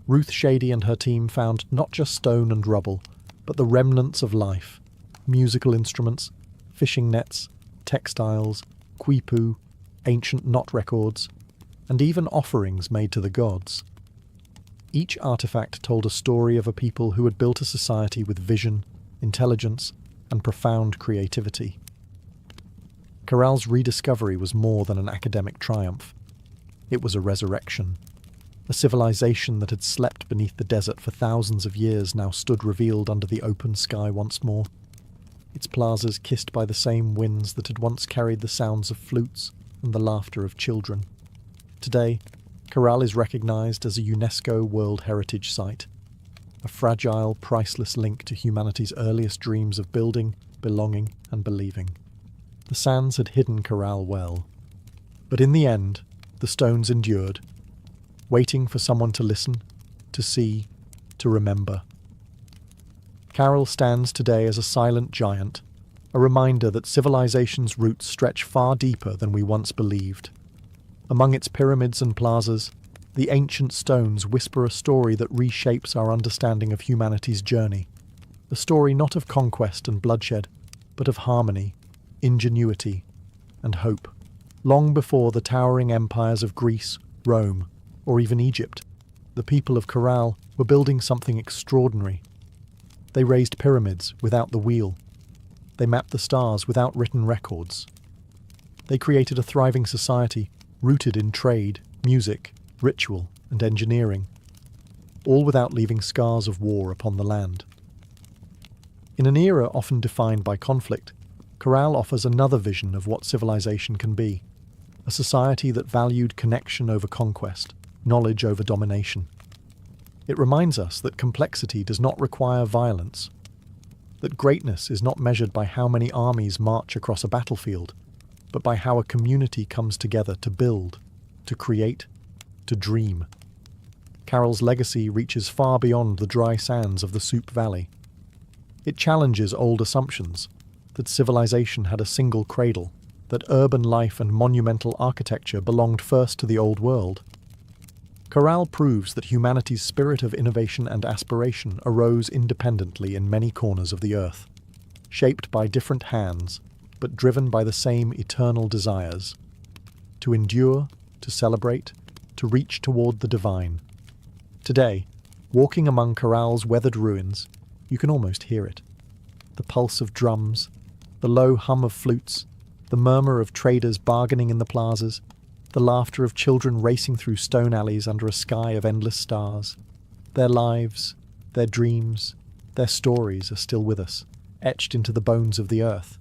[SPEAKER 1] Ruth Shady and her team found not just stone and rubble, but the remnants of life: musical instruments, fishing nets, textiles, quipu, ancient knot records, and even offerings made to the gods. Each artifact told a story of a people who had built a society with vision, intelligence, and profound creativity. Corral's rediscovery was more than an academic triumph. It was a resurrection. A civilization that had slept beneath the desert for thousands of years now stood revealed under the open sky once more. Its plazas kissed by the same winds that had once carried the sounds of flutes and the laughter of children. Today, Corral is recognized as a UNESCO World Heritage Site, a fragile, priceless link to humanity's earliest dreams of building, belonging, and believing. The sands had hidden Corral well, but in the end, the stones endured, waiting for someone to listen, to see, to remember. Corral stands today as a silent giant, a reminder that civilization's roots stretch far deeper than we once believed. Among its pyramids and plazas, the ancient stones whisper a story that reshapes our understanding of humanity's journey, a story not of conquest and bloodshed, but of harmony, ingenuity, and hope. Long before the towering empires of Greece, Rome, or even Egypt, the people of Corral were building something extraordinary. They raised pyramids without the wheel. They mapped the stars without written records. They created a thriving society rooted in trade, music, ritual, and engineering, all without leaving scars of war upon the land. In an era often defined by conflict, Corral offers another vision of what civilization can be, a society that valued connection over conquest, knowledge over domination. It reminds us that complexity does not require violence, that greatness is not measured by how many armies march across a battlefield, but by how a community comes together to build, to create, to dream. Carol's legacy reaches far beyond the dry sands of the Soup Valley. It challenges old assumptions that civilization had a single cradle, that urban life and monumental architecture belonged first to the Old World. Corral proves that humanity's spirit of innovation and aspiration arose independently in many corners of the earth, shaped by different hands, but driven by the same eternal desires: to endure, to celebrate, to reach toward the divine. Today, walking among Corral's weathered ruins, you can almost hear it. The pulse of drums, the low hum of flutes, the murmur of traders bargaining in the plazas, the laughter of children racing through stone alleys under a sky of endless stars. Their lives, their dreams, their stories are still with us, etched into the bones of the earth.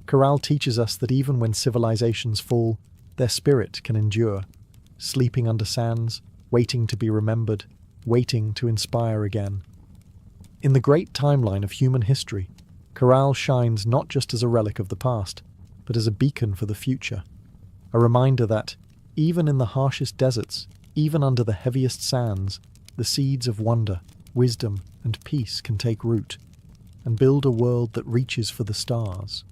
[SPEAKER 1] Corral teaches us that even when civilizations fall, their spirit can endure, sleeping under sands, waiting to be remembered, waiting to inspire again. In the great timeline of human history, Corral shines not just as a relic of the past, but as a beacon for the future. A reminder that, even in the harshest deserts, even under the heaviest sands, the seeds of wonder, wisdom, and peace can take root, and build a world that reaches for the stars.